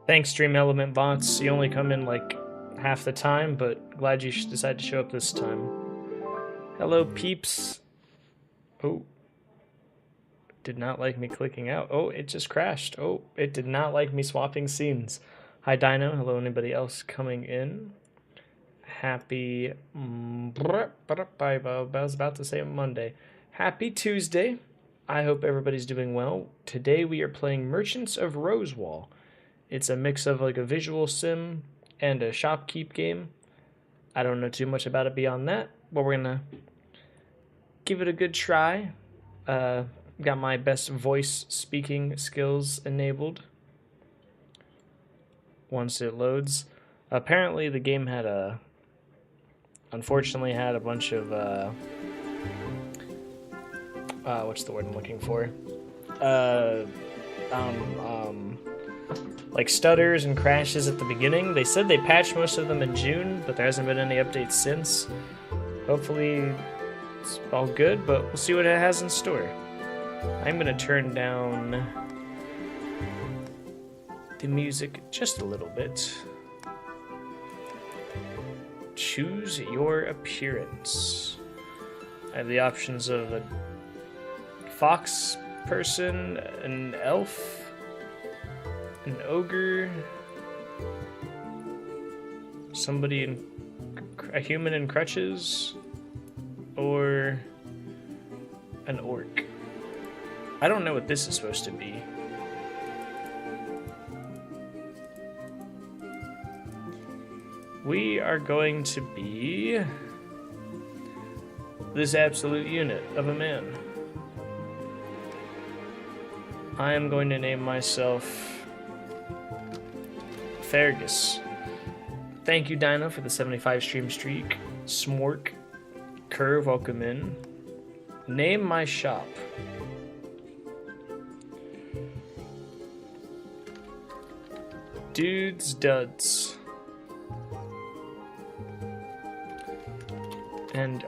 Thanks, Dream Element Bots. You only come in like half the time, but glad you decided to show up this time. Hello, peeps. Oh. Did not like me clicking out. Oh, it just crashed. Oh, it did not like me swapping scenes. Hi, Dino. Hello, anybody else coming in? Happy... I was about to say Monday. Happy Tuesday. I hope everybody's doing well. Today we are playing Merchants of Rosewall. It's a mix of like a visual sim and a shopkeep game. I don't know too much about it beyond that, but we're gonna give it a good try. Got my best voice speaking skills enabled. Once it loads, apparently the game had unfortunately had a bunch of what's the word I'm looking for? Like stutters and crashes at the beginning. They said they patched most of them in June, but there hasn't been any updates since. Hopefully it's all good, but we'll see what it has in store. I'm gonna turn down the music just a little bit. Choose your appearance. I have the options of a fox person, an elf, an ogre, somebody in a human in crutches, or an orc. I don't know what this is supposed to be. We are going to be this absolute unit of a man. I am going to name myself Fergus. Thank you, Dino, for the 75 stream streak. Smork. Curve, welcome in. Name my shop. Dudes Duds. And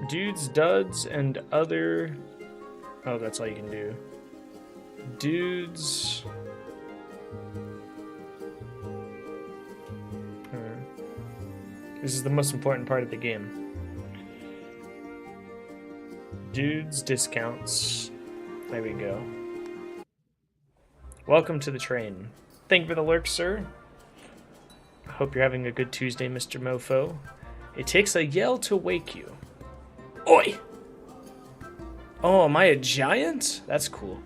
Dudes Duds and other... Oh, that's all you can do. Dudes... This is the most important part of the game. Dudes discounts. There we go. Welcome to the train. Thank you for the lurk, sir. I hope you're having a good Tuesday, Mr. Mofo. It takes a yell to wake you. Oi! Oh, am I a giant? That's cool.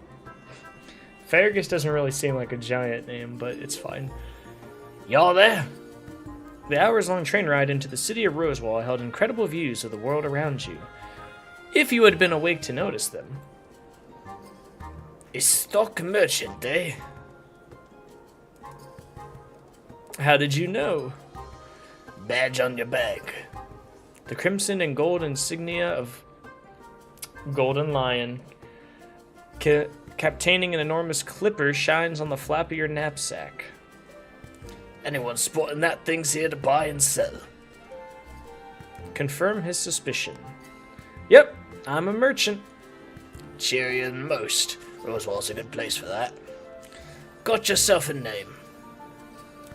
Fergus doesn't really seem like a giant name, but it's fine. Y'all there? The hours-long train ride into the city of Rosewall held incredible views of the world around you, if you had been awake to notice them. A stock merchant, eh? How did you know? Badge on your back. The crimson and gold insignia of Golden Lion, captaining an enormous clipper, shines on the flap of your knapsack. Anyone spotting that thing's here to buy and sell. Confirm his suspicion. Yep, I'm a merchant. Cheerier than most. Rosewall's a good place for that. Got yourself a name.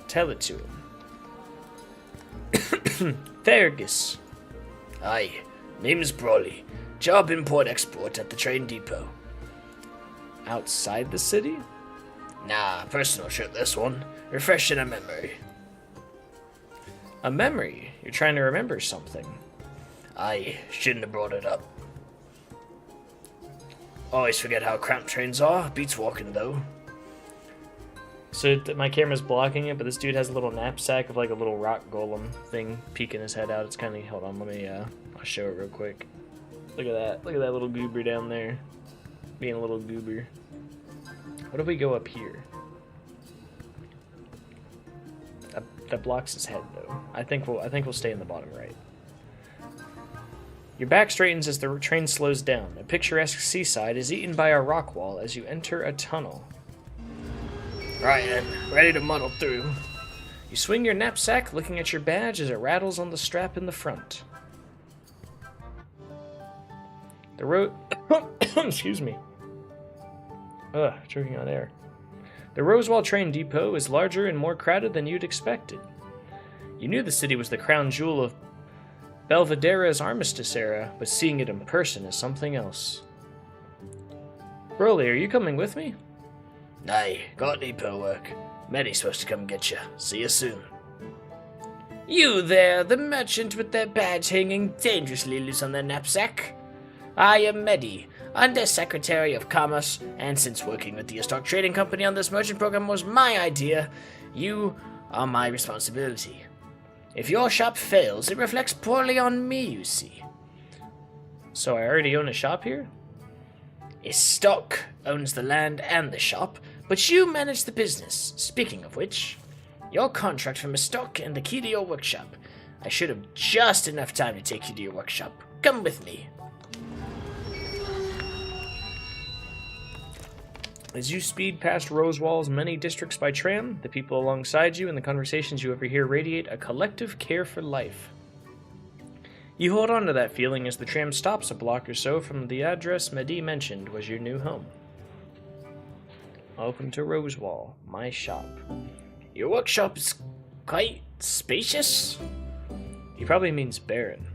Tell it to him. Fergus. Aye, name's Brawley. Job import-export at the train depot. Outside the city? Nah, personal trip this one. Refreshing a memory. A memory? You're trying to remember something. I shouldn't have brought it up. Always forget how cramped trains are. Beats walking, though. So my camera's blocking it, but this dude has a little knapsack of like a little rock golem thing peeking his head out. It's kind of... Hold on, let me... I'll show it real quick. Look at that. Look at that little goober down there. Being a little goober. What if we go up here? That blocks his head, though. I think we'll stay in the bottom right. Your back straightens as the train slows down. A picturesque seaside is eaten by a rock wall as you enter a tunnel. Right then, ready to muddle through. You swing your knapsack, looking at your badge as it rattles on the strap in the front. The excuse me. Choking on air. The Rosewall train depot is larger and more crowded than you'd expected. You knew the city was the crown jewel of Belvedere's Armistice era, but seeing it in person is something else. Broly, are you coming with me? Nay, got depot work. Meddy's supposed to come get you. See you soon. You there, the merchant with their badge hanging dangerously loose on their knapsack? I am Meddy, Under-Secretary of Commerce, and since working with the stock trading company on this merchant program was my idea, you are my responsibility. If your shop fails, it reflects poorly on me, you see. So I already own a shop here? Stock owns the land and the shop, but you manage the business. Speaking of which, your contract from Stock and the key to your workshop. I should have just enough time to take you to your workshop. Come with me. As you speed past Rosewall's many districts by tram, the people alongside you and the conversations you overhear radiate a collective care for life. You hold on to that feeling as the tram stops a block or so from the address Meddy mentioned was your new home. Welcome to Rosewall, my shop. Your workshop is quite spacious? He probably means barren.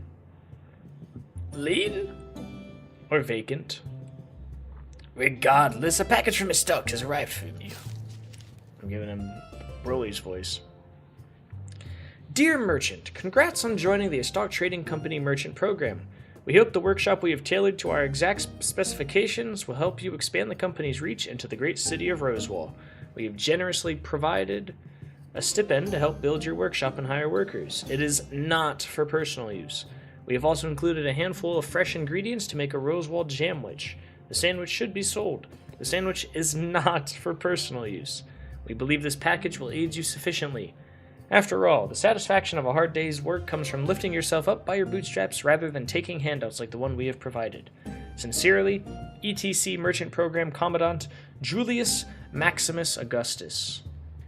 Lean? Or vacant. Regardless, a package from Stock has arrived for you. I'm giving him Broly's voice. Dear Merchant, congrats on joining the Stock Trading Company Merchant Program. We hope the workshop we have tailored to our exact specifications will help you expand the company's reach into the great city of Rosewall. We have generously provided a stipend to help build your workshop and hire workers. It is not for personal use. We have also included a handful of fresh ingredients to make a Rosewall jamwich. The sandwich should be sold. The sandwich is not for personal use. We believe this package will aid you sufficiently. After all, the satisfaction of a hard day's work comes from lifting yourself up by your bootstraps rather than taking handouts like the one we have provided. Sincerely, ETC Merchant Program Commandant Julius Maximus Augustus.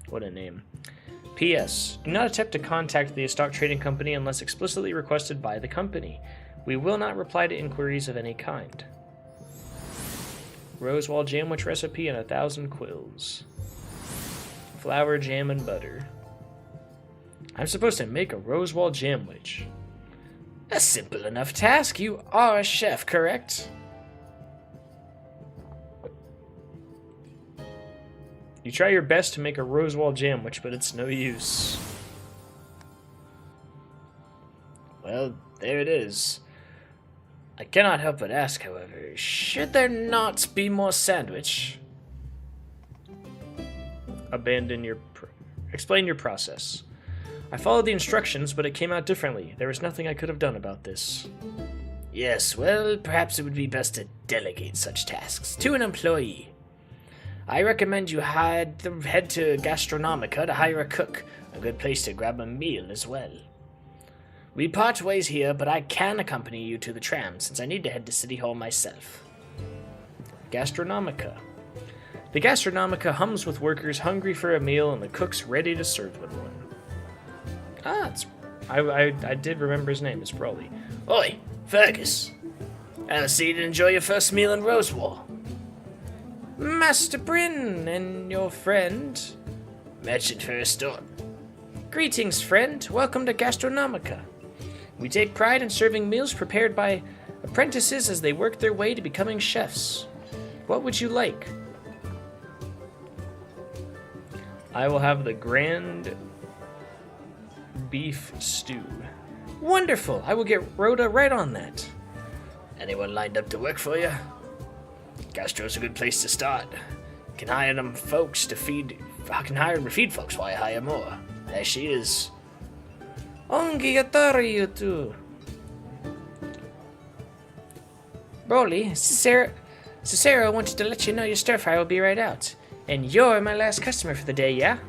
What a name. P.S. Do not attempt to contact the stock trading company unless explicitly requested by the company. We will not reply to inquiries of any kind. Rosewall jamwich recipe and 1,000 quills. Flour, jam, and butter. I'm supposed to make a Rosewall jamwich. A simple enough task. You are a chef, correct? You try your best to make a Rosewall jamwich, but it's no use. Well, there it is. I cannot help but ask, however, should there not be more sandwich? Explain your process. I followed the instructions, but it came out differently. There was nothing I could have done about this. Yes, well, perhaps it would be best to delegate such tasks to an employee. I recommend you head to Gastronomica to hire a cook. A good place to grab a meal as well. We part ways here, but I can accompany you to the tram, since I need to head to City Hall myself. Gastronomica. The Gastronomica hums with workers hungry for a meal and the cooks ready to serve them one. I did remember his name. It's Broly. Oi, Fergus. I'll see you to enjoy your first meal in Rosewall. Master Bryn and your friend. Merchant for a store. Greetings, friend. Welcome to Gastronomica. We take pride in serving meals prepared by apprentices as they work their way to becoming chefs. What would you like? I will have the grand beef stew. Wonderful! I will get Rhoda right on that. Anyone lined up to work for you? Gastro's a good place to start. Can hire them folks to feed. I can hire and feed folks while I hire more. There she is. Ongiatari, you two. Broly, Cicero wanted to let you know your stir fry will be right out. And you're my last customer for the day, yeah?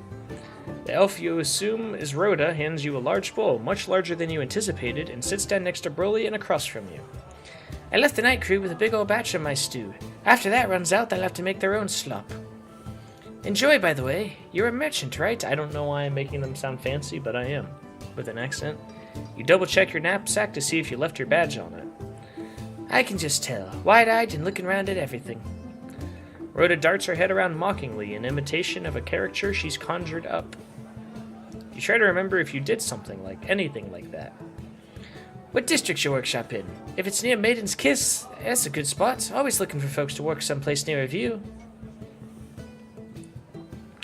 The elf you assume is Rhoda hands you a large bowl, much larger than you anticipated, and sits down next to Broly and across from you. I left the night crew with a big old batch of my stew. After that runs out, they'll have to make their own slop. Enjoy, by the way. You're a merchant, right? I don't know why I'm making them sound fancy, but I am. With an accent. You double-check your knapsack to see if you left your badge on it. I can just tell. Wide-eyed and looking around at everything. Rhoda darts her head around mockingly in imitation of a caricature she's conjured up. You try to remember if you did something like anything like that. What district's your workshop in? If it's near Maiden's Kiss, that's a good spot. Always looking for folks to work someplace near a view.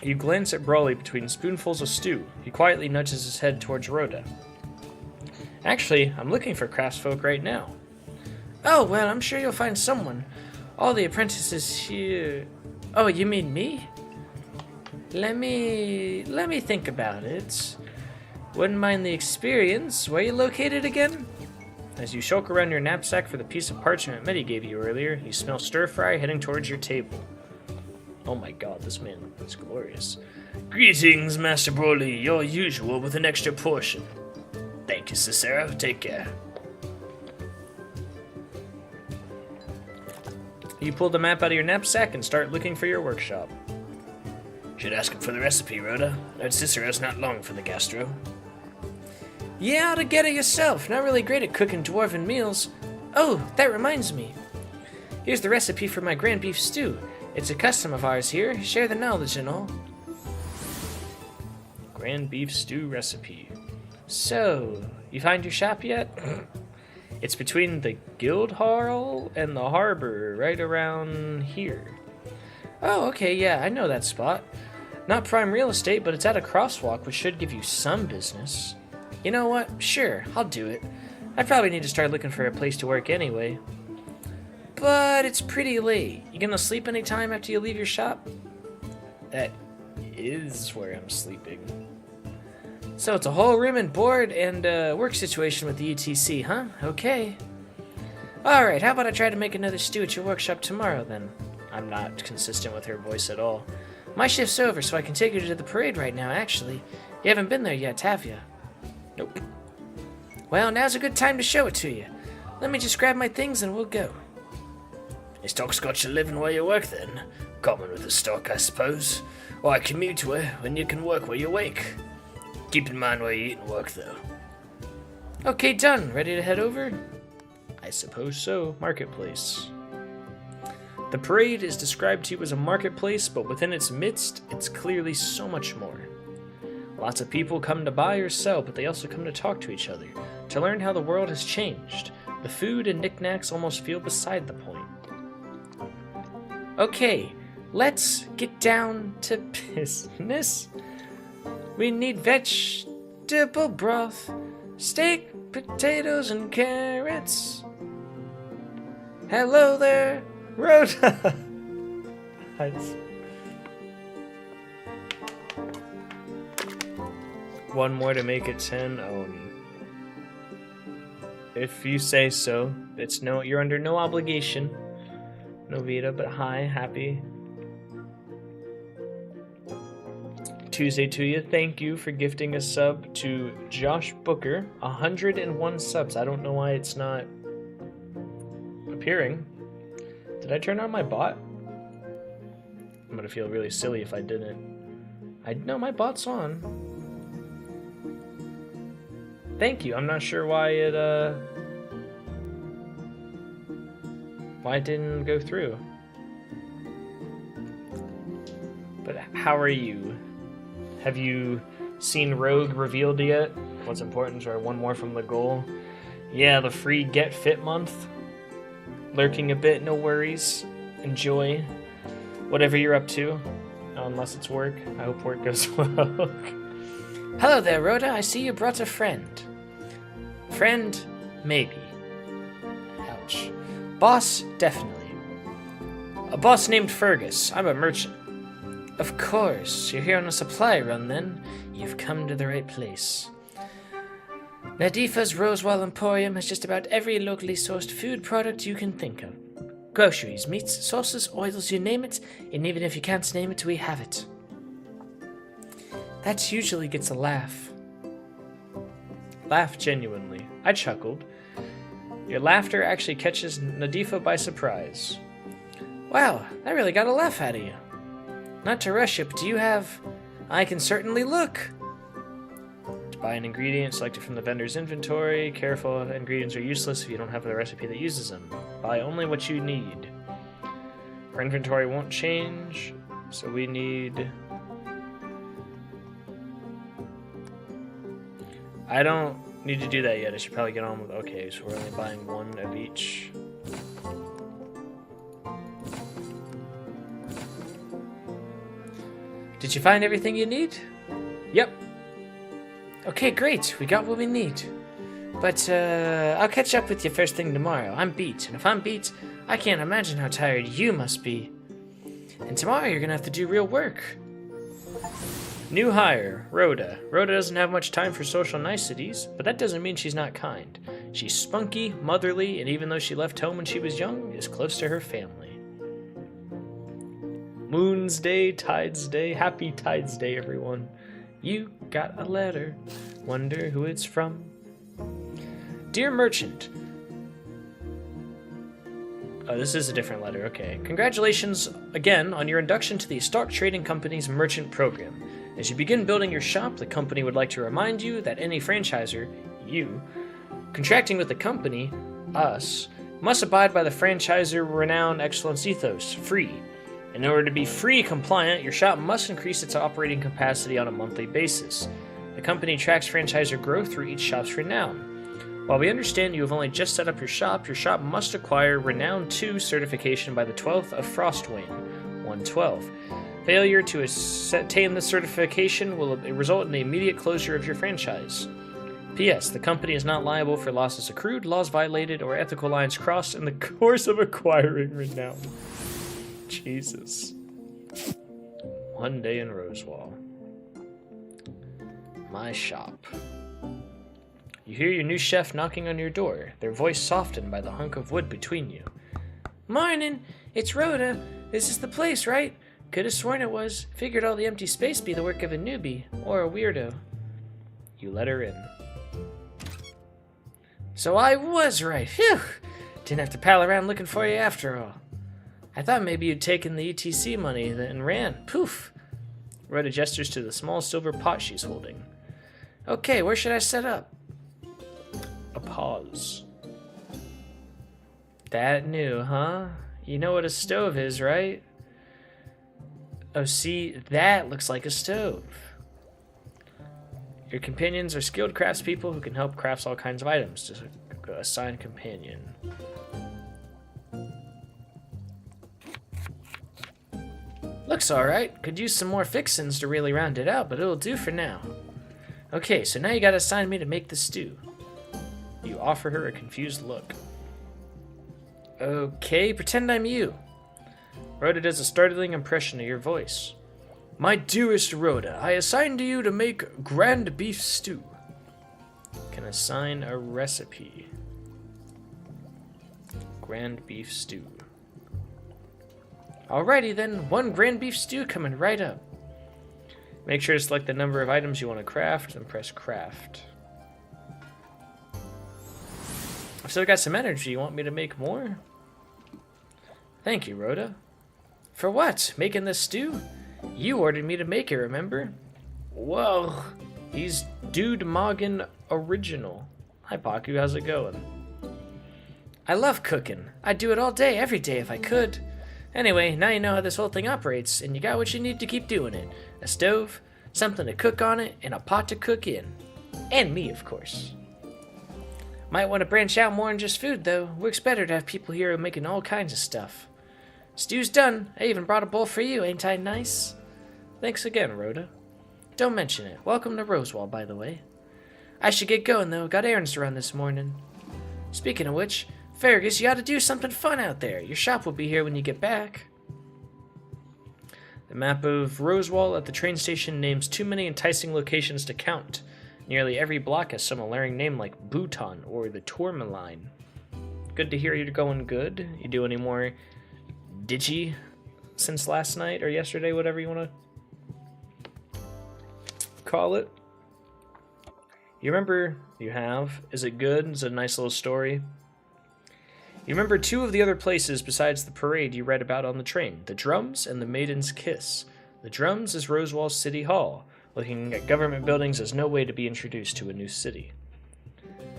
You glance at Broly between spoonfuls of stew. He quietly nudges his head towards Rhoda. Actually, I'm looking for craftsfolk right now. Oh, well, I'm sure you'll find someone. All the apprentices here... Oh, you mean me? Let me think about it. Wouldn't mind the experience. Where are you located again? As you shulk around your knapsack for the piece of parchment Medi gave you earlier, you smell stir-fry heading towards your table. Oh my god, this man is glorious. Greetings, Master Broly. Your usual with an extra portion. Thank you, Cicero. Take care. You pull the map out of your knapsack and start looking for your workshop. Should ask him for the recipe, Rhoda. Heard Cicero's not long for the gastro. Yeah, ought to get it yourself. Not really great at cooking dwarven meals. Oh, that reminds me. Here's the recipe for my grand beef stew. It's a custom of ours here. Share the knowledge and all. Grand beef stew recipe. So, you find your shop yet? It's between the guild hall and the harbor, right around here. Oh, okay, yeah, I know that spot. Not prime real estate, but it's at a crosswalk, which should give you some business. You know what? Sure, I'll do it. I probably need to start looking for a place to work anyway. But it's pretty late. You gonna sleep anytime after you leave your shop? That is where I'm sleeping. So it's a whole room and board and work situation with the ETC, huh? Okay. Alright, how about I try to make another stew at your workshop tomorrow then? I'm not consistent with her voice at all. My shift's over, so I can take you to the parade right now, actually. You haven't been there yet, have you? Nope. Well, now's a good time to show it to you. Let me just grab my things and we'll go. You stock scotch a living while you work then? Common with the stock, I suppose. Why commute to it when you can work while you wake? Keep in mind where you eat and work, though. Okay, done. Ready to head over? I suppose so. Marketplace. The parade is described to you as a marketplace, but within its midst, it's clearly so much more. Lots of people come to buy or sell, but they also come to talk to each other, to learn how the world has changed. The food and knickknacks almost feel beside the point. Okay, let's get down to business. We need vegetable broth, steak, potatoes, and carrots. Hello there, Rhoda! Nice. One more to make it 10. Oh, if you say so. You're under no obligation. Novita, but hi, happy Tuesday to you. Thank you for gifting a sub to Josh Booker. 101 subs. I don't know why it's not appearing. Did I turn on my bot? I'm gonna feel really silly if I didn't. No, my bot's on. Thank you. I'm not sure why it didn't go through. But how are you? Have you seen Rogue revealed yet? What's important? Or one more from the goal? Yeah, the free Get Fit month. Lurking a bit, no worries. Enjoy whatever you're up to. Unless it's work. I hope work goes well. Hello there, Rhoda. I see you brought a friend. Friend, maybe. Ouch. Boss, definitely. A boss named Fergus. I'm a merchant. Of course. You're here on a supply run, then. You've come to the right place. Nadifa's Rosewall Emporium has just about every locally sourced food product you can think of. Groceries, meats, sauces, oils, you name it, and even if you can't name it, we have it. That usually gets a laugh. Laugh genuinely. I chuckled. Your laughter actually catches Nadifa by surprise. Wow, that really got a laugh out of you. Not to rush you, but do you have... I can certainly look. To buy an ingredient, select it from the vendor's inventory. Careful, ingredients are useless if you don't have the recipe that uses them. Buy only what you need. Our inventory won't change, so we need... I don't need to do that yet. I should probably get on with... Okay, so we're only buying one of each. Did you find everything you need? Yep. Okay, great. We got what we need. But, I'll catch up with you first thing tomorrow. I'm beat, and if I'm beat, I can't imagine how tired you must be. And tomorrow you're gonna have to do real work. New hire, Rhoda. Rhoda doesn't have much time for social niceties, but that doesn't mean she's not kind. She's spunky, motherly, and even though she left home when she was young, is close to her family. Moon's Day, Tide's Day, happy Tide's Day, everyone. You got a letter, wonder who it's from. Dear Merchant. Oh, this is a different letter, okay. Congratulations again on your induction to the Stock Trading Company's Merchant Program. As you begin building your shop, the company would like to remind you that any franchiser, you, contracting with the company, us, must abide by the Franchiser Renown Excellence Ethos, free. In order to be free compliant, your shop must increase its operating capacity on a monthly basis. The company tracks franchiser growth through each shop's renown. While we understand you have only just set up your shop must acquire Renown 2 certification by the 12th of Frostwane, 112. Failure to attain this certification will result in the immediate closure of your franchise. P.S. The company is not liable for losses accrued, laws violated, or ethical lines crossed in the course of acquiring Renown. Jesus. One day in Rosewall. My shop. You hear your new chef knocking on your door, their voice softened by the hunk of wood between you. Morning, it's Rhoda. This is the place, right? Could have sworn it was. Figured all the empty space be the work of a newbie or a weirdo. You let her in. So I was right. Phew! Didn't have to pal around looking for you after all. I thought maybe you'd taken the ETC money and ran. Poof! Rhoda gestures to the small silver pot she's holding. Okay, where should I set up? A pause. That new, huh? You know what a stove is, right? Oh, see, that looks like a stove. Your companions are skilled craftspeople who can help craft all kinds of items. Just assign companion. Looks alright. Could use some more fixins to really round it out, but it'll do for now. Okay, so now you gotta assign me to make the stew. You offer her a confused look. Okay, pretend I'm you. Rhoda does a startling impression of your voice. My dearest Rhoda, I assign to you to make grand beef stew. Can assign a recipe. Grand beef stew. Alrighty then, 1 grand beef stew coming right up. Make sure to select the number of items you want to craft, then press craft. I've still got some energy. You want me to make more? Thank you, Rhoda. For what? Making this stew? You ordered me to make it, remember? Whoa, he's Dude Moggin Original. Hi, Paku, how's it going? I love cooking. I'd do it all day, every day if I could. Anyway, now you know how this whole thing operates, and you got what you need to keep doing it. A stove, something to cook on it, and a pot to cook in. And me, of course. Might want to branch out more than just food, though. Works better to have people here making all kinds of stuff. Stew's done. I even brought a bowl for you, ain't I nice? Thanks again, Rhoda. Don't mention it. Welcome to Rosewall, by the way. I should get going, though. Got errands to run this morning. Speaking of which, Fergus, you ought to do something fun out there. Your shop will be here when you get back. The map of Rosewall at the train station names too many enticing locations to count. Nearly every block has some alluring name like Bhutan or the Tourmaline. Good to hear you're going good. You do any more digi since last night or yesterday, whatever you want to call it? You remember you have? Is it good? Is it a nice little story? You remember 2 of the other places besides the parade you read about on the train, the Drums and the Maiden's Kiss. The Drums is Rosewall City Hall. Looking at government buildings as no way to be introduced to a new city.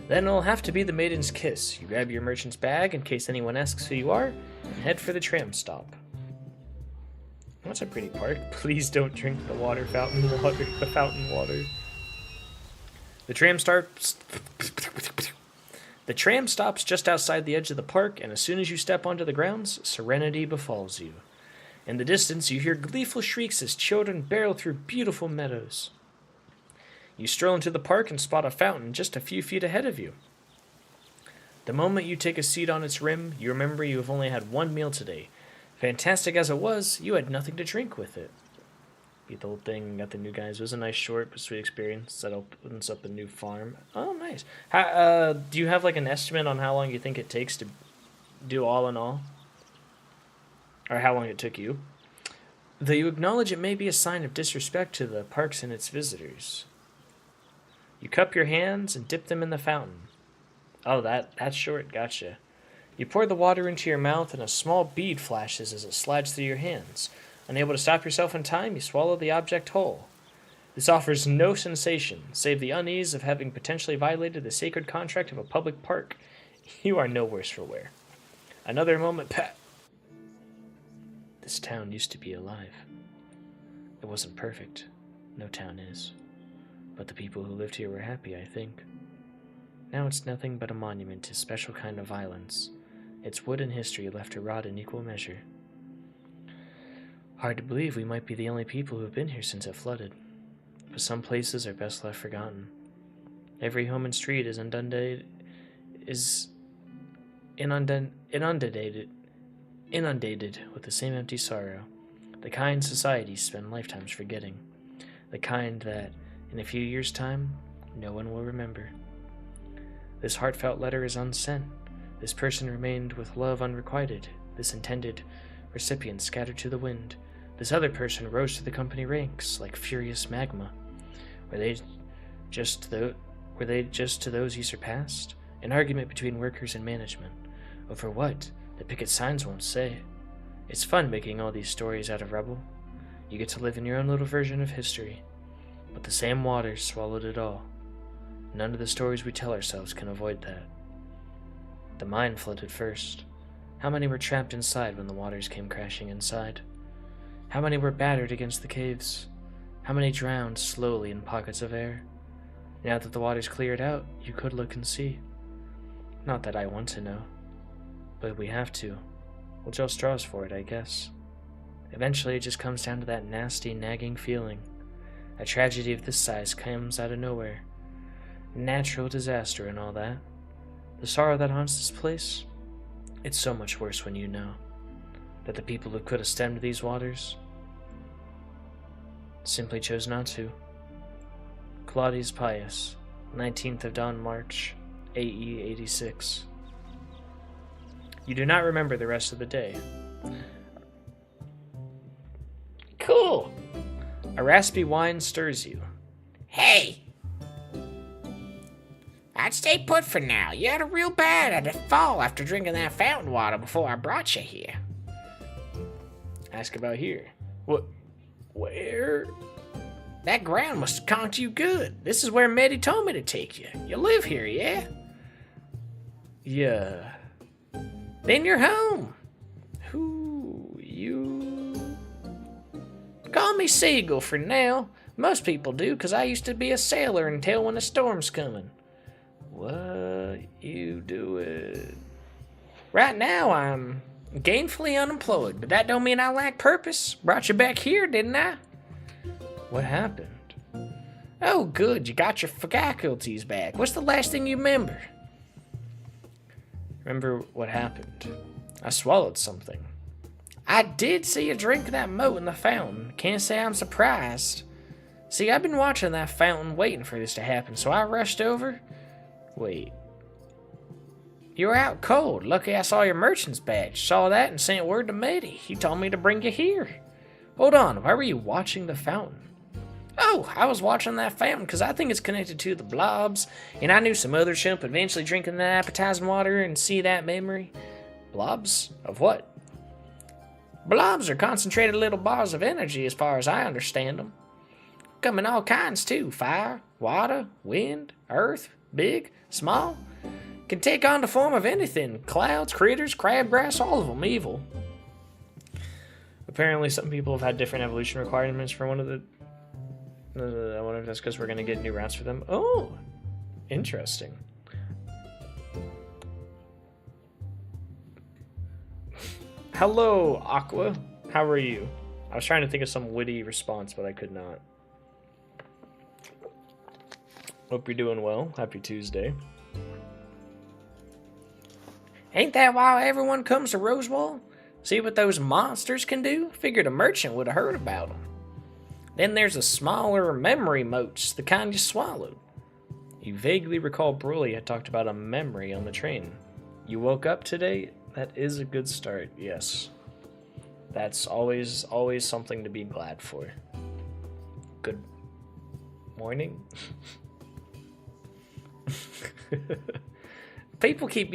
Then it'll have to be the Maiden's Kiss. You grab your merchant's bag in case anyone asks who you are, and head for the tram stop. That's a pretty park. Please don't drink the fountain water. The tram stops just outside the edge of the park, and as soon as you step onto the grounds, serenity befalls you. In the distance, you hear gleeful shrieks as children barrel through beautiful meadows. You stroll into the park and spot a fountain just a few feet ahead of you. The moment you take a seat on its rim, you remember you have only had 1 meal today. Fantastic as it was, you had nothing to drink with it. Beat the whole thing, got the new guys. It was a nice, short, but sweet experience that opens up a new farm. Oh, nice. Do you have like an estimate on how long you think it takes to do all in all? Or how long it took you? Though you acknowledge it may be a sign of disrespect to the parks and its visitors. You cup your hands and dip them in the fountain. Oh, that's short. Gotcha. You pour the water into your mouth and a small bead flashes as it slides through your hands. Unable to stop yourself in time, you swallow the object whole. This offers no sensation, save the unease of having potentially violated the sacred contract of a public park. You are no worse for wear. Another moment This town used to be alive. It wasn't perfect. No town is. But the people who lived here were happy, I think. Now it's nothing but a monument to a special kind of violence. Its wood and history left to rot in equal measure. Hard to believe we might be the only people who have been here since it flooded. But some places are best left forgotten. Every home and street is inundated with the same empty sorrow, the kind societies spend lifetimes forgetting, the kind that, in a few years' time, no one will remember. This heartfelt letter is unsent. This person remained with love unrequited. This intended recipients scattered to the wind. This other person rose to the company ranks like furious magma. Were they just to those he surpassed? An argument between workers and management. Over what? The picket signs won't say. It's fun making all these stories out of rubble. You get to live in your own little version of history. But the same waters swallowed it all. None of the stories we tell ourselves can avoid that. The mine flooded first. How many were trapped inside when the waters came crashing inside? How many were battered against the caves? How many drowned slowly in pockets of air? Now that the waters cleared out, you could look and see. Not that I want to know. But we have to. We'll draw straws for it, I guess. Eventually it just comes down to that nasty, nagging feeling. A tragedy of this size comes out of nowhere. Natural disaster and all that. The sorrow that haunts this place? It's so much worse when you know that the people who could have stemmed these waters simply chose not to. Claudius Pius, 19th of Dawn March, AE 86. You do not remember the rest of the day. Cool. A raspy whine stirs you. Hey! I'd stay put for now. You had a real bad at a fall after drinking that fountain water before I brought you here. Ask about here. What? Where? That ground must have conked you good. This is where Medi told me to take you. You live here, yeah? Yeah. Then you're home. Who? You? Call me Seagull for now. Most people do, 'cause I used to be a sailor until when a storm's coming. What you doing? Right now, I'm gainfully unemployed, but that don't mean I lack purpose. Brought you back here, didn't I? What happened? Oh, good, you got your faculties back. What's the last thing you remember? Remember what happened? I swallowed something. I did see you drink that moat in the fountain. Can't say I'm surprised. See, I've been watching that fountain waiting for this to happen, so I rushed over. Wait. You were out cold. Lucky I saw your merchant's badge. Saw that and sent word to Medi. He told me to bring you here. Hold on, why were you watching the fountain? Oh, I was watching that fountain because I think it's connected to the blobs, and I knew some other chump eventually drinking that appetizing water and see that memory. Blobs? Of what? Blobs are concentrated little bars of energy as far as I understand them. Come in all kinds too. Fire, water, wind, earth, big, small. Can take on the form of anything. Clouds, critters, crabgrass, all of them evil. Apparently some people have had different evolution requirements for one of the... I wonder if that's because we're going to get new routes for them. Oh, interesting. Hello, Aqua. How are you? I was trying to think of some witty response, but I could not. Hope you're doing well. Happy Tuesday. Ain't that why everyone comes to Rosewall? See what those monsters can do? Figured a merchant would have heard about them. Then there's the smaller memory motes, the kind you swallowed. You vaguely recall Broly had talked about a memory on the train. You woke up today? That is a good start, yes. That's always something to be glad for. Good morning? People keep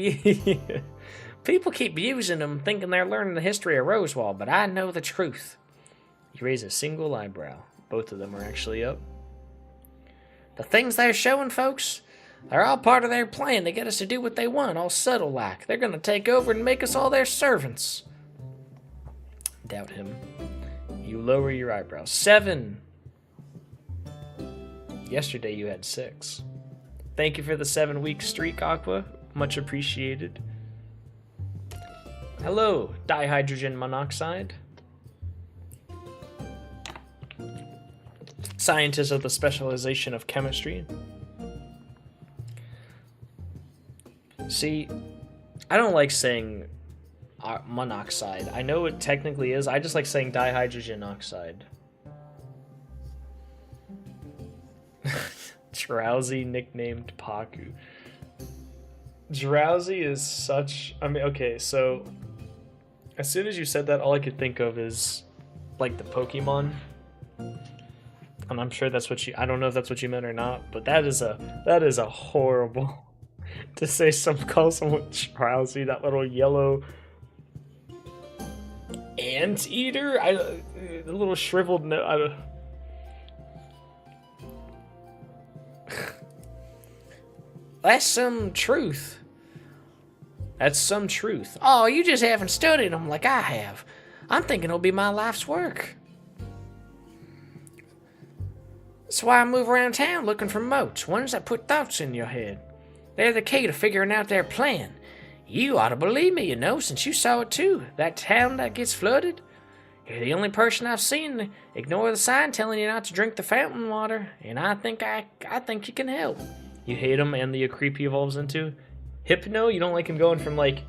using them thinking they're learning the history of Rosewall, but I know the truth. You raise a single eyebrow. Both of them are actually up. The things they're showing, folks, they're all part of their plan to get us to do what they want, all subtle like. They're gonna take over and make us all their servants. Doubt him. You lower your eyebrow. 7! Yesterday you had 6. Thank you for the 7-week streak, Aqua. Much appreciated. Hello, dihydrogen monoxide. Scientist of the specialization of chemistry. See, I don't like saying monoxide. I know it technically is. I just like saying dihydrogen oxide. Drowsy nicknamed Paku. Drowsy is such... I mean, okay, so... As soon as you said that, all I could think of is like the Pokemon. And I'm sure that's what I don't know if that's what you meant or not, but that is a horrible to say call someone drowsy, that little yellow anteater. The little shriveled That's some truth. That's some truth. Oh, you just haven't studied them like I have. I'm thinking it'll be my life's work. That's why I move around town looking for motes, ones that put thoughts in your head. They're the key to figuring out their plan. You ought to believe me, you know, since you saw it too. That town that gets flooded. You're the only person I've seen ignore the sign telling you not to drink the fountain water, and I think you can help. You hate him and the creep he evolves into? Hypno? You don't like him going from like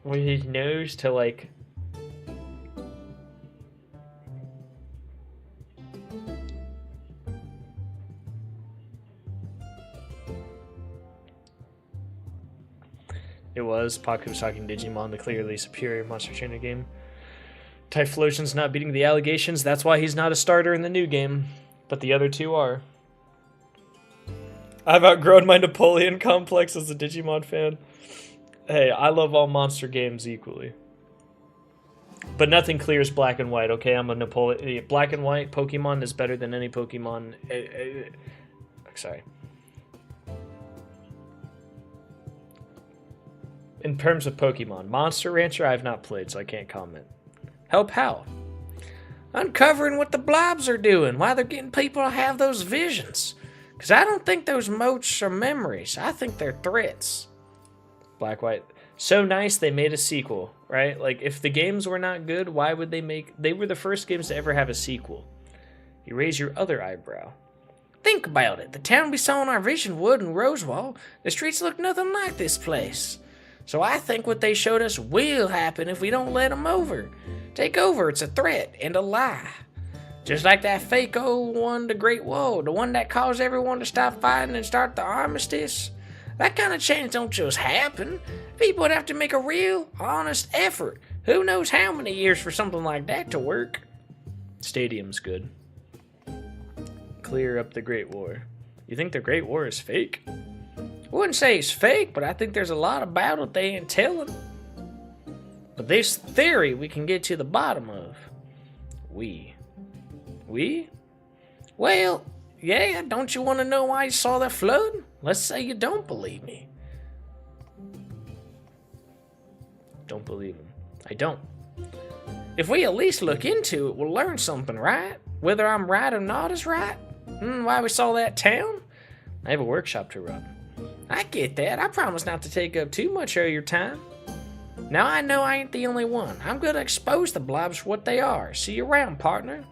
with his nose to like It was. Paku was talking Digimon, the clearly superior monster trainer game. Typhlosion's not beating the allegations, that's why he's not a starter in the new game. But the other two are. I've outgrown my Napoleon complex as a Digimon fan. Hey, I love all monster games equally. But nothing clears black and white, okay? I'm a Napoleon. Black and white Pokemon is better than any Pokemon. Sorry. In terms of Pokemon, Monster Rancher I have not played, so I can't comment. Help how? Uncovering what the blobs are doing, why they're getting people to have those visions. Because I don't think those motes are memories. I think they're threats. Black, white. So nice they made a sequel, right? Like, if the games were not good, why would they make... They were the first games to ever have a sequel. You raise your other eyebrow. Think about it. The town we saw in our vision wood in Rosewall, the streets look nothing like this place. So I think what they showed us will happen if we don't let them take over. It's a threat and a lie. Just like that fake old one, the Great Wall, the one that caused everyone to stop fighting and start the armistice. That kind of change don't just happen. People would have to make a real, honest effort. Who knows how many years for something like that to work? Stadium's good. Clear up the Great War. You think the Great War is fake? I wouldn't say it's fake, but I think there's a lot about it they ain't telling. But this theory we can get to the bottom of. We? Well, yeah, don't you want to know why you saw that flood? Let's say you don't believe me. Don't believe him. I don't. If we at least look into it, we'll learn something, right? Whether I'm right or not is right. Why we saw that town? I have a workshop to run. I get that. I promise not to take up too much of your time. Now I know I ain't the only one. I'm gonna expose the blobs for what they are. See you around, partner.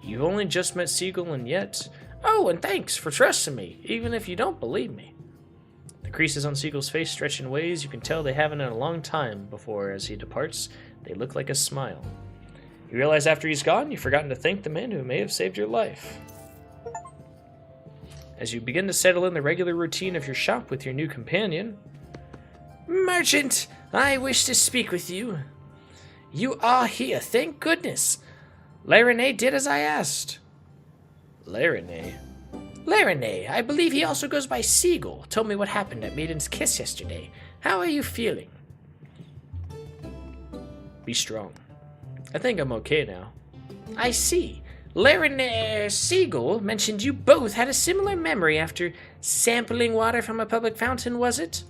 You've only just met Siegel and yet... Oh, and thanks for trusting me, even if you don't believe me. The creases on Siegel's face stretch in ways you can tell they haven't in a long time before, as he departs, they look like a smile. You realize after he's gone, you've forgotten to thank the man who may have saved your life. As you begin to settle in the regular routine of your shop with your new companion... Merchant, I wish to speak with you. You are here, thank goodness. Larene did as I asked. Larene? Larene, I believe he also goes by Siegel, told me what happened at Maiden's Kiss yesterday. How are you feeling? Be strong. I think I'm okay now. I see. Larene Siegel mentioned you both had a similar memory after sampling water from a public fountain, was it?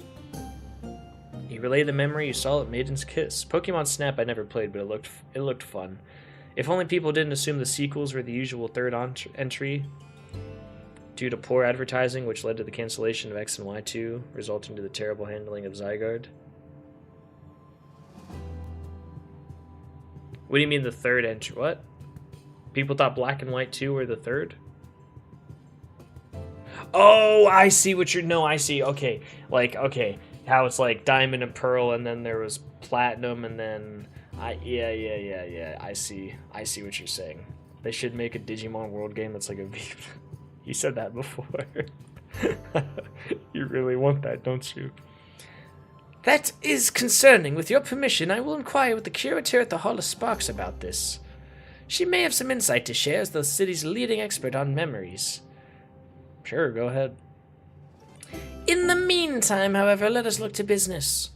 You relay the memory you saw at Maiden's Kiss. Pokemon Snap I never played, but it looked fun. If only people didn't assume the sequels were the usual third entry due to poor advertising, which led to the cancellation of X and Y2, resulting to the terrible handling of Zygarde. What do you mean the third entry? What? People thought Black and White 2 were the third? Oh, I see what you're... No, I see. Okay. Like, okay. How it's like Diamond and Pearl, and then there was Platinum, and then... Yeah. I see what you're saying. They should make a Digimon World game that's like a... You said that before. You really want that, don't you? That is concerning. With your permission, I will inquire with the curator at the Hall of Sparks about this. She may have some insight to share as the city's leading expert on memories. Sure, go ahead. In the meantime, however, let us look to business.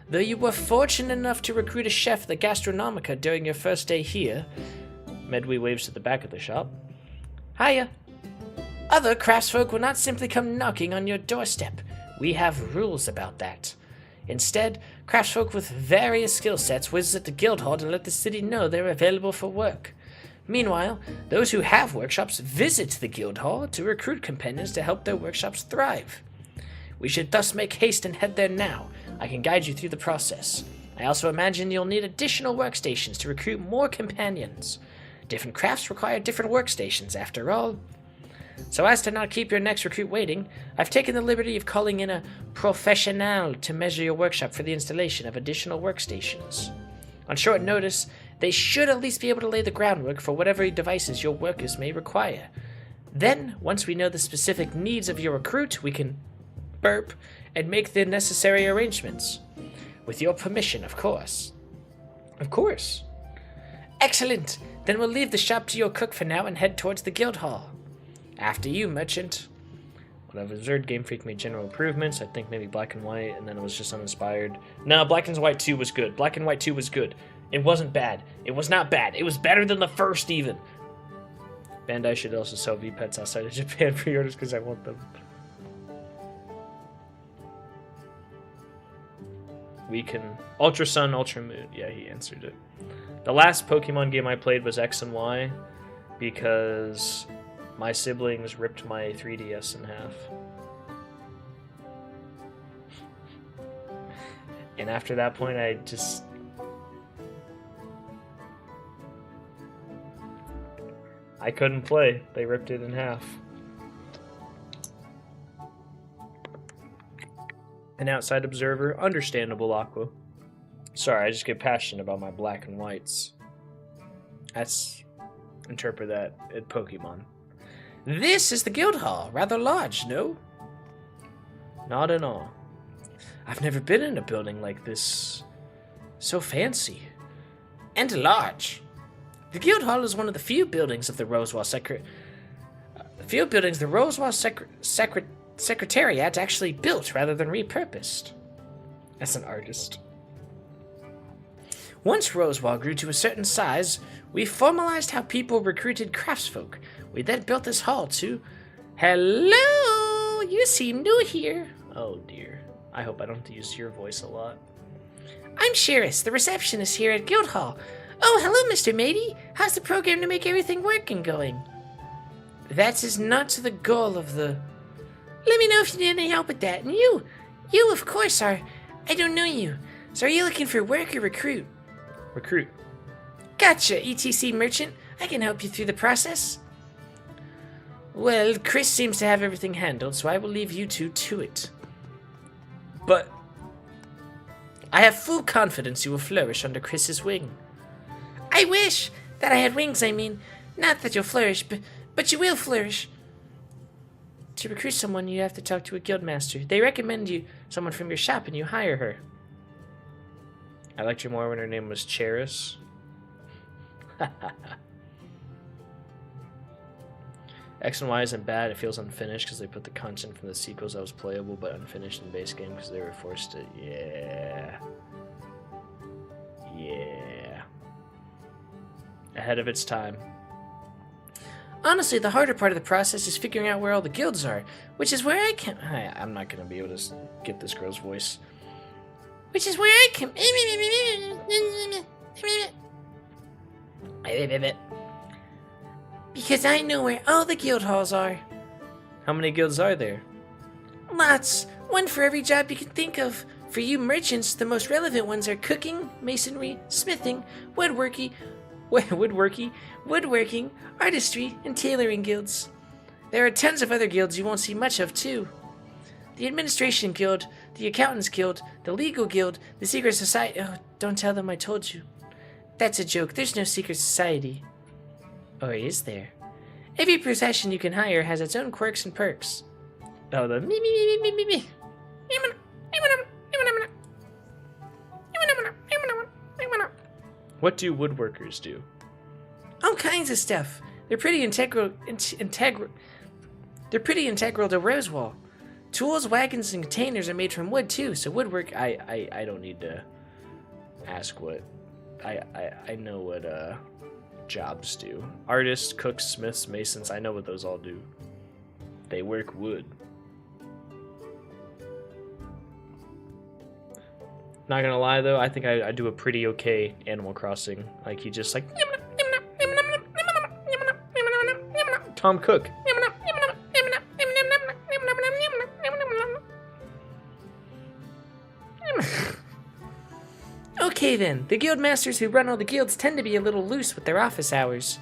Though you were fortunate enough to recruit a chef at the Gastronomica during your first day here, Medway waves to the back of the shop. hiya. Other craftsfolk will not simply come knocking on your doorstep. We have rules about that. Instead, craftsfolk with various skill sets visit the guild hall to let the city know they're available for work. Meanwhile, those who have workshops visit the guild hall to recruit companions to help their workshops thrive. We should thus make haste and head there now. I can guide you through the process. I also imagine you'll need additional workstations to recruit more companions. Different crafts require different workstations, after all. So as to not keep your next recruit waiting, I've taken the liberty of calling in a professional to measure your workshop for the installation of additional workstations. On short notice, they should at least be able to lay the groundwork for whatever devices your workers may require. Then, once we know the specific needs of your recruit, we can burp and make the necessary arrangements. With your permission, of course. Of course. Excellent! Then we'll leave the shop to your cook for now and head towards the guild hall. After you, merchant. What I've observed, Game Freak made general improvements. I think maybe Black and White, and then it was just uninspired. No, Black and White 2 was good. Black and White 2 was good. It wasn't bad. It was not bad. It was better than the first, even. Bandai should also sell V-Pets outside of Japan pre-orders because I want them. We can... Ultra Sun, Ultra Moon. Yeah, he answered it. The last Pokemon game I played was X and Y because my siblings ripped my 3DS in half. And after that point, I couldn't play. They ripped it in half. An outside observer, understandable, Aqua. Sorry, I just get passionate about my black and whites. Interpret that at Pokemon. This is the guild hall. Rather large, no? Not at all. I've never been in a building like this. So fancy. And large. The guild hall is one of the few buildings of the Rosewall Secretariat actually built rather than repurposed. As an artist. Once Rosewall grew to a certain size, we formalized how people recruited craftsfolk. We then built this hall to... Hello! You seem new here. Oh dear. I hope I don't have to use your voice a lot. I'm Sheris, the receptionist here at Guild Hall. Oh, hello, Mr. Matey. How's the program to make everything work and going? That is not the goal of the... Let me know if you need any help with that. And you of course are... I don't know you. So are you looking for work or recruit? Recruit. Gotcha, ETC merchant. I can help you through the process. Well, Chris seems to have everything handled, so I will leave you two to it. But I have full confidence you will flourish under Chris's wing. I wish that I had wings, I mean. Not that you'll flourish, but you will flourish. To recruit someone, you have to talk to a guildmaster. They recommend you someone from your shop and you hire her. I liked you more when her name was Cheris. X and Y isn't bad. It feels unfinished because they put the content from the sequels that was playable but unfinished in the base game because they were forced to... Yeah. Ahead of its time. Honestly, the harder part of the process is figuring out where all the guilds are, which is where I can... I'm not going to be able to get this girl's voice. Which is where I can... Because I know where all the guild halls are. How many guilds are there? Lots. One for every job you can think of. For you merchants, the most relevant ones are cooking, masonry, smithing, woodworking, artistry, and tailoring guilds. There are tons of other guilds you won't see much of, too. The Administration Guild, the Accountants Guild, the Legal Guild, the Secret Society... Oh, don't tell them I told you. That's a joke. There's no secret society. Or is there? Every profession you can hire has its own quirks and perks. Oh, the What do woodworkers do? All kinds of stuff. They're pretty integral. They're pretty integral to Rosewall. Tools, wagons, and containers are made from wood too. So woodwork. I don't need to ask what. I know what jobs do. Artists, cooks, smiths, masons. I know what those all do. They work wood. Not gonna lie though, I think I do a pretty okay Animal Crossing. Like he just like Tom Cook. Okay then, the guild masters who run all the guilds tend to be a little loose with their office hours.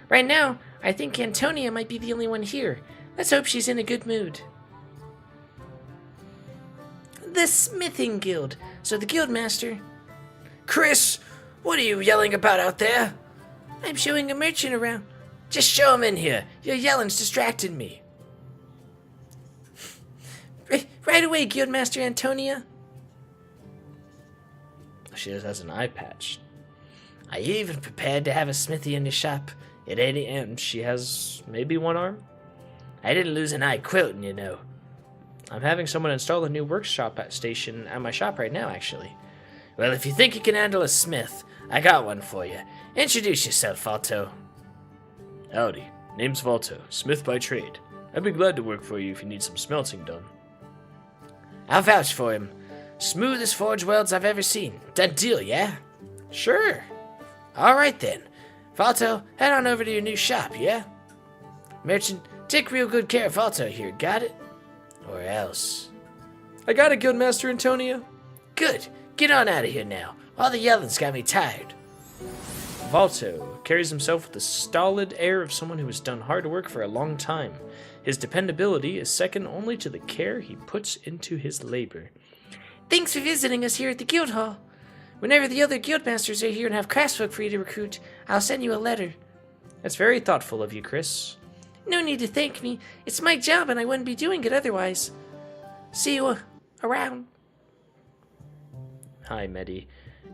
Right now, I think Antonia might be the only one here. Let's hope she's in a good mood. The smithing guild. So the guild master... Chris, what are you yelling about out there? I'm showing a merchant around. Just show him in here. Your yelling's distracting me. Right away, guild master Antonia. She just has an eye patch. Are you even prepared to have a smithy in your shop at 8 a.m.? She has maybe one arm? I didn't lose an eye quilting, you know. I'm having someone install a new workshop station at my shop right now, actually. Well, if you think you can handle a smith, I got one for you. Introduce yourself, Valto. Howdy. Name's Valto, smith by trade. I'd be glad to work for you if you need some smelting done. I'll vouch for him. Smoothest forge welds I've ever seen. Done deal, yeah? Sure. All right then. Valto, head on over to your new shop, yeah? Merchant, take real good care of Valto here, got it? Or else. I got it, Guildmaster Antonia. Good. Get on out of here now. All the yelling's got me tired. Valto carries himself with the stolid air of someone who has done hard work for a long time. His dependability is second only to the care he puts into his labor. Thanks for visiting us here at the guild hall. Whenever the other guildmasters are here and have craftsfolk for you to recruit, I'll send you a letter. That's very thoughtful of you, Chris. No need to thank me. It's my job and I wouldn't be doing it otherwise. See you around. Hi, Medi.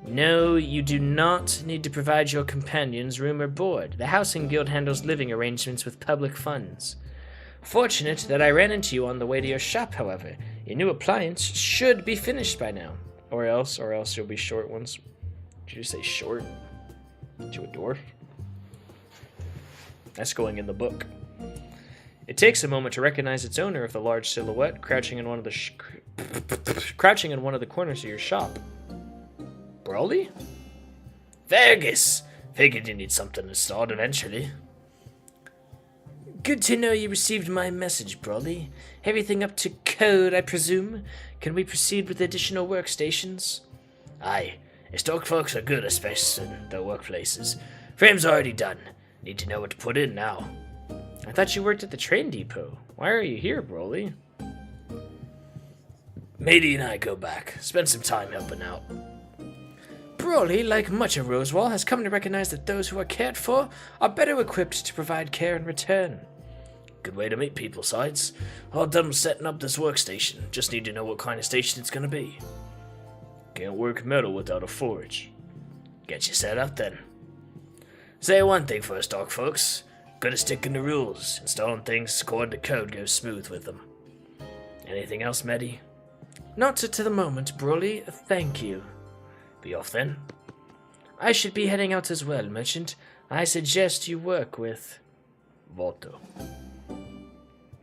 No, you do not need to provide your companions room or board. The housing guild handles living arrangements with public funds. Fortunate that I ran into you on the way to your shop, however. Your new appliance should be finished by now. Or else you'll be short once. Did you say short? To a dwarf? That's going in the book. It takes a moment to recognize its owner of the large silhouette crouching in one of the corners of your shop. Brawley? Fergus! Figured you need something installed eventually. Good to know you received my message, Brawley. Everything up to code, I presume? Can we proceed with additional workstations? Aye. Stock folks are good, especially in their workplaces. Frame's already done. Need to know what to put in now. I thought you worked at the train depot. Why are you here, Broly? Matey and I go back. Spend some time helping out. Broly, like much of Rosewall, has come to recognize that those who are cared for are better equipped to provide care in return. Good way to meet people, Sides. All done with setting up this workstation. Just need to know what kind of station it's gonna be. Can't work metal without a forge. Get you set up then. Say one thing for us, dog folks. Gotta stick to rules. Installing things according to code goes smooth with them. Anything else, Medi? Not to the moment, Broly. Thank you. Be off then. I should be heading out as well, Merchant. I suggest you work with Volto.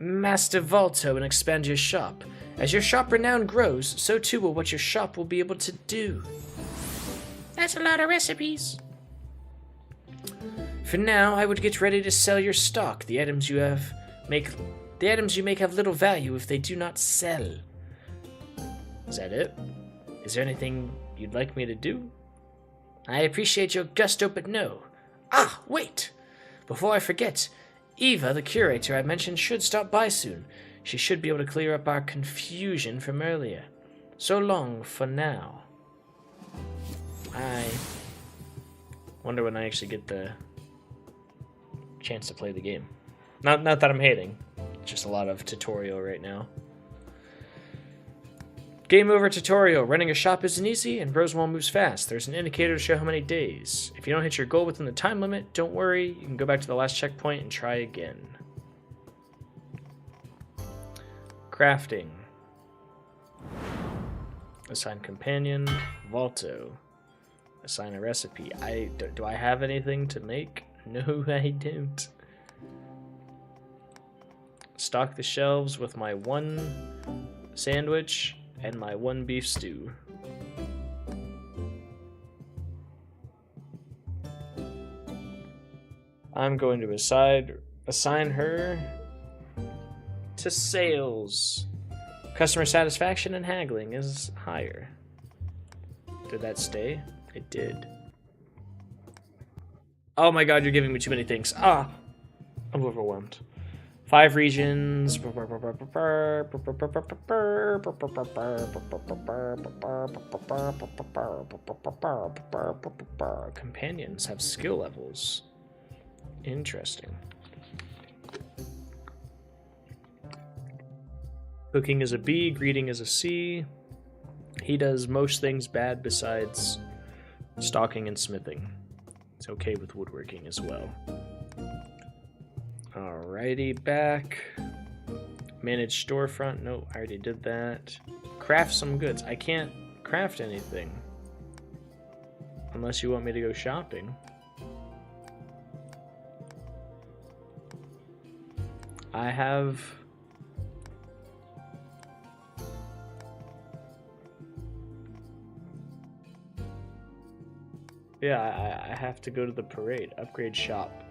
Master Volto and expand your shop. As your shop renown grows, so too will what your shop will be able to do. That's a lot of recipes. For now, I would get ready to sell your stock. The items you make have little value if they do not sell. Is that it? Is there anything you'd like me to do? I appreciate your gusto, but no. Ah, wait! Before I forget, Eva, the curator I mentioned, should stop by soon. She should be able to clear up our confusion from earlier. So long for now. I wonder when I actually get the chance to play the game. Not that I'm hating. Just a lot of tutorial right now. Game over tutorial. Running a shop isn't easy, and Rosewall moves fast. There's an indicator to show how many days. If you don't hit your goal within the time limit, don't worry. You can go back to the last checkpoint and try again. Crafting. Assign companion. Volto. Assign a recipe. Do I have anything to make? No, I don't. Stock the shelves with my 1 sandwich and my 1 beef stew. I'm going to assign her to sales. Customer satisfaction and haggling is higher. Did that stay? It did. Oh my god, you're giving me too many things. Ah! I'm overwhelmed. 5 regions. Companions have skill levels. Interesting. Cooking is a B, greeting is a C. He does most things bad besides stocking and smithing. He's okay with woodworking as well. Alrighty, back. Manage storefront. No, I already did that. Craft some goods. I can't craft anything. Unless you want me to go shopping. I have... Yeah, I have to go to the parade. Upgrade shop.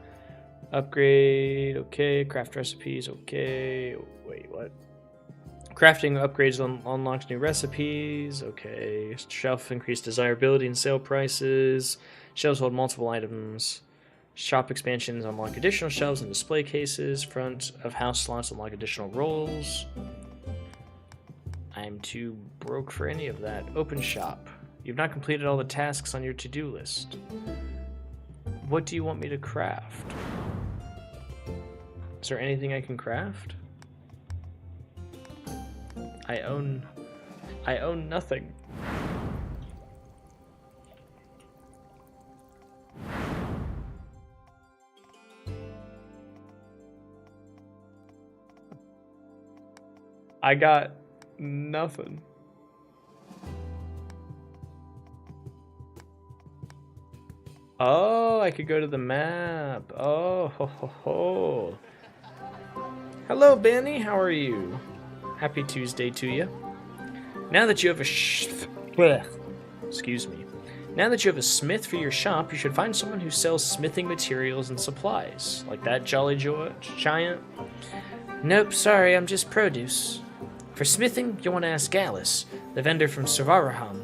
Upgrade, okay. Craft recipes, okay. Wait, what? Crafting upgrades unlocks new recipes, okay. Shelf increase desirability and sale prices. Shelves hold multiple items. Shop expansions unlock additional shelves and display cases. Front of house slots unlock additional rolls. I'm too broke for any of that. Open shop. You've not completed all the tasks on your to-do list. What do you want me to craft? Is there anything I can craft? I own nothing. I got nothing. Oh, I could go to the map. Oh, ho, ho, ho. Hello, Benny. How are you? Happy Tuesday to you. Now that you have excuse me. Now that you have a smith for your shop, you should find someone who sells smithing materials and supplies, like that Jolly Giant. Nope, sorry, I'm just produce. For smithing, you'll want to ask Gallus, the vendor from Savaraman.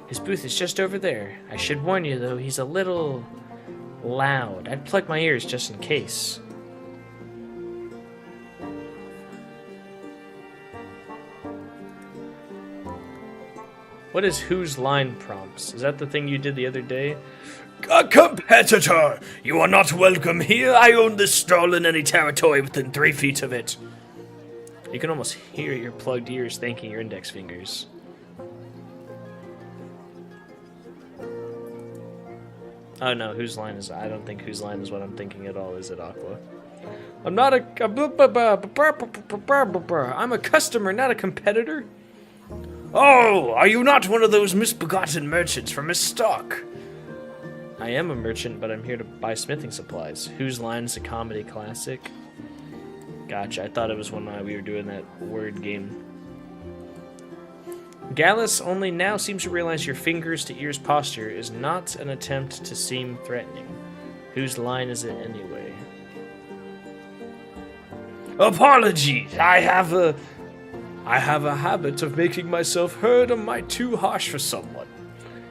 His booth is just over there. I should warn you, though, he's a little loud. I'd plug my ears just in case. What is whose line prompts? Is that the thing you did the other day? A competitor! You are not welcome here. I own this stall in any territory within 3 feet of it. You can almost hear your plugged ears thanking your index fingers. Oh no, whose line is... I don't think whose line is what I'm thinking at all, is it, Aqua? I'm not I'm a customer, not a competitor. Oh, are you not one of those misbegotten merchants from Miss Stock? I am a merchant, but I'm here to buy smithing supplies. Whose line is a comedy classic? Gotcha, I thought it was when we were doing that word game. Gallus only now seems to realize your fingers to ears posture is not an attempt to seem threatening. Whose line is it anyway? Apologies, I have a habit of making myself heard. Am I too harsh for someone?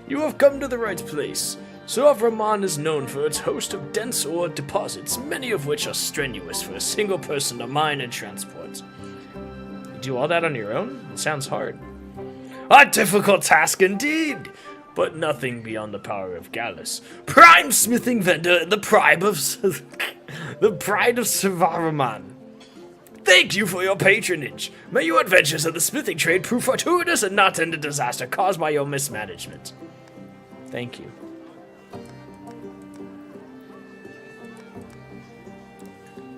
You have come to the right place. Savaraman is known for its host of dense ore deposits, many of which are strenuous for a single person to mine and transport. You do all that on your own? It sounds hard. A difficult task indeed, but nothing beyond the power of Gallus, prime smithing vendor in the pride of Savaraman. Thank you for your patronage. May your adventures in the smithing trade prove fortuitous and not end in disaster caused by your mismanagement. Thank you.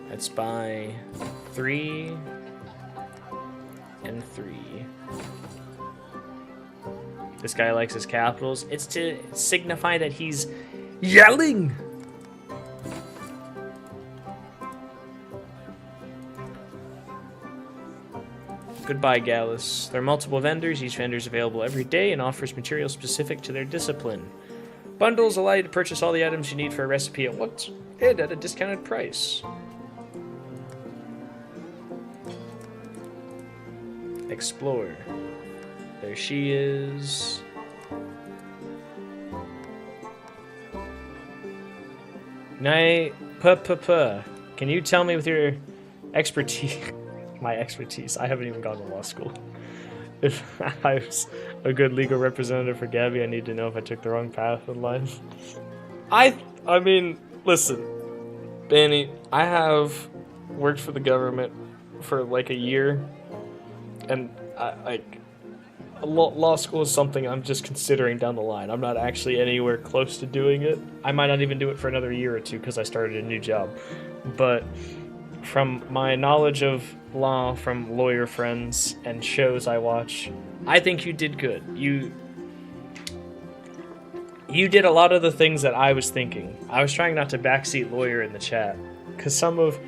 Let's buy 3 and 3. This guy likes his capitals. It's to signify that he's yelling. Goodbye, Gallus. There are multiple vendors. Each vendor is available every day and offers materials specific to their discipline. Bundles allow you to purchase all the items you need for a recipe at once and at a discounted price. Explore. There she is. Can you tell me with your expertise, my expertise, I haven't even gone to law school, if I was a good legal representative for Gabby, I need to know if I took the wrong path in life. I mean, listen, Danny, I have worked for the government for like a year, and law school is something I'm just considering down the line. I'm not actually anywhere close to doing it. I might not even do it for another year or two because I started a new job. But from my knowledge of law from lawyer friends and shows I watch, I think you did good. You did a lot of the things that I was thinking. I was trying not to backseat lawyer in the chat because some of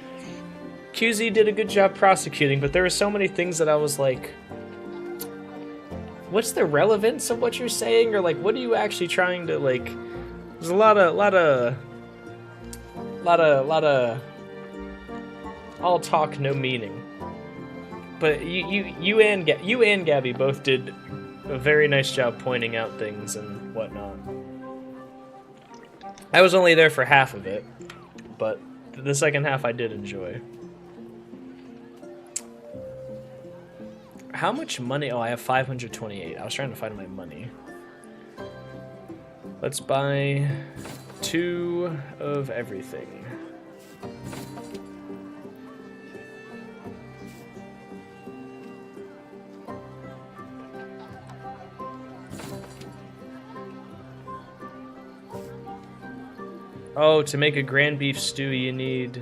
QZ did a good job prosecuting, but there were so many things that I was like, what's the relevance of what you're saying, or like what are you actually trying to like? There's a lot of all talk, no meaning. But you and Gabby both did a very nice job pointing out things and whatnot. I was only there for half of it, but the second half I did enjoy. How much money? Oh, I have 528. I was trying to find my money. Let's buy 2 of everything. Oh, to make a grand beef stew, you need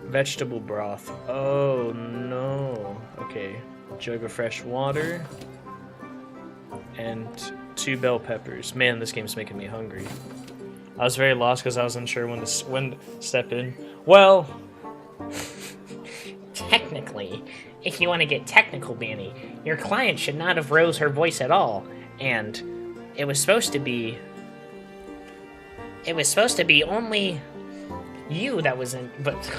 vegetable broth. Oh, no. Okay. Jug of fresh water. And 2 bell peppers. Man, this game's making me hungry. I was very lost because I was unsure when to step in. Well... Technically, if you want to get technical, Danny, your client should not have rose her voice at all. And it was supposed to be... It was supposed to be only you that was in... But...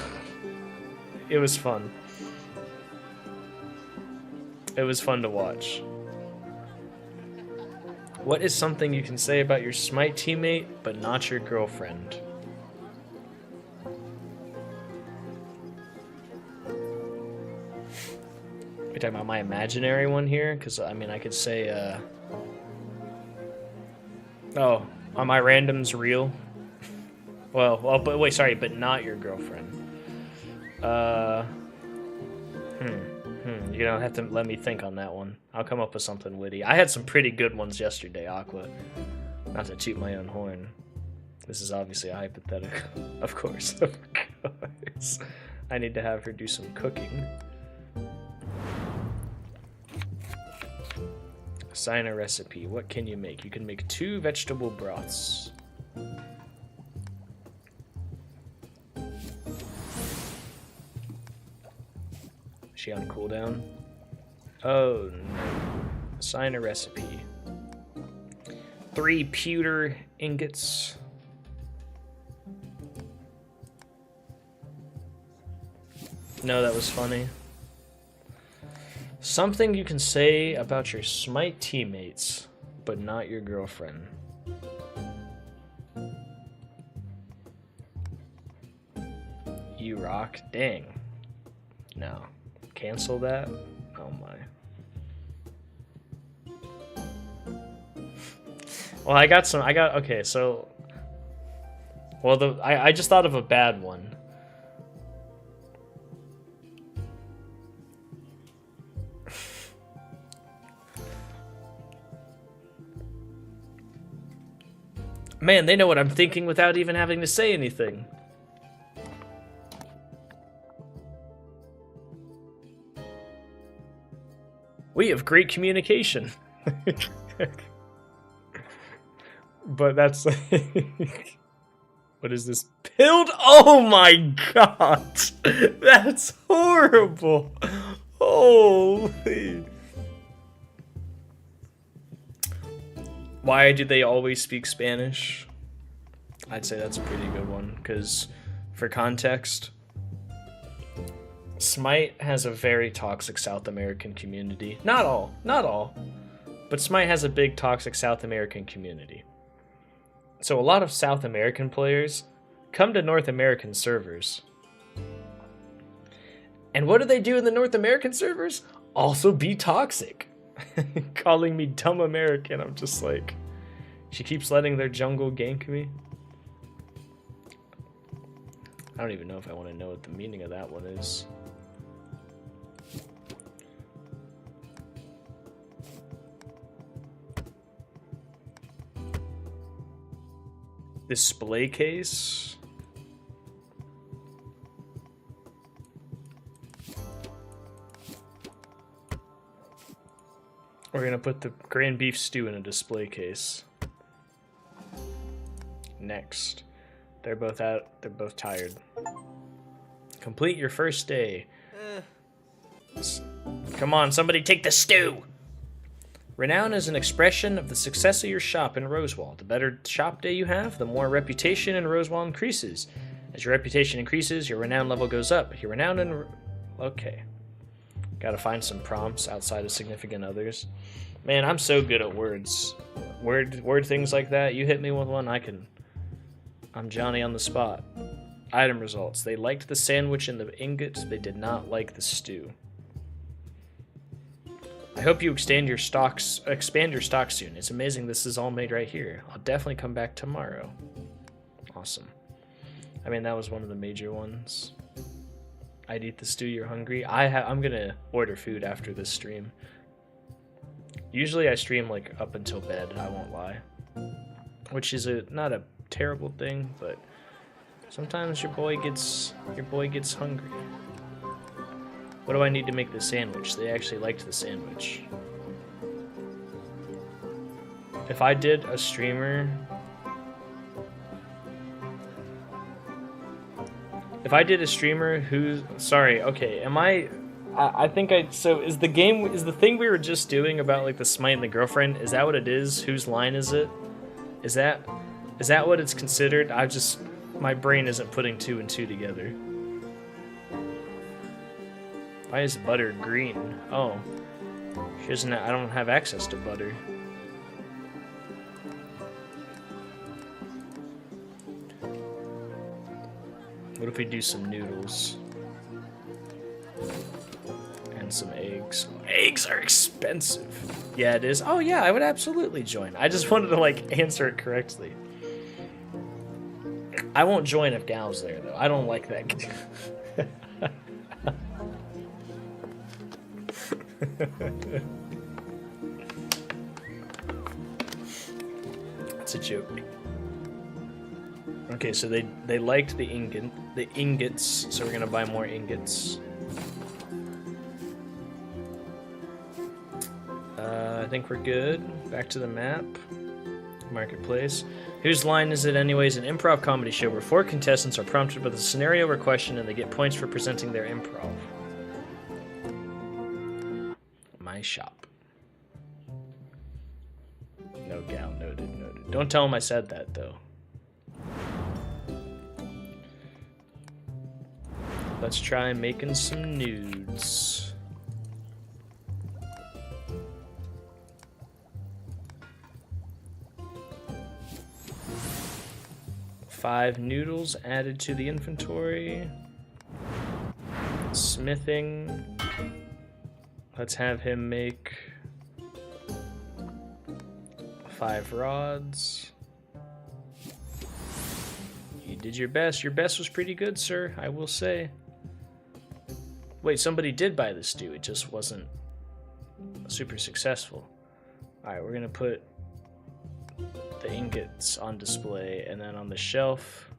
It was fun. It was fun to watch. What is something you can say about your Smite teammate, but not your girlfriend? You're talking about my imaginary one here? Because, I mean, I could say, Oh, are my randoms real? Well, but wait, sorry, but not your girlfriend. You're gonna have to let me think on that one. I'll come up with something witty. I had some pretty good ones yesterday, Aqua. Not to toot my own horn. This is obviously a hypothetical. Of course, of course. I need to have her do some cooking. Assign a recipe. What can you make? You can make 2 vegetable broths. Is she on cooldown? Oh no. Assign a recipe. 3 pewter ingots. No, that was funny. Something you can say about your Smite teammates, but not your girlfriend. You rock? Dang. No. Cancel that? Oh my. Well, okay, so... Well, I just thought of a bad one. Man, they know what I'm thinking without even having to say anything. We have great communication. But that's like... What is this? Pilled? Oh my god! That's horrible! Holy... Why do they always speak Spanish? I'd say that's a pretty good one, because for context, Smite has a very toxic South American community. Not all, but Smite has a big toxic South American community. So a lot of South American players come to North American servers. And what do they do in the North American servers? Also be toxic. Calling me dumb American. I'm just like, she keeps letting their jungle gank me. I don't even know if I want to know what the meaning of that one is. Display case. We're gonna put the grand beef stew in a display case. Next. They're both out. They're both tired. Complete your first day. Come on, somebody take the stew! Renown is an expression of the success of your shop in Rosewall. The better shop day you have, the more reputation in Rosewall increases. As your reputation increases, your renown level goes up. Your renown in... Okay. Gotta find some prompts outside of significant others. Man, I'm so good at words. Word things like that. You hit me with one, I'm Johnny on the spot. Item results. They liked the sandwich and the ingots. They did not like the stew. I hope you expand your stock soon. It's amazing this is all made right here. I'll definitely come back tomorrow. Awesome. I mean, that was one of the major ones. I'd eat the stew, you're hungry. I'm gonna order food after this stream. Usually I stream like up until bed, I won't lie. Which is not a terrible thing, but sometimes your boy gets hungry. What do I need to make the sandwich? They actually liked the sandwich. If I did a streamer... If I did a streamer who's... Sorry, okay, am I think so is the thing we were just doing about like the Smite and the girlfriend, is that what it is? Whose line is it? Is that what it's considered? My brain isn't putting two and two together. Why is butter green? Oh. I don't have access to butter. What if we do some noodles? And some eggs. Eggs are expensive. Yeah, it is. Oh yeah, I would absolutely join. I just wanted to like answer it correctly. I won't join if Gal's there though. I don't like that game. That's a joke. Okay, so they liked the ingots, so we're gonna buy more ingots. I think we're good. Back to the map. Marketplace. Whose line is it anyways? An improv comedy show where 4 contestants are prompted with a scenario or question and they get points for presenting their improv. My shop. No Gal, noted. Don't tell him I said that though. Let's try making some nudes. Five noodles added to the inventory. Smithing. Let's have him make 5 rods. You did your best. Your best was pretty good, sir, I will say. Wait, somebody did buy the stew. It just wasn't super successful. Alright, we're gonna put the ingots on display, and then on the shelf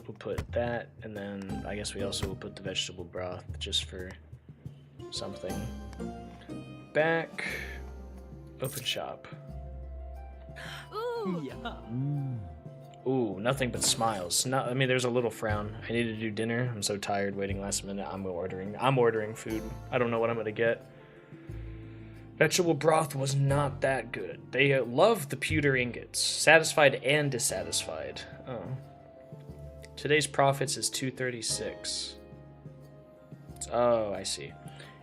we'll put that, and then I guess we also will put the vegetable broth just for something. Back. Open shop. Ooh, nothing but smiles. I mean, there's a little frown. I need to do dinner. I'm so tired waiting last minute. I'm ordering food. I don't know what I'm gonna get. Vegetable broth was not that good. They love the pewter ingots. Satisfied and dissatisfied. Oh. Today's profits is 236. Oh, I see.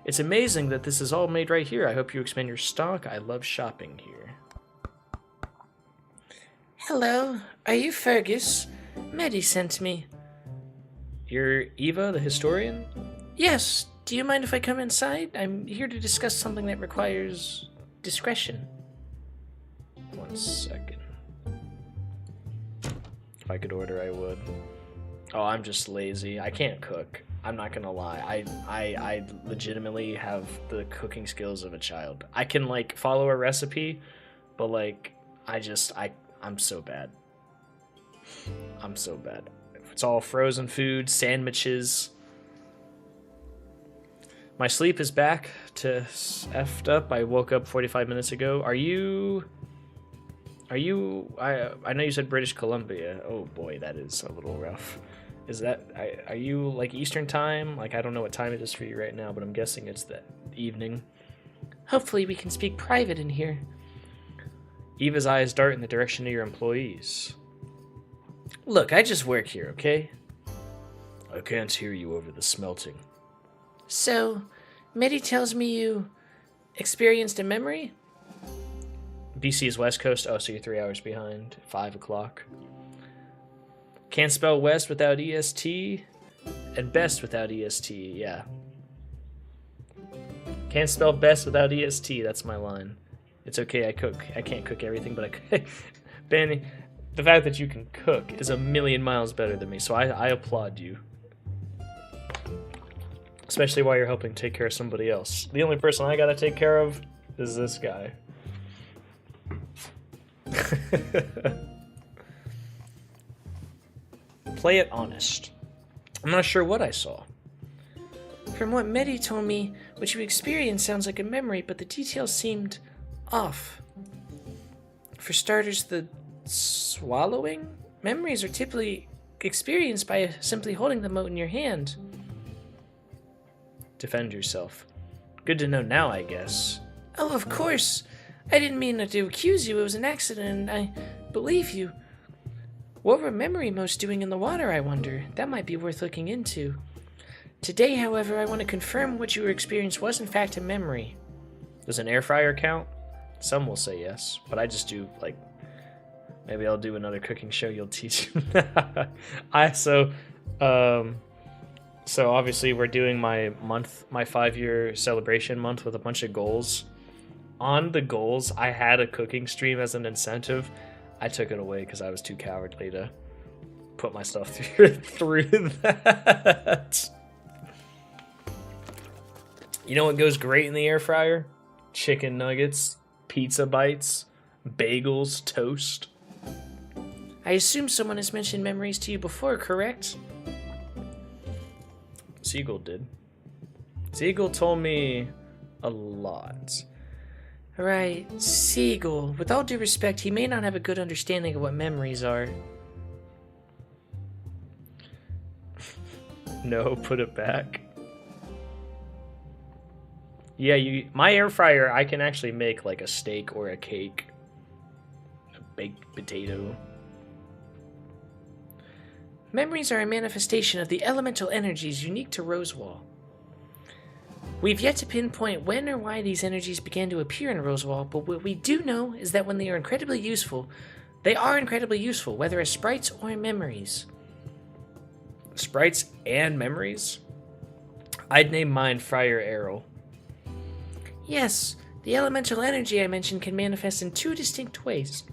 It's amazing that this is all made right here. I hope you expand your stock. I love shopping here. Hello, are you Fergus? Medi sent me. You're Eva, the historian? Yes, do you mind if I come inside? I'm here to discuss something that requires discretion. 1 second. If I could order, I would. Oh, I'm just lazy. I can't cook. I'm not gonna lie. I legitimately have the cooking skills of a child. I can, like, follow a recipe, but, like, I'm so bad. I'm so bad. It's all frozen food, sandwiches. My sleep is back to effed up. I woke up 45 minutes ago. Are you... I know you said British Columbia. Oh boy, that is a little rough. Is that... Are you, like, Eastern time? Like, I don't know what time it is for you right now, but I'm guessing it's the evening. Hopefully we can speak private in here. Eva's eyes dart in the direction of your employees. Look, I just work here, okay? I can't hear you over the smelting. So, Medi tells me you experienced a memory? BC is West Coast. Oh, so you're 3 hours behind. 5 o'clock. Can't spell West without EST, and best without EST, yeah. Can't spell best without EST, that's my line. It's okay, I cook. I can't cook everything, but I cook. Benny, the fact that you can cook is a million miles better than me, so I applaud you. Especially while you're helping take care of somebody else. The only person I gotta take care of is this guy. Play it honest. I'm not sure what I saw. From what Medi told me, what you experienced sounds like a memory, but the details seemed off. For starters, the swallowing? Memories are typically experienced by simply holding them out in your hand. Defend yourself. Good to know now, I guess. Oh, of course. I didn't mean to accuse you. It was an accident, and I believe you. What were memory motes doing in the water, I wonder? That might be worth looking into. Today, however, I want to confirm what you experienced was in fact a memory. Does an air fryer count? Some will say yes, but I just do, like, maybe I'll do another cooking show, you'll teach. So obviously we're doing my 5-year celebration month with a bunch of goals. On the goals, I had a cooking stream as an incentive. I took it away because I was too cowardly to put myself through that. You know what goes great in the air fryer? Chicken nuggets, pizza bites, bagels, toast. I assume someone has mentioned memories to you before, correct? Siegel did. Siegel told me a lot. Right, Siegel. With all due respect, he may not have a good understanding of what memories are. No, put it back. Yeah, my air fryer, I can actually make like a steak or a cake. A baked potato. Memories are a manifestation of the elemental energies unique to Rosewall. We've yet to pinpoint when or why these energies began to appear in Rosewall, but what we do know is that when they are incredibly useful, they are incredibly useful, whether as sprites or memories. Sprites and memories? I'd name mine Friar Arrow. Yes, the elemental energy I mentioned can manifest in two distinct ways.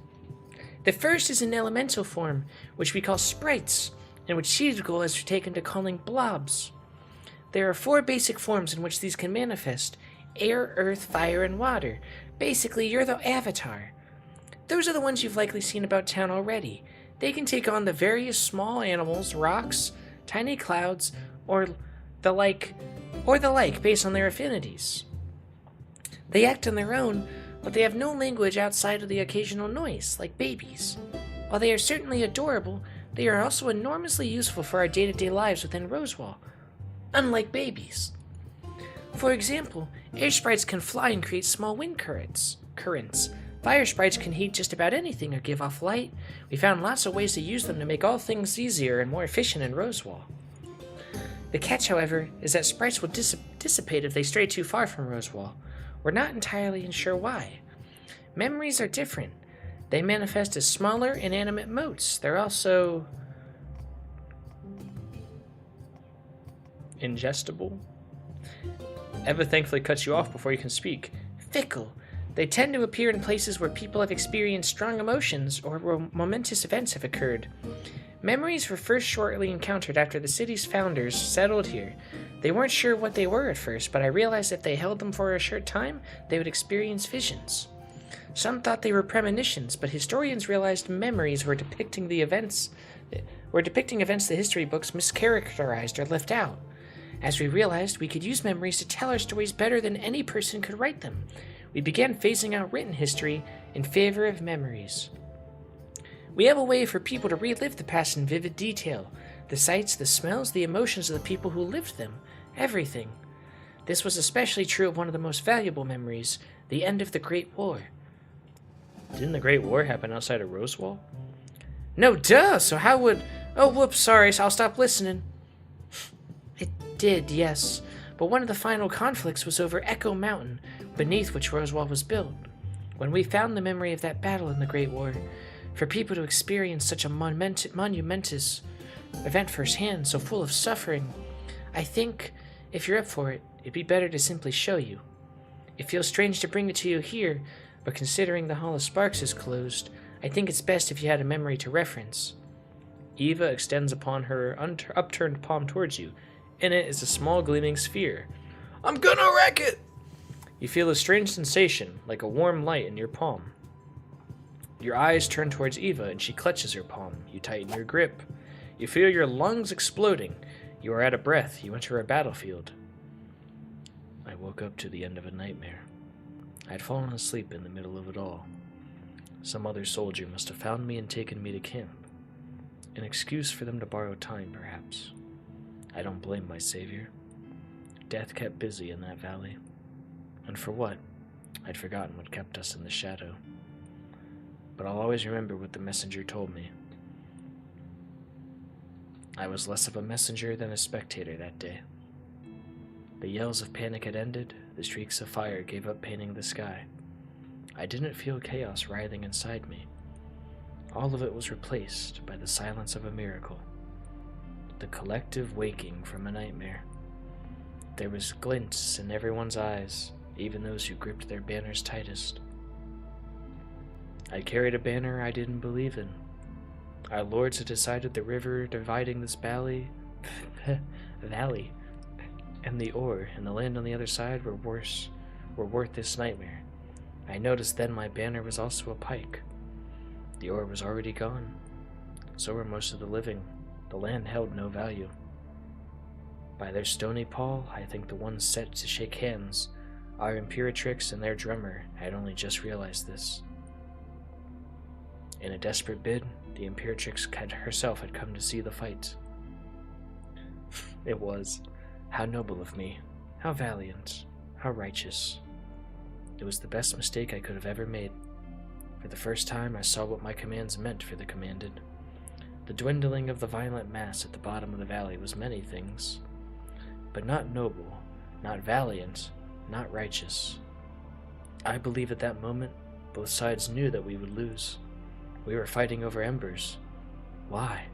The first is in elemental form, which we call sprites, and which Siegel has taken to calling blobs. There are 4 basic forms in which these can manifest: air, earth, fire, and water. Basically, you're the avatar. Those are the ones you've likely seen about town already. They can take on the various small animals, rocks, tiny clouds, or the like based on their affinities. They act on their own, but they have no language outside of the occasional noise, like babies. While they are certainly adorable, they are also enormously useful for our day-to-day lives within Rosewall, unlike babies. For example, air sprites can fly and create small wind currents. Fire sprites can heat just about anything or give off light. We found lots of ways to use them to make all things easier and more efficient in Rosewall. The catch, however, is that sprites will dissipate if they stray too far from Rosewall. We're not entirely sure why. Memories are different. They manifest as smaller, inanimate motes. They're also ingestible. Eva thankfully cuts you off before you can speak. fickle. They tend to appear in places where people have experienced strong emotions or where momentous events have occurred. Memories were first shortly encountered after the city's founders settled here. They weren't sure what they were at first, but I realized if they held them for a short time, they would experience visions. Some thought they were premonitions, but historians realized memories were depicting events the history books mischaracterized or left out. As we realized, we could use memories to tell our stories better than any person could write them. We began phasing out written history in favor of memories. We have a way for people to relive the past in vivid detail. The sights, the smells, the emotions of the people who lived them. Everything. This was especially true of one of the most valuable memories, the end of the Great War. Didn't the Great War happen outside of Rosewall? No, duh! So how would... Oh, whoops, sorry, so I'll stop listening. It did, yes. But one of the final conflicts was over Echo Mountain, beneath which Rosewall was built. When we found the memory of that battle in the Great War, for people to experience such a monumentous event firsthand, so full of suffering, I think, if you're up for it, it'd be better to simply show you. It feels strange to bring it to you here, but considering the Hall of Sparks is closed, I think it's best if you had a memory to reference. Eva extends upon her upturned palm towards you. In it is a small gleaming sphere. I'm gonna wreck it! You feel a strange sensation, like a warm light in your palm. Your eyes turn towards Eva, and she clutches her palm. You tighten your grip. You feel your lungs exploding. You are out of breath. You enter a battlefield. I woke up to the end of a nightmare. I had fallen asleep in the middle of it all. Some other soldier must have found me and taken me to camp. An excuse for them to borrow time, perhaps. I don't blame my savior. Death kept busy in that valley. And for what? I'd forgotten what kept us in the shadow. But I'll always remember what the messenger told me. I was less of a messenger than a spectator that day. The yells of panic had ended, the streaks of fire gave up painting the sky. I didn't feel chaos writhing inside me. All of it was replaced by the silence of a miracle. The collective waking from a nightmare. There was glints in everyone's eyes, even those who gripped their banners tightest. I carried a banner I didn't believe in. Our lords had decided the river dividing this valley, and the ore and the land on the other side were worth this nightmare. I noticed then my banner was also a pike. The ore was already gone. So were most of the living. The land held no value. By their stony pall, I think the ones set to shake hands, our Imperatrix and their drummer, had only just realized this. In a desperate bid, the Imperatrix herself had come to see the fight. It was. How noble of me. How valiant. How righteous. It was the best mistake I could have ever made. For the first time, I saw what my commands meant for the commanded. The dwindling of the violent mass at the bottom of the valley was many things, but not noble, not valiant, not righteous. I believe at that moment, both sides knew that we would lose. We were fighting over embers. Why?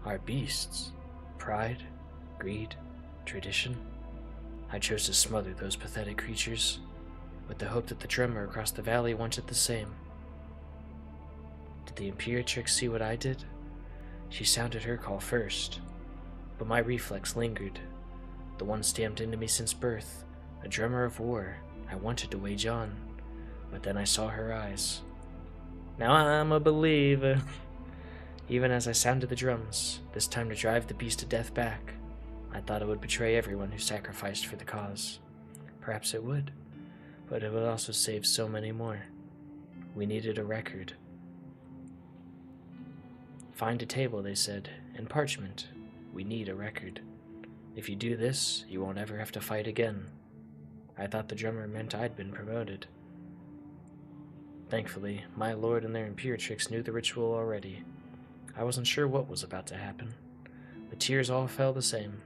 Our beasts. Pride, greed, tradition. I chose to smother those pathetic creatures, with the hope that the drummer across the valley wanted the same. Did the Imperatrix see what I did? She sounded her call first, but my reflex lingered, the one stamped into me since birth, A drummer of war I wanted to wage on, but then I saw her eyes. Now I'm a believer. Even as I sounded the drums, this time to drive the beast of death back, I thought it would betray everyone who sacrificed for the cause. Perhaps it would, but it would also save so many more. We needed a record. Find a table, they said, and parchment. We need a record. If you do this, you won't ever have to fight again. I thought the drummer meant I'd been promoted. Thankfully, my lord and their Imperatrix knew the ritual already. I wasn't sure what was about to happen. The tears all fell the same.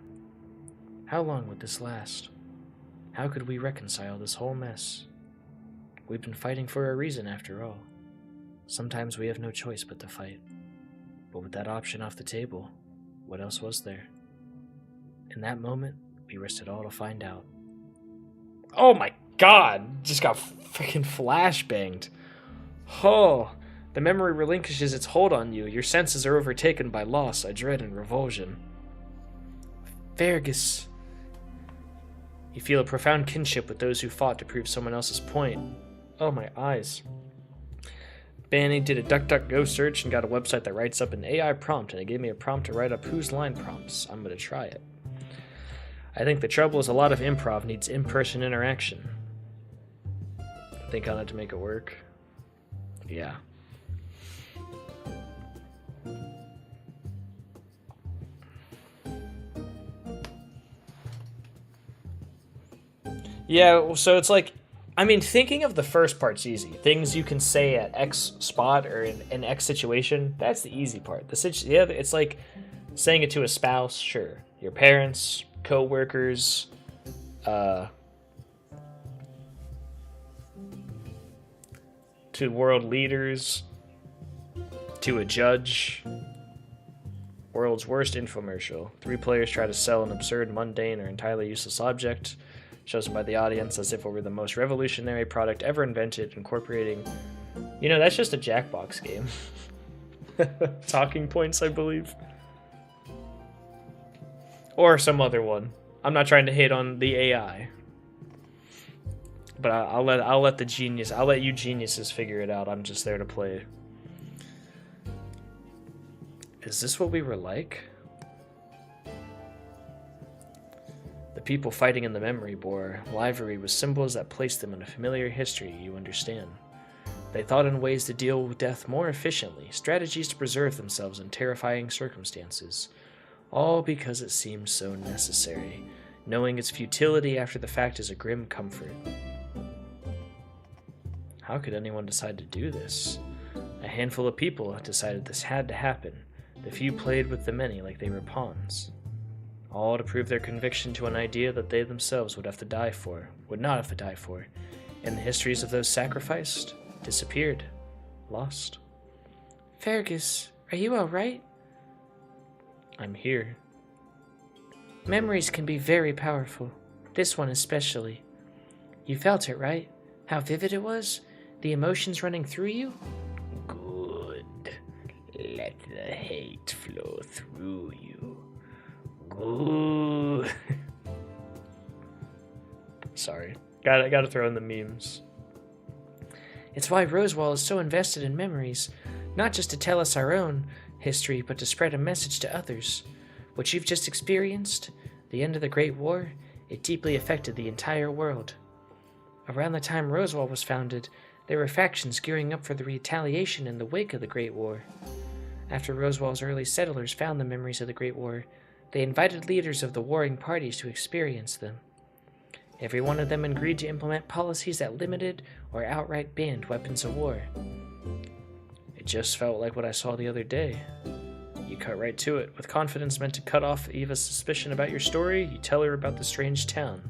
How long would this last? How could we reconcile this whole mess? We've been fighting for a reason, after all. Sometimes we have no choice but to fight. But with that option off the table, what else was there? In that moment, we risked it all to find out. Oh my god! Just got freaking flashbanged. Oh, the memory relinquishes its hold on you. Your senses are overtaken by loss, dread, and revulsion. Fergus. You feel a profound kinship with those who fought to prove someone else's point. Oh, my eyes. Banny did a DuckDuckGo search and got a website that writes up an AI prompt, and it gave me a prompt to write up whose line prompts. I'm going to try it. I think the trouble is a lot of improv needs in-person interaction. Think on it to make it work. Yeah. Yeah, so it's like, I mean, thinking of the first part's easy. Things you can say at X spot or in an X situation, that's the easy part. Yeah, it's like saying it to a spouse, sure. Your parents, co-workers, to world leaders, to a judge. World's worst infomercial. 3 players try to sell an absurd, mundane, or entirely useless object, chosen by the audience as if it were the most revolutionary product ever invented, incorporating... You know, that's just a Jackbox game. Talking points, I believe. Or some other one. I'm not trying to hate on the AI. But I'll let the genius... I'll let you geniuses figure it out. I'm just there to play. Is this what we were like? The people fighting in the memory bore livery with symbols that placed them in a familiar history you understand. They thought in ways to deal with death more efficiently, strategies to preserve themselves in terrifying circumstances, all because it seemed so necessary. Knowing its futility after the fact is a grim comfort. How could anyone decide to do this? A handful of people decided this had to happen. The few played with the many like they were pawns. All to prove their conviction to an idea that they themselves would not have to die for, and the histories of those sacrificed, disappeared, lost. Fergus, are you alright? I'm here. Memories can be very powerful. This one especially. You felt it, right? How vivid it was? The emotions running through you? Good. Let the hate flow through you. Good. Sorry. Gotta throw in the memes. It's why Rosewall is so invested in memories, not just to tell us our own history, but to spread a message to others. What you've just experienced, the end of the Great War, it deeply affected the entire world. Around the time Rosewall was founded, there were factions gearing up for the retaliation in the wake of the Great War. After Rosewall's early settlers found the memories of the Great War, they invited leaders of the warring parties to experience them. Every one of them agreed to implement policies that limited or outright banned weapons of war. It just felt like what I saw the other day. You cut right to it. With confidence meant to cut off Eva's suspicion about your story, you tell her about the strange town.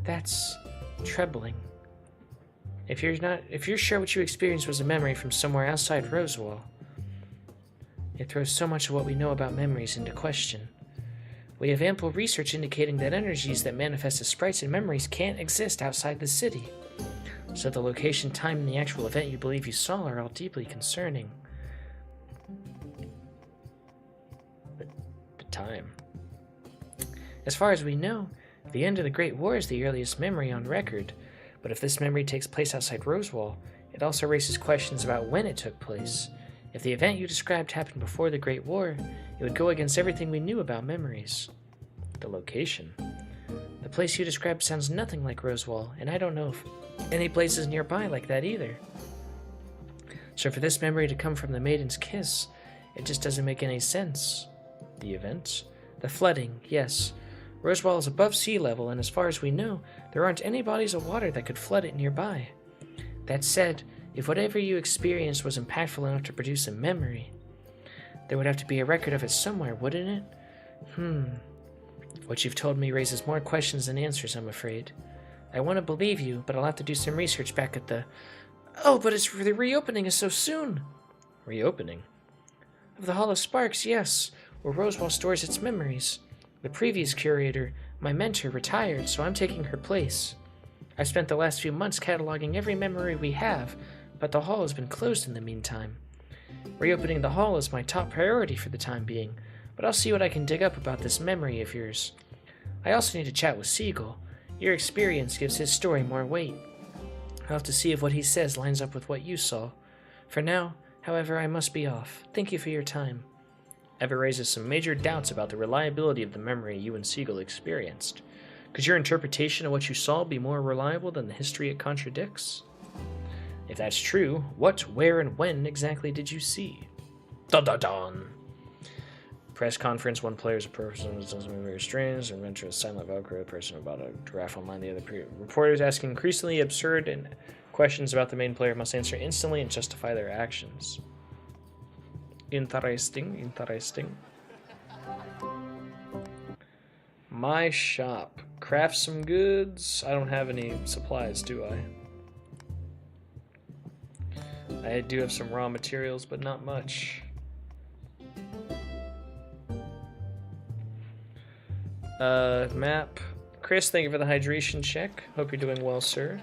That's troubling. If you're sure what you experienced was a memory from somewhere outside Rosewall, it throws so much of what we know about memories into question. We have ample research indicating that energies that manifest as sprites and memories can't exist outside the city. So the location, time, and the actual event you believe you saw are all deeply concerning. The time. As far as we know, The end of the Great War is the earliest memory on record, but if this memory takes place outside Rosewall, it also raises questions about when it took place. If the event you described happened before the Great War, it would go against everything we knew about memories. The location. The place you described sounds nothing like Rosewall, and I don't know if any places nearby like that either. So for this memory to come from the Maiden's Kiss, it just doesn't make any sense. The event? The flooding, yes. Rosewall is above sea level, and as far as we know, there aren't any bodies of water that could flood it nearby. That said, if whatever you experienced was impactful enough to produce a memory, there would have to be a record of it somewhere, wouldn't it? What you've told me raises more questions than answers, I'm afraid. I want to believe you, but I'll have to do some research back at the... Oh, but the reopening is so soon. Reopening? Of the Hall of Sparks, yes, where Rosewall stores its memories. The previous curator, my mentor, retired, so I'm taking her place. I've spent the last few months cataloging every memory we have, but the hall has been closed in the meantime. Reopening the hall is my top priority for the time being, but I'll see what I can dig up about this memory of yours. I also need to chat with Siegel. Your experience gives his story more weight. I'll have to see if what he says lines up with what you saw. For now, however, I must be off. Thank you for your time. Ever raises some major doubts about the reliability of the memory you and Siegel experienced. Could your interpretation of what you saw be more reliable than the history it contradicts? If that's true, what, where, and when exactly did you see? Dun dun dun! Press conference, one player is a person who doesn't move very strange, and mentor a silent Velcro, a person about a giraffe online, the other reporters asking increasingly absurd and questions about the main player must answer instantly and justify their actions. Interesting. My shop. Craft some goods. I don't have any supplies, do I? I do have some raw materials, but not much. Map. Chris, thank you for the hydration check. Hope you're doing well, sir.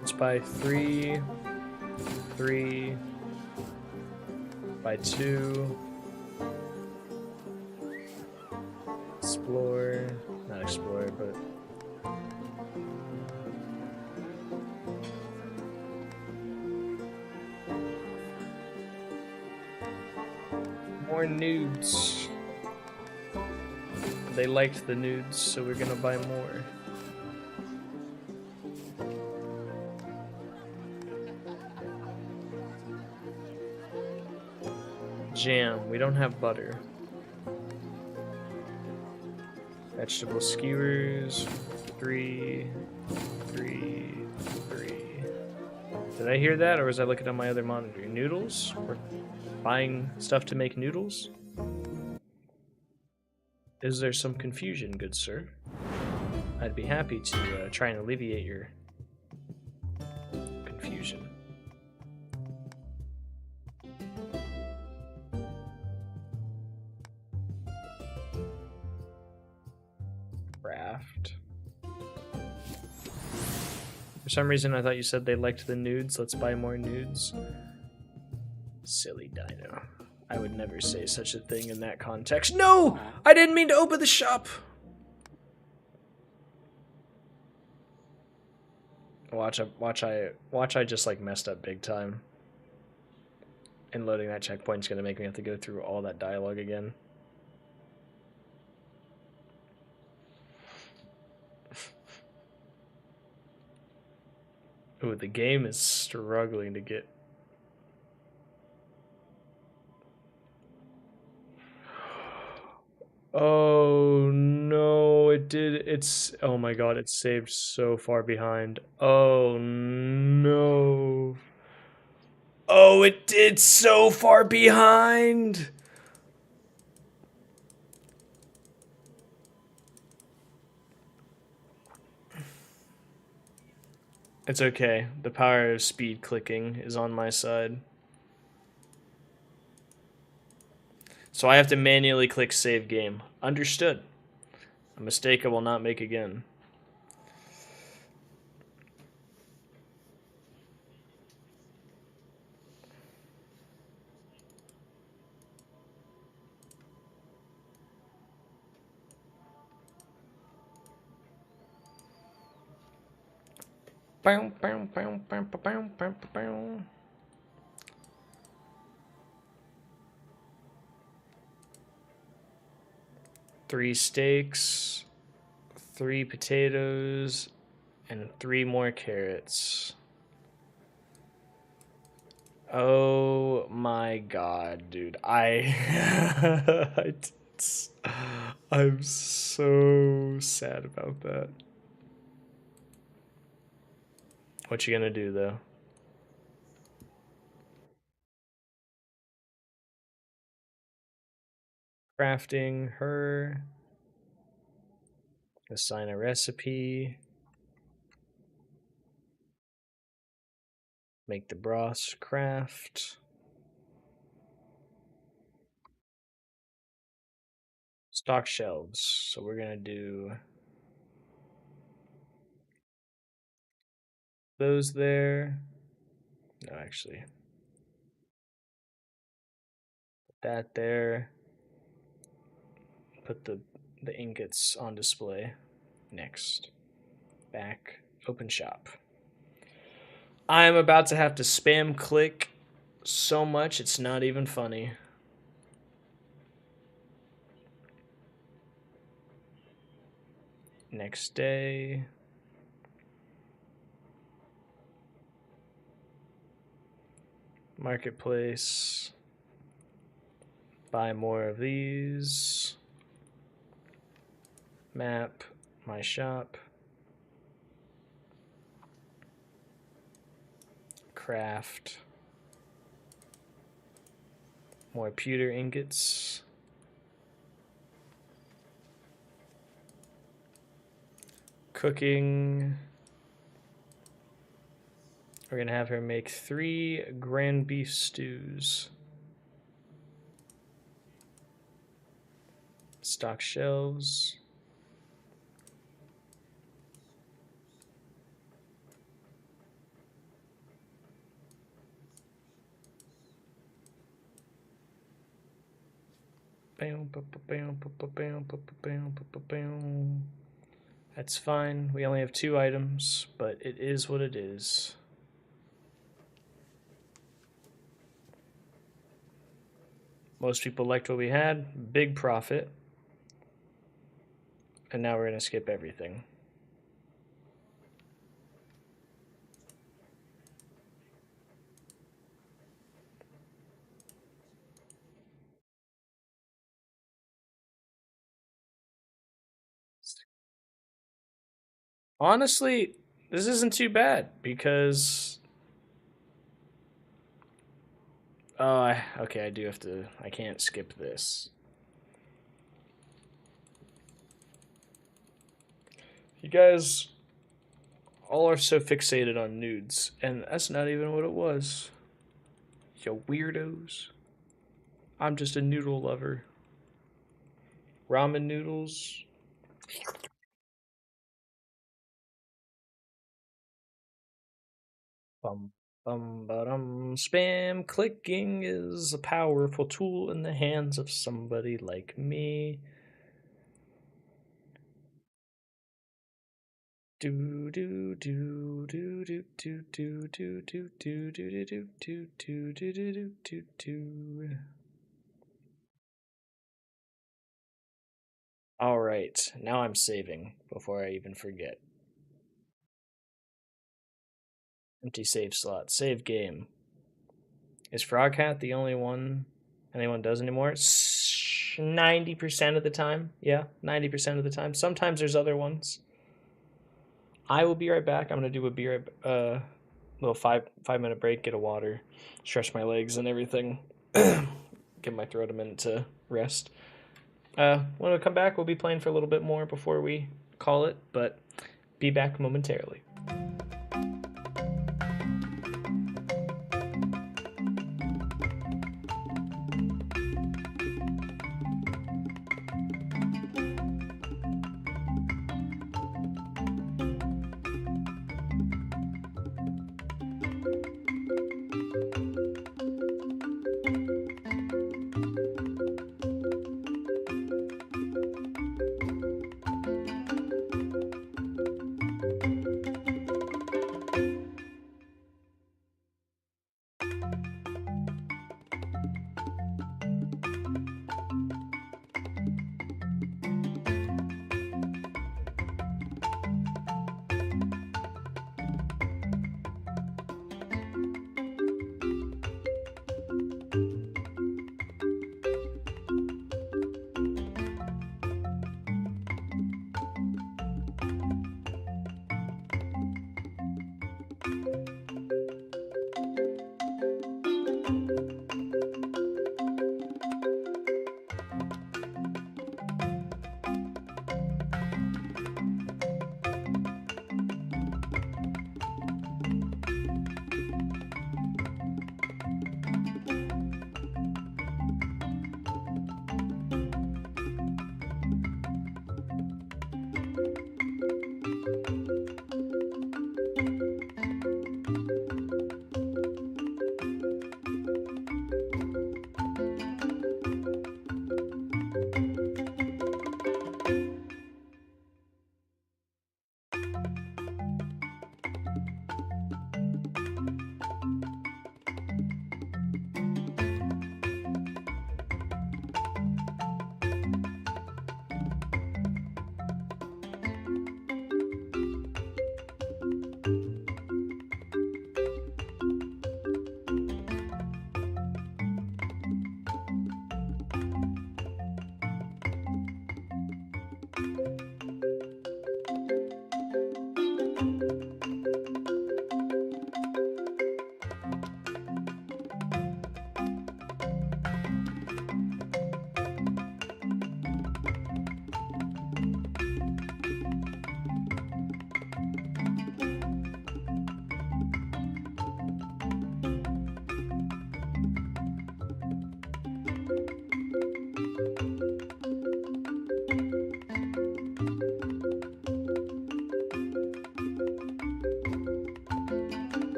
Let's buy 3, buy 2, explore, not explore, but more nudes. They liked the nudes, so we're gonna buy more. Jam. We don't have butter. Vegetable skewers. 3. Did I hear that, or was I looking at my other monitor? Noodles? We're buying stuff to make noodles? Is there some confusion, good sir? I'd be happy to try and alleviate your confusion. Craft. For some reason, I thought you said they liked the nudes. Let's buy more nudes. Silly dino. I would never say such a thing in that context. No! I didn't mean to open the shop! Watch I just like messed up big time. And loading that checkpoint's gonna make me have to go through all that dialogue again. Ooh, the game is struggling to get. Oh no, it did. Oh my god, it's saved so far behind. Oh no. Oh, it did so far behind. It's okay. The power of speed clicking is on my side. So I have to manually click save game. Understood. A mistake I will not make again. Bow, bow, bow, bow, bow, bow, bow, bow. Three steaks, 3 potatoes, and 3 more carrots. Oh my god, dude. I'm so sad about that. What you gonna do though? Crafting her. Assign a recipe. Make the broth craft. Stock shelves. So we're gonna do those there. No, actually. Put that there. Put the ingots on display. Next. Back. Open shop. I'm about to have to spam click so much it's not even funny. Next day. Marketplace. Buy more of these. Map. My shop. Craft. More pewter ingots. Cooking. We're gonna have her make 3 grand beef stews. Stock shelves. That's fine. We only have 2 items, but it is what it is. Most people liked what we had. Big profit. And now we're going to skip everything. Honestly, this isn't too bad because okay, I do have to. I can't skip this. You guys all are so fixated on nudes, and that's not even what it was. You weirdos. I'm just a noodle lover. Ramen noodles. Bum, bum. Spam clicking is a powerful tool in the hands of somebody like me. Do do do do do do do do do do do do do do do do do do. All right, now I'm saving before I even forget. Empty save slot. Save game. Is Froghat the only one anyone does anymore? 90% of the time. Yeah, 90% of the time. Sometimes there's other ones. I will be right back. I'm gonna do a little 5 minute break, get a water, stretch my legs and everything, give my throat a minute to rest. When we come back, we'll be playing for a little bit more before we call it, but be back momentarily.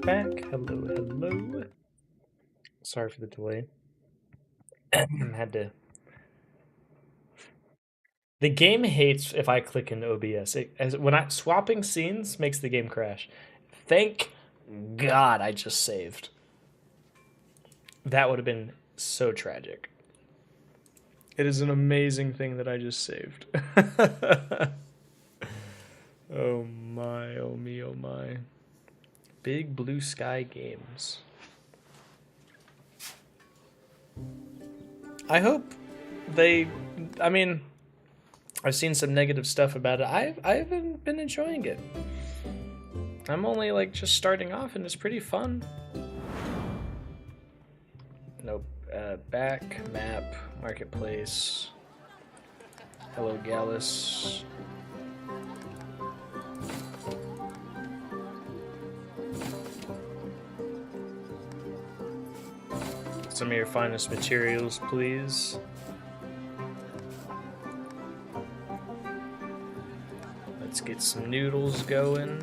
back. Hello, hello. Sorry for the delay. Had to. The game hates if I click in OBS. When I swapping scenes makes the game crash. Thank God I just saved. That would have been so tragic. It is an amazing thing that I just saved. Oh my, oh me, oh my. Big Blue Sky Games. I hope they, I mean, I've seen some negative stuff about it. I haven't been enjoying it. I'm only like just starting off and it's pretty fun. Nope. Back, map, marketplace. Hello, Gallus. Some of your finest materials, please. Let's get some noodles going.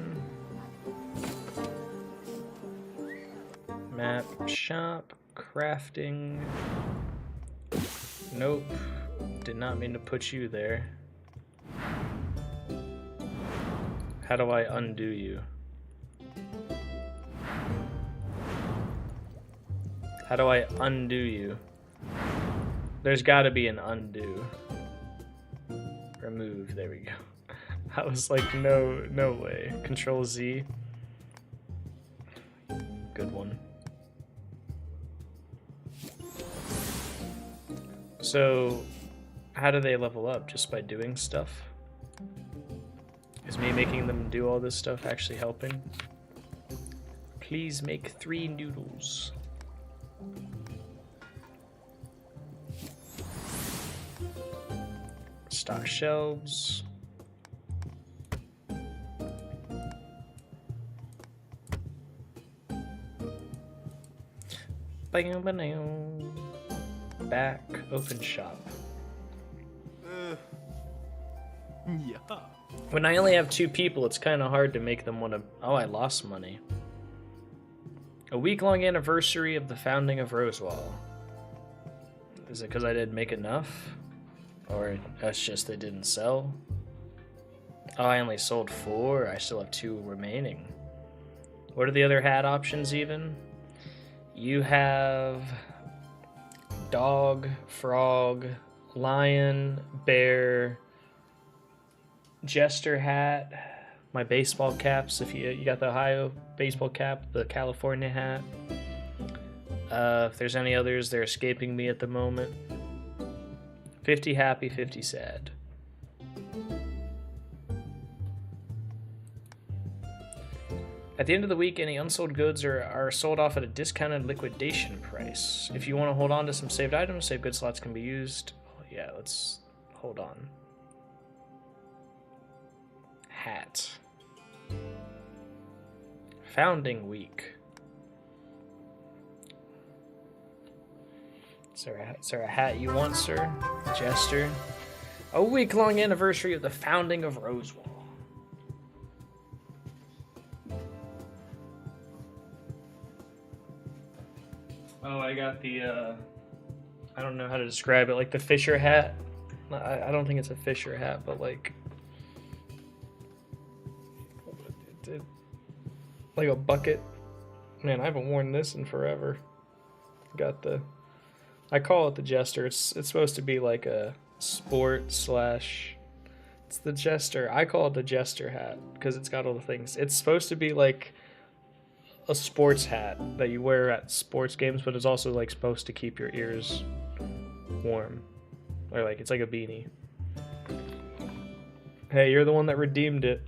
Map, shop, crafting. Nope. Did not mean to put you there. How do I undo you? How do I undo you? There's gotta be an undo. Remove, there we go. I was like, no way. Control Z. Good one. So, how do they level up? Just by doing stuff? Is me making them do all this stuff actually helping? Please make 3 noodles. Stock shelves. Bam, bam. Back, open shop. Yeah. When I only have 2 people, it's kind of hard to make them want to... Oh, I lost money. A week-long anniversary of the founding of Rosewall. Is it because I didn't make enough? Or that's just they didn't sell? Oh, I only sold 4. I still have 2 remaining. What are the other hat options even? You have... dog, frog, lion, bear... jester hat, my baseball caps. If you got the Ohio baseball cap, the California hat. If there's any others, they're escaping me at the moment. 50 happy, 50 sad. At the end of the week, any unsold goods are sold off at a discounted liquidation price. If you want to hold on to some saved items, saved good slots can be used. Oh, yeah, let's hold on. Hat. Founding week. Is there a hat you want, sir? Jester. A week-long anniversary of the founding of Rosewall. Oh, I got the, I don't know how to describe it, like the Fisher hat. I don't think it's a Fisher hat, but like a bucket. Man, I haven't worn this in forever. Got the, I call it the Jester. It's supposed to be like a sport slash, it's the Jester. I call it the Jester hat because it's got all the things. It's supposed to be like a sports hat that you wear at sports games, but it's also like supposed to keep your ears warm. Or like, it's like a beanie. Hey, you're the one that redeemed it.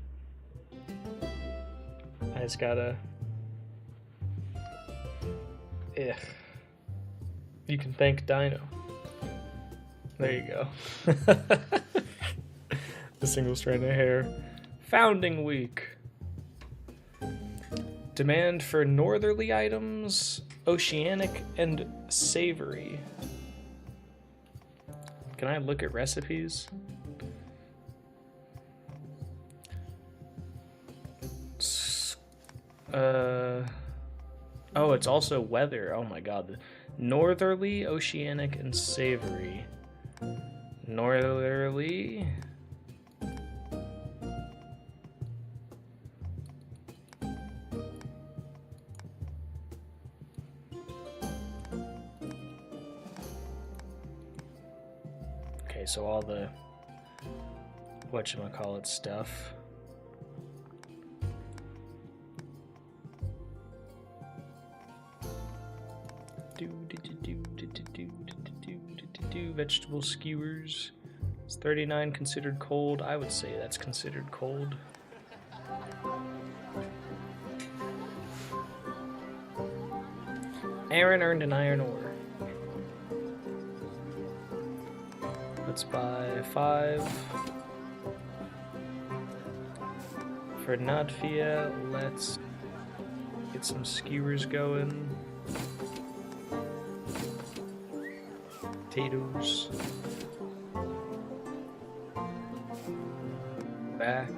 I just gotta... Ugh. You can thank Dino. There you go. The single strand of hair. Founding week. Demand for northerly items, oceanic, and savory. Can I look at recipes? Oh, it's also weather. Oh my god. Northerly, oceanic, and savory. Northerly. Okay, so all the whatchamacallit stuff. Vegetable skewers. It's 39 considered cold. I would say that's considered cold. Aaron earned an iron ore. Let's buy 5. For Nadfia, let's get some skewers going. potatoes. Back.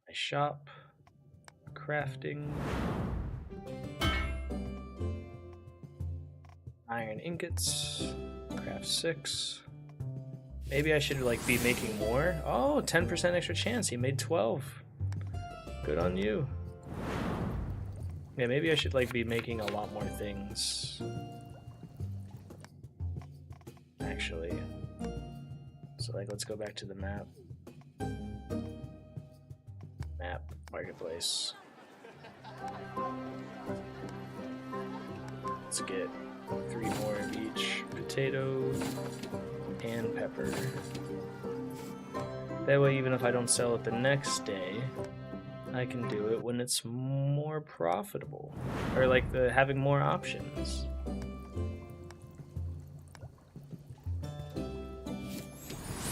My shop. Crafting. Iron ingots. Craft 6. Maybe I should like be making more. Oh, 10% extra chance. He made 12. Good on you. Yeah, maybe I should like be making a lot more things. Actually. So like let's go back to the map. Map, marketplace. Let's get 3 more of each. Potato and pepper. That way even if I don't sell it the next day, I can do it when it's more profitable. Or like having more options.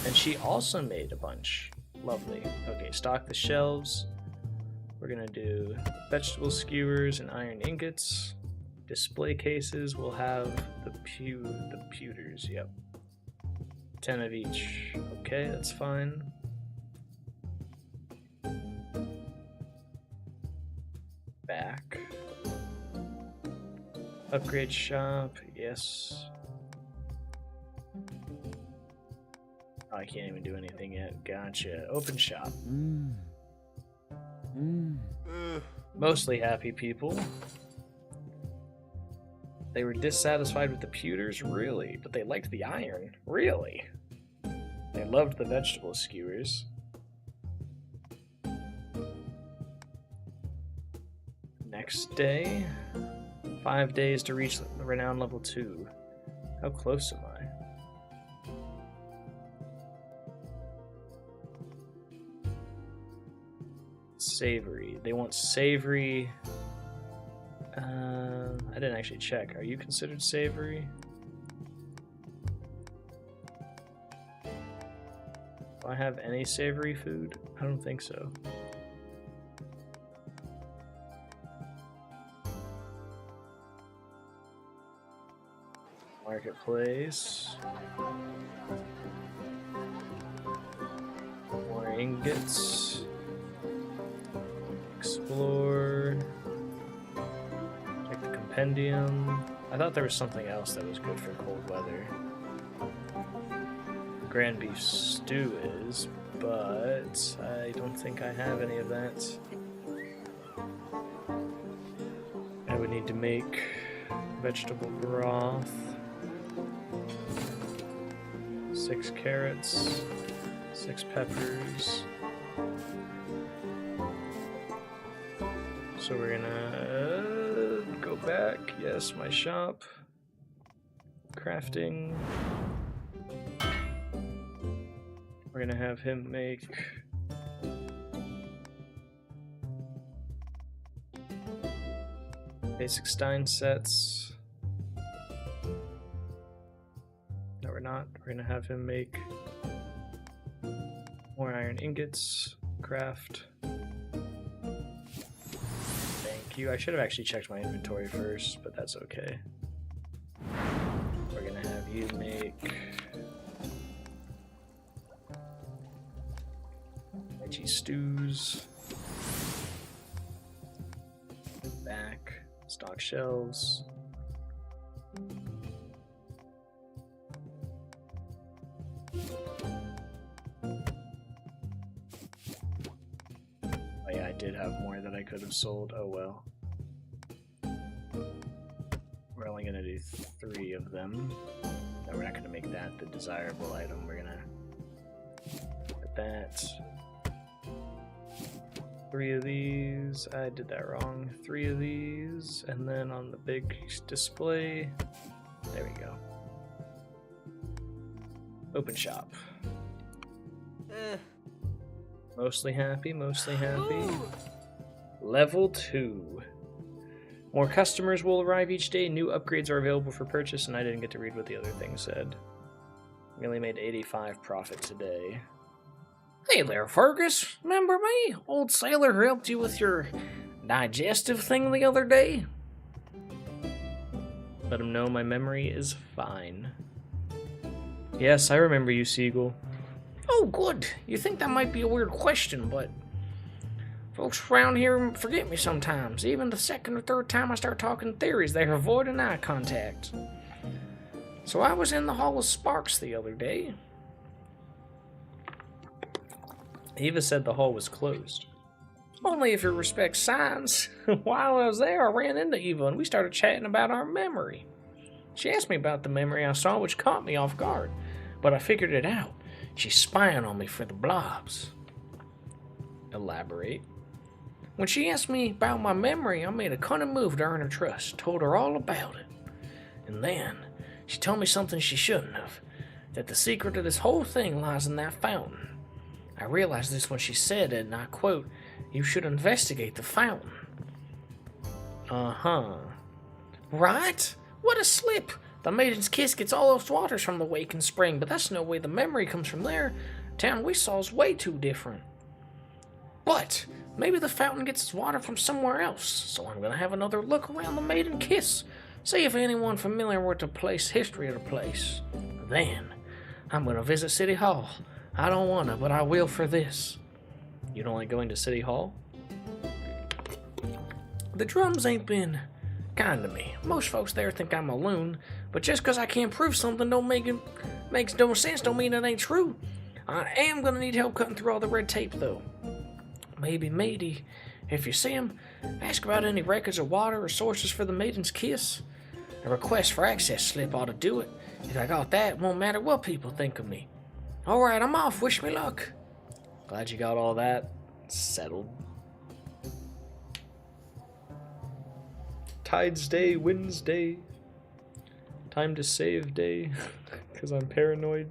And she also made a bunch. Lovely. Okay, stock the shelves. We're gonna do vegetable skewers and iron ingots. Display cases will have the pewters, yep. 10 of each. Okay, that's fine. Back. Upgrade shop, yes. Oh, I can't even do anything yet. Gotcha. Open shop. Mostly happy people. They were dissatisfied with the pewters? Really? But they liked the iron? Really? They loved the vegetable skewers. Next day. 5 days to reach the renown level 2. How close am I? Savory. They want savory. I didn't actually check. Are you considered savory? Do I have any savory food? I don't think so. Marketplace. More ingots. Explore. Check the compendium. I thought there was something else that was good for cold weather. Grand beef stew is, but I don't think I have any of that. I would need to make vegetable broth. 6 carrots. 6 peppers. So we're gonna go back. Yes, my shop. Crafting. We're gonna have him make basic Stein sets. No, we're not. We're gonna have him make more iron ingots. Craft. Thank you. I should have actually checked my inventory first, but that's okay. We're gonna have you make veggie stews. Back. Stock shelves. Oh yeah, I did have more that I could have sold. Oh well. We're only gonna do 3 of them. No, we're not gonna make that the desirable item. We're gonna put that. 3 of these. I did that wrong. 3 of these, and then on the big display. There we go. Open shop. Mostly happy, mostly happy. Level 2. More customers will arrive each day. New upgrades are available for purchase, and I didn't get to read what the other thing said. We only made 85 profit today. Hey there, Fergus. Remember me? Old sailor who helped you with your digestive thing the other day? Let him know my memory is fine. Yes, I remember you, Seagull. Oh, good. You think that might be a weird question, but folks around here forget me sometimes. Even the second or third time I start talking theories, they're avoiding eye contact. So I was in the Hall of Sparks the other day. Eva said the hall was closed. Only if it respects signs. While I was there, I ran into Eva and we started chatting about our memory. She asked me about the memory I saw, which caught me off guard, but I figured it out. She's spying on me for the blobs. Elaborate. When she asked me about my memory, I made a cunning move to earn her trust, told her all about it. And then, she told me something she shouldn't have, that the secret of this whole thing lies in that fountain. I realized this when she said it, and I quote, "You should investigate the fountain." Uh-huh. Right? What a slip! The Maiden's Kiss gets all those waters from the Waken Spring, but that's no way the memory comes from there. Town we saw is way too different. But maybe the fountain gets its water from somewhere else, so I'm gonna have another look around the Maiden Kiss, see if anyone familiar with the place, history of the place. Then, I'm gonna visit City Hall. I don't wanna, but I will for this. You don't like going to City Hall? The drums ain't been kind to me. Most folks there think I'm a loon, but just 'cause I can't prove something makes no sense don't mean it ain't true. I am gonna need help cutting through all the red tape, though. Maybe matey, if you see him, ask about any records of water or sources for the Maiden's Kiss. A request for access slip ought to do it. If I got that, it won't matter what people think of me. Alright, I'm off. Wish me luck. Glad you got all that settled. Tides Day, Winds Day. Time to save day. Because I'm paranoid.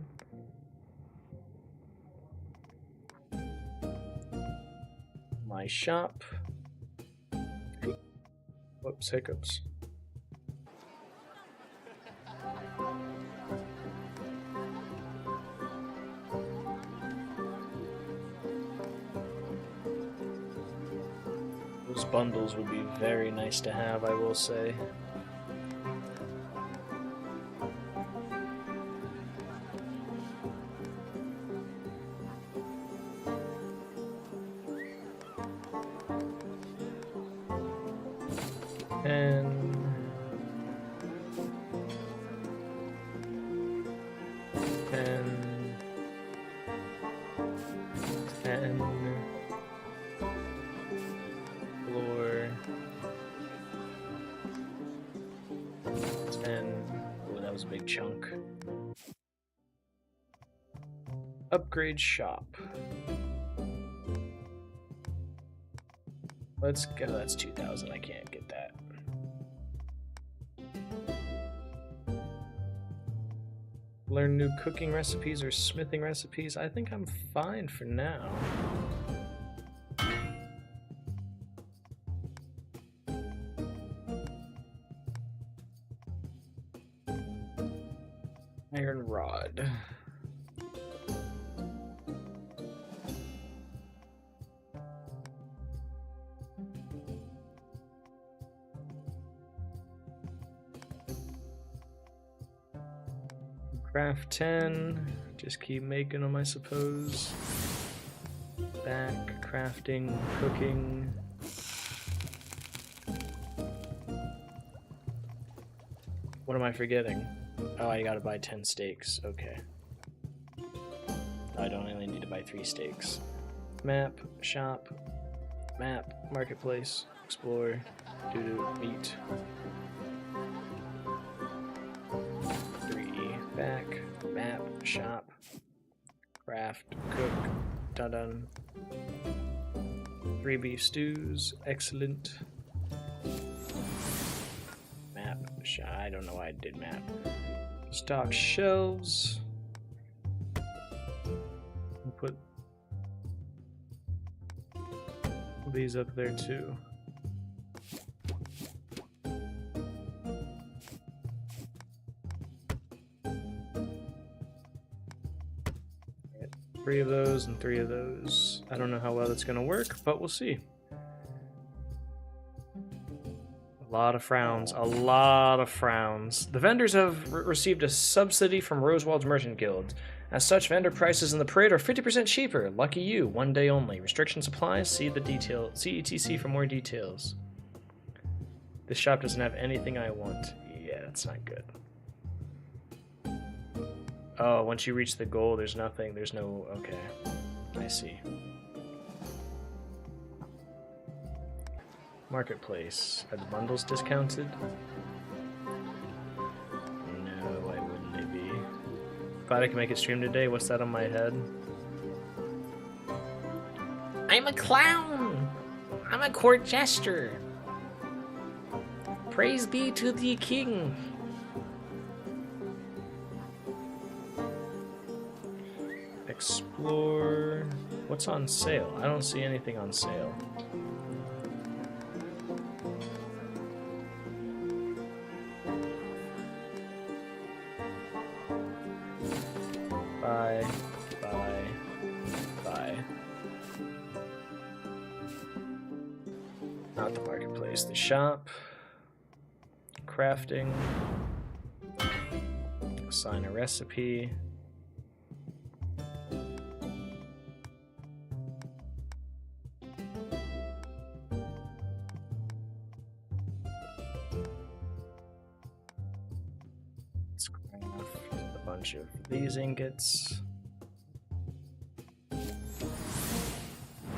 My shop. Whoops, hiccups. Those bundles would be very nice to have, I will say. Big chunk. Upgrade shop. Let's go. That's 2,000. I can't get that. Learn new cooking recipes or smithing recipes. I think I'm fine for now. Iron rod. Craft 10. Just keep making them, I suppose. Back, crafting, cooking. What am I forgetting? Oh, I gotta buy 10 steaks. Okay. I don't only need to buy 3 steaks. Map, shop, map, marketplace, explore, meat. 3, back, map, shop, craft, cook, done. 3 beef stews, excellent. Map, shop, I don't know why I did map. Stock shelves. We'll put these up there too. Right, 3 of those and 3 of those. I don't know how well that's gonna work, but we'll see. A lot of frowns. A lot of frowns. The vendors have received a subsidy from Rosewall's Merchant Guild. As such, vendor prices in the parade are 50% cheaper. Lucky you. 1 day only. Restrictions apply. See the detail. See ETC for more details. This shop doesn't have anything I want. Yeah, that's not good. Oh, once you reach the goal, there's nothing. There's no... Okay. I see. Marketplace. Are the bundles discounted? No, why wouldn't they be? Glad I can make it stream today. What's that on my head? I'm a clown! I'm a court jester! Praise be to the king! Explore... What's on sale? I don't see anything on sale. Bye. Bye. Bye. Not the marketplace. The shop. Crafting. Assign a recipe. Let's craft a bunch of these ingots.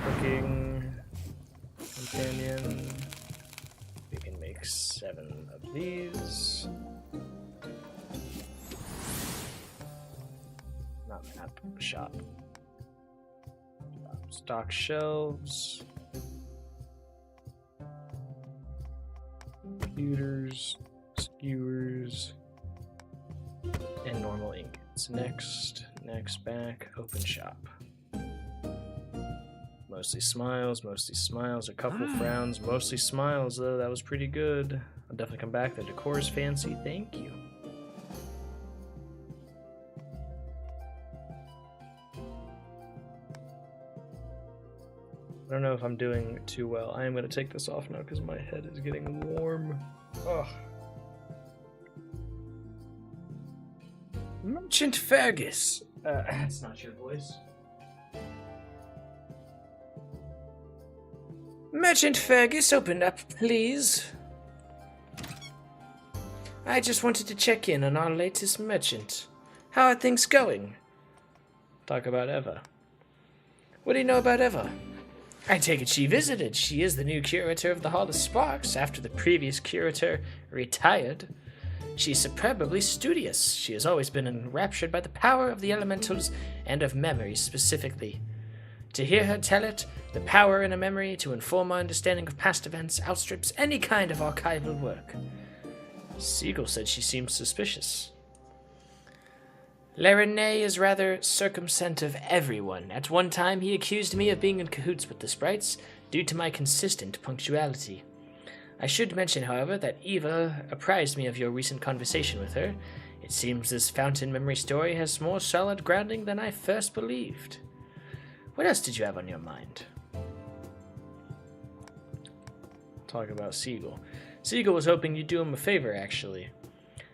Cooking companion. We can make 7 of these. Not map, shop. Stock shelves. Computers, skewers, and normal ingots. Next back, open shop. Mostly smiles, a couple frowns, mostly smiles though, that was pretty good. I'll definitely come back, the decor is fancy, thank you. I don't know if I'm doing too well. I am going to take this off now because my head is getting warm. Ugh. Merchant Fergus! That's not your voice. Merchant Fergus, open up, please. I just wanted to check in on our latest merchant. How are things going? Talk about Eva. What do you know about Eva? I take it she visited. She is the new curator of the Hall of Sparks after the previous curator retired. She's superbly studious. She has always been enraptured by the power of the elementals and of memory specifically. To hear her tell it, the power in a memory to inform our understanding of past events outstrips any kind of archival work. Siegel said she seems suspicious. Larenay is rather circumspect of everyone. At one time, he accused me of being in cahoots with the sprites due to my consistent punctuality. I should mention, however, that Eva apprised me of your recent conversation with her. It seems this fountain memory story has more solid grounding than I first believed. What else did you have on your mind? Talk about Siegel. Siegel was hoping you'd do him a favor, actually.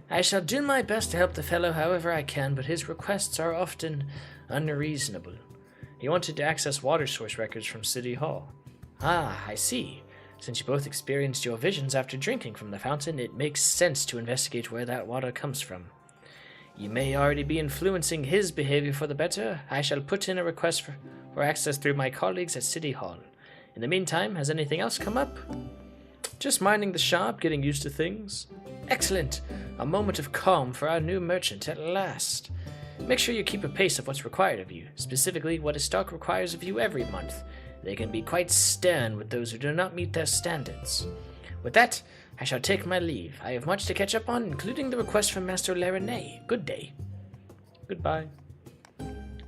I shall do my best to help the fellow however I can, but his requests are often unreasonable. He wanted to access water source records from City Hall. Ah, I see. Since you both experienced your visions after drinking from the fountain, it makes sense to investigate where that water comes from. You may already be influencing his behavior for the better. I shall put in a request for access through my colleagues at City Hall. In the meantime, has anything else come up? Just minding the shop, getting used to things. Excellent. A moment of calm for our new merchant at last. Make sure you keep a pace of what's required of you, specifically what his stock requires of you every month. They can be quite stern with those who do not meet their standards. With that, I shall take my leave. I have much to catch up on, including the request from Master Larenay. Good day. Goodbye.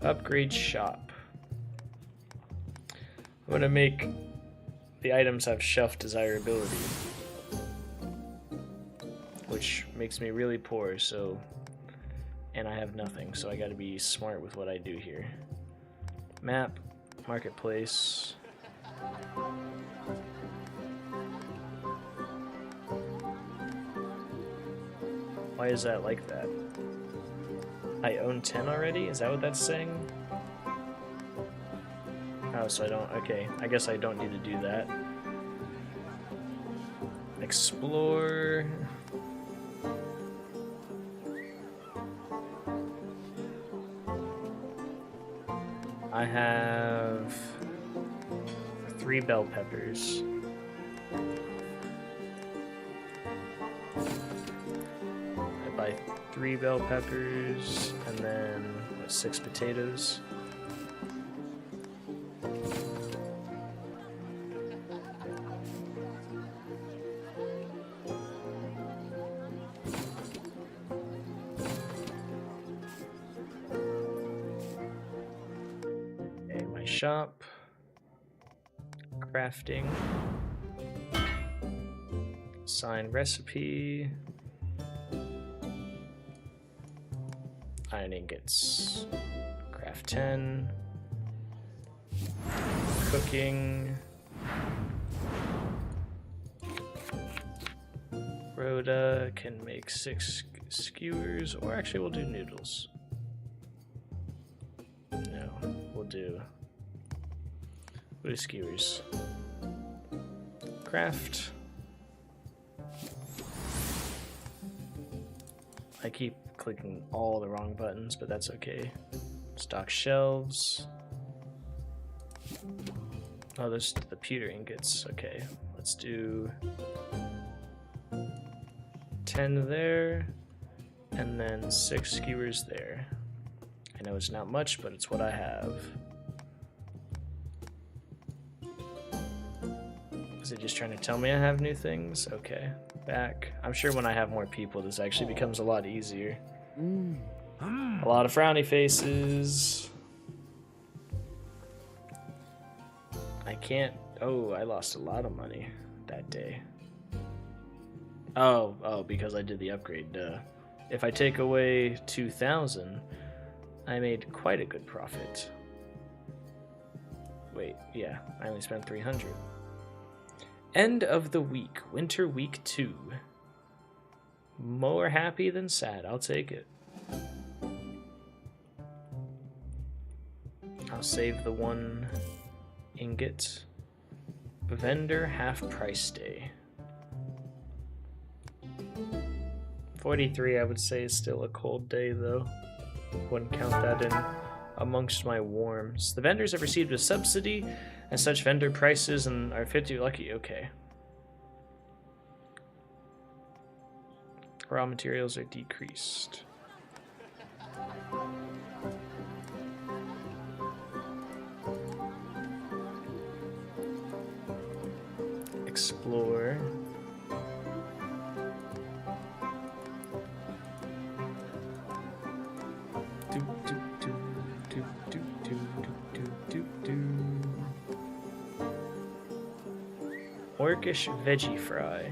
Upgrade shop. I'm going to make the items have shelf desirability, which makes me really poor, so... And I have nothing, so I gotta be smart with what I do here. Map, marketplace. Why is that like that? I own 10 already? Is that what that's saying? Oh, so I don't... Okay, I guess I don't need to do that. Explore... I have 3 bell peppers. I buy 3 bell peppers and then what, 6 potatoes. Shop, crafting, sign recipe, iron ingots, craft 10, cooking, Rhoda can make 6 skewers, or actually we'll do noodles. No, we'll do skewers. Craft. I keep clicking all the wrong buttons, but that's okay. Stock shelves. Oh, there's the pewter ingots. Okay, let's do 10 there, and then 6 skewers there. I know it's not much, but it's what I have. Is it just trying to tell me I have new things? Okay, back. I'm sure when I have more people, this actually becomes a lot easier. A lot of frowny faces. I can't... Oh, I lost a lot of money that day. Oh, because I did the upgrade, duh. If I take away 2,000, I made quite a good profit. Wait, yeah, I only spent 300. End of the week, winter week 2. More happy than sad, I'll take it. I'll save the 1 ingot. Vendor half price day. 43 I would say is still a cold day though. Wouldn't count that in amongst my warms. The vendors have received a subsidy and such vendor prices and are 50 lucky. Okay. Raw materials are decreased. Explore. Orcish veggie fry.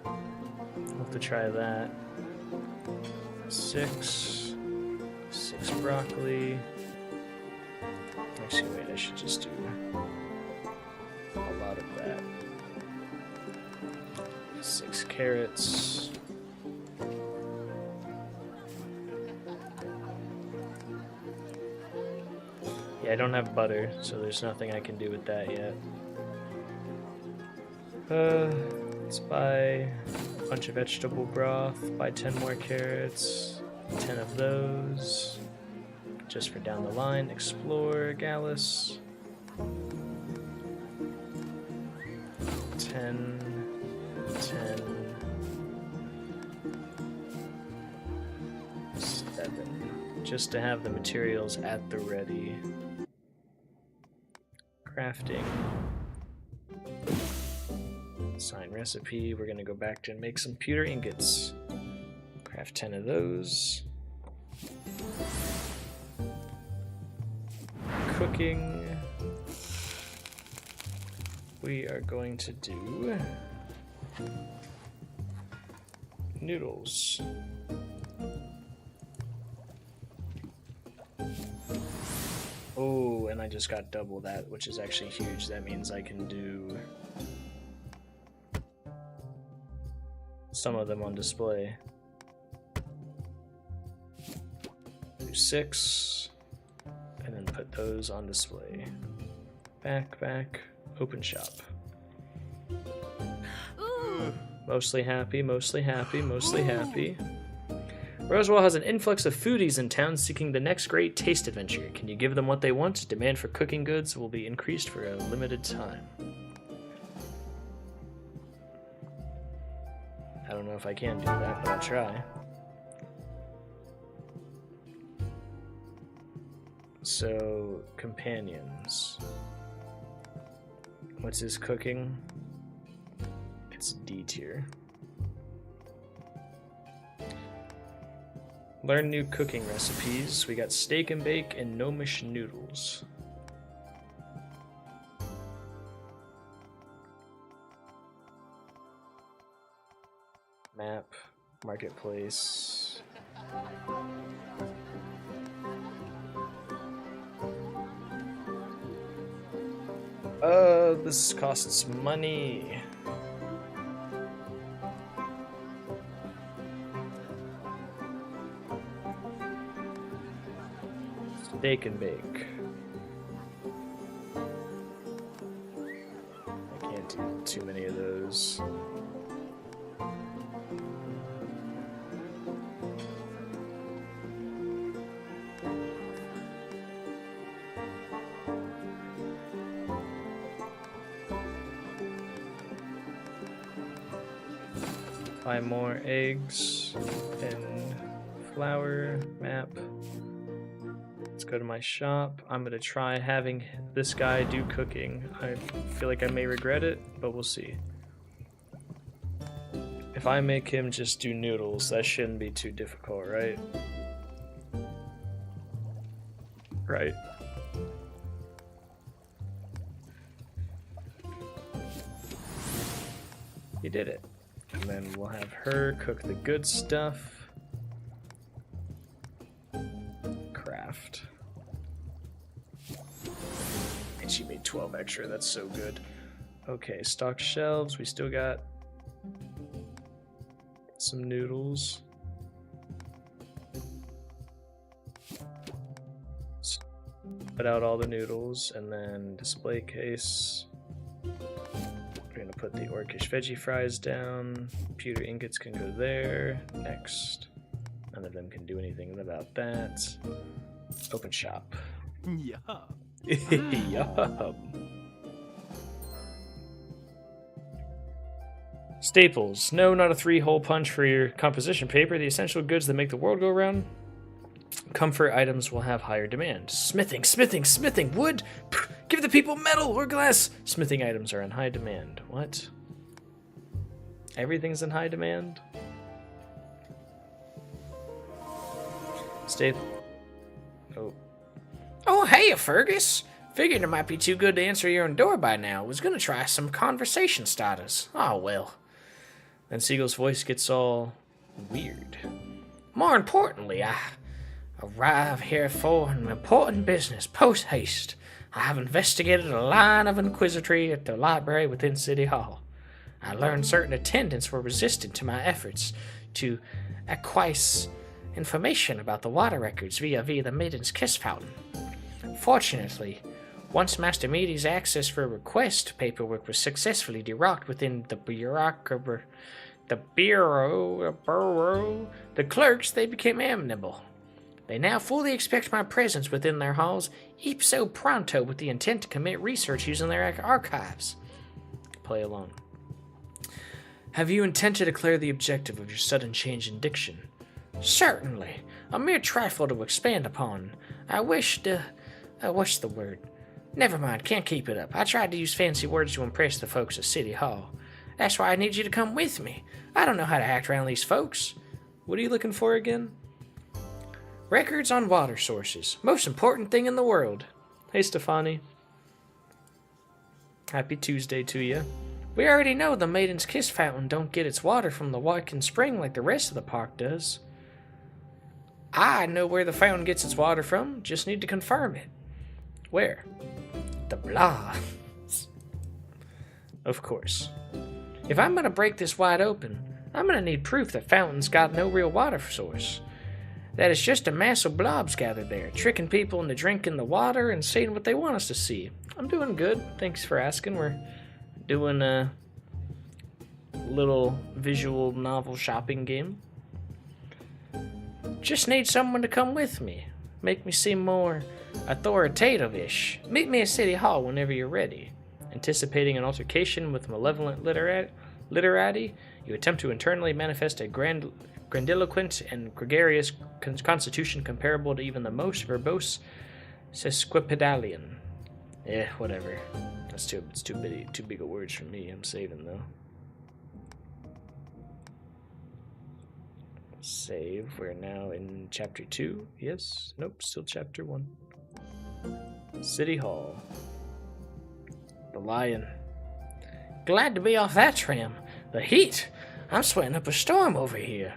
I'll have to try that. 6 broccoli. Actually, wait, I should just do a lot of that. 6 carrots. Yeah, I don't have butter, so there's nothing I can do with that yet. Let's buy a bunch of vegetable broth, buy 10 more carrots, 10 of those, just for down the line. Explore, Gallus. 10, 7. Just to have the materials at the ready. Crafting. Sign recipe. We're gonna go back to make some pewter ingots. Craft 10 of those. Cooking. We are going to do noodles. Oh, and I just got double that, which is actually huge. That means I can do some of them on display. Do 6, and then put those on display. Back, open shop. Mostly happy, mostly happy, mostly happy. Rosewall has an influx of foodies in town seeking the next great taste adventure. Can you give them what they want? Demand for cooking goods will be increased for a limited time. I don't know if I can do that, but I'll try. So, companions. What's his cooking? It's D tier. Learn new cooking recipes. We got steak and bake and gnomish noodles. Map, marketplace. This costs money. Steak and bake. I can't do too many of those. Buy more eggs and flour map. Let's go to my shop. I'm gonna try having this guy do cooking. I feel like I may regret it, but we'll see. If I make him just do noodles, that shouldn't be too difficult, right? Right. He did it. And then we'll have her cook the good stuff. Craft. And she made 12 extra, that's so good. Okay, stock shelves, we still got some noodles. Put out all the noodles, and then display case. We're gonna put the orcish veggie fries down. Pewter ingots can go there. Next. None of them can do anything about that. Open shop. Yeah. Yum. Staples. No, not a 3-hole punch for your composition paper. The essential goods that make the world go round. Comfort items will have higher demand. Smithing. Wood. Give the people metal or glass. Smithing items are in high demand. What? Everything's in high demand? Staple. Oh. Oh, hey, Fergus. Figured it might be too good to answer your own door by now. Was gonna try some conversation starters. Oh, well. Then Siegel's voice gets all weird. More importantly, I arrive here for an important business, post haste. I have investigated a line of inquisitory at the library within City Hall. I learned certain attendants were resistant to my efforts to acquire information about the water records via the Maiden's Kiss Fountain. Fortunately, once Master Meady's access for request paperwork was successfully derocked within the bureau, the clerks, they became amenable. They now fully expect my presence within their halls, ipso pronto, with the intent to commit research using their archives. Play along. Have you intent to declare the objective of your sudden change in diction? Certainly. A mere trifle to expand upon. What's the word? Never mind, can't keep it up. I tried to use fancy words to impress the folks at City Hall. That's why I need you to come with me. I don't know how to act around these folks. What are you looking for again? Records on water sources. Most important thing in the world. Hey, Stefani. Happy Tuesday to you. We already know the Maiden's Kiss Fountain don't get its water from the Watkins Spring like the rest of the park does. I know where the fountain gets its water from, just need to confirm it. Where? The Blahs. Of course. If I'm gonna break this wide open, I'm gonna need proof that Fountain's got no real water source. That it's just a mass of blobs gathered there, tricking people into drinking the water and seeing what they want us to see. I'm doing good. Thanks for asking. We're doing a little visual novel shopping game. Just need someone to come with me. Make me seem more authoritative-ish. Meet me at City Hall whenever you're ready. Anticipating an altercation with malevolent literati, you attempt to internally manifest a grandiloquent and gregarious constitution comparable to even the most verbose sesquipedalian. Whatever. It's too big of words for me. I'm saving though. Save. We're now in chapter 2. Yes. Nope. Still chapter 1. City Hall. The Lion. Glad to be off that tram. The heat. I'm sweating up a storm over here.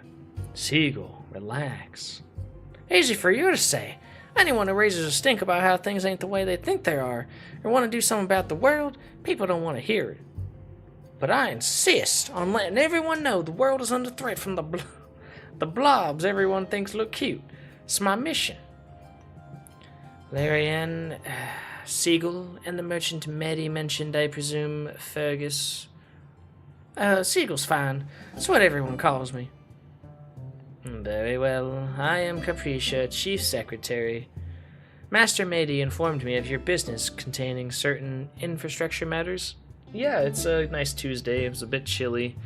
Seagull, relax. Easy for you to say. Anyone who raises a stink about how things ain't the way they think they are, or want to do something about the world, people don't want to hear it. But I insist on letting everyone know the world is under threat from the blobs everyone thinks look cute. It's my mission. Larian, Seagull, and the merchant Maddie mentioned, I presume, Fergus. Seagull's fine. It's what everyone calls me. Very well. I am Capricia, Chief Secretary. Master Mady informed me of your business containing certain infrastructure matters. Yeah, it's a nice Tuesday. It was a bit chilly,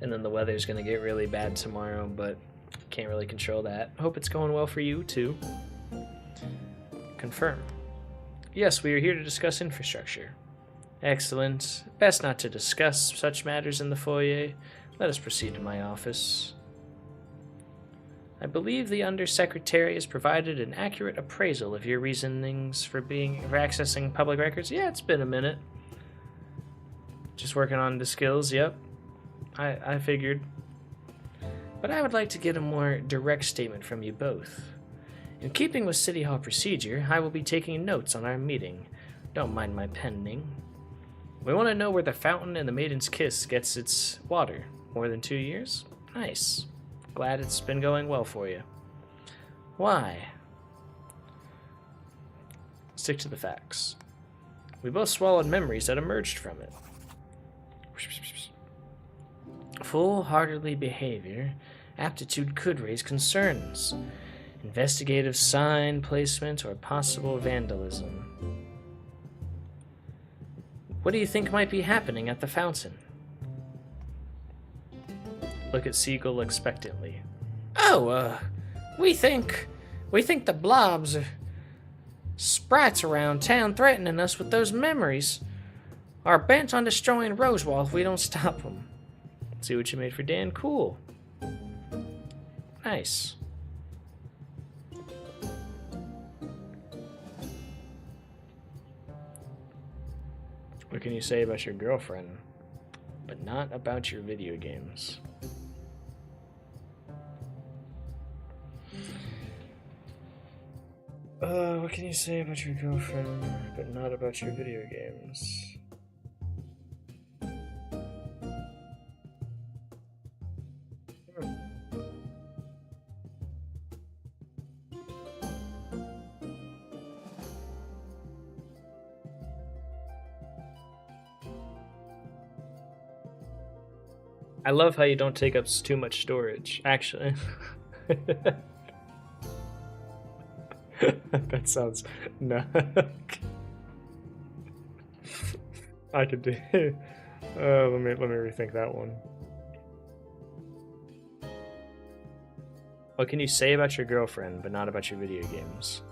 and then the weather's going to get really bad tomorrow, but can't really control that. Hope it's going well for you, too. Confirm. Yes, we are here to discuss infrastructure. Excellent. Best not to discuss such matters in the foyer. Let us proceed to my office. I believe the Undersecretary has provided an accurate appraisal of your reasonings for accessing public records. Yeah, it's been a minute. Just working on the skills, yep. I figured. But I would like to get a more direct statement from you both. In keeping with City Hall procedure, I will be taking notes on our meeting. Don't mind my penning. We want to know where the Fountain and the Maiden's Kiss gets its water. More than 2 years? Nice. Glad it's been going well for you. Why? Stick to the facts. We both swallowed memories that emerged from it. Full-heartedly behavior, aptitude could raise concerns. Investigative sign placement or possible vandalism. What do you think might be happening at the fountain? Look at Seagull expectantly. Oh, we think the blobs are sprites around town threatening us with those memories. Are bent on destroying Rosewall if we don't stop them. See what you made for Dan? Cool. Nice. What can you say about your girlfriend, but not about your video games? What can you say about your girlfriend, but not about your video games? I love how you don't take up too much storage, actually. That sounds no. I could do. Let me rethink that one. What can you say about your girlfriend, but not about your video games?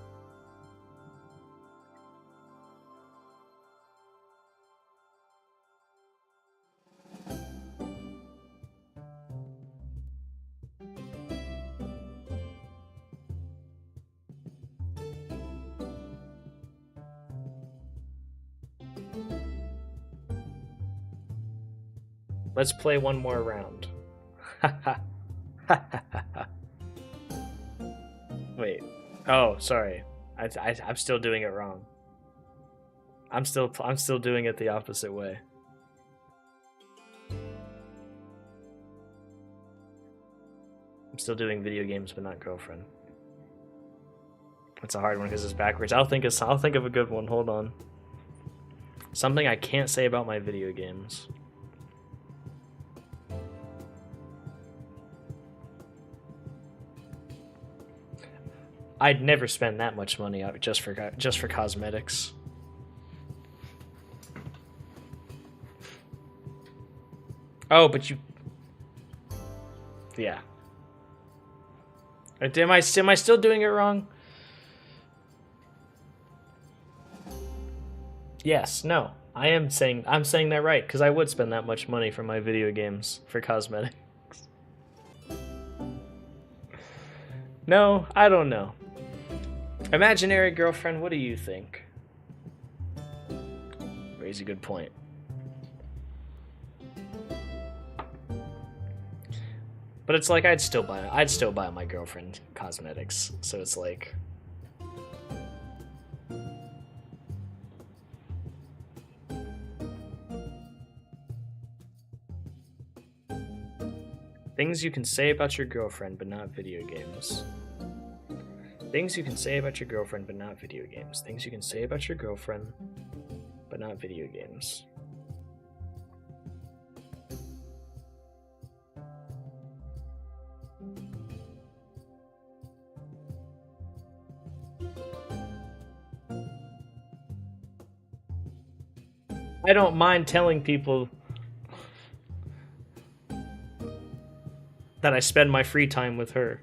Let's play one more round. Wait. Oh, sorry. I'm still doing it wrong. I'm still doing it the opposite way. still doing video games, but not girlfriend. It's a hard one because it's backwards. I'll think of a good one. Hold on. Something I can't say about my video games. I'd never spend that much money out just for cosmetics. Oh, but you... Yeah. Am I still doing it wrong? Yes, no. I'm saying that right, because I would spend that much money for my video games for cosmetics. No, I don't know. Imaginary girlfriend, what do you think? Raise a good point. But it's like I'd still buy my girlfriend cosmetics. So it's like things you can say about your girlfriend but not video games. Things you can say about your girlfriend but not video games. Things you can say about your girlfriend but not video games. I don't mind telling people that I spend my free time with her.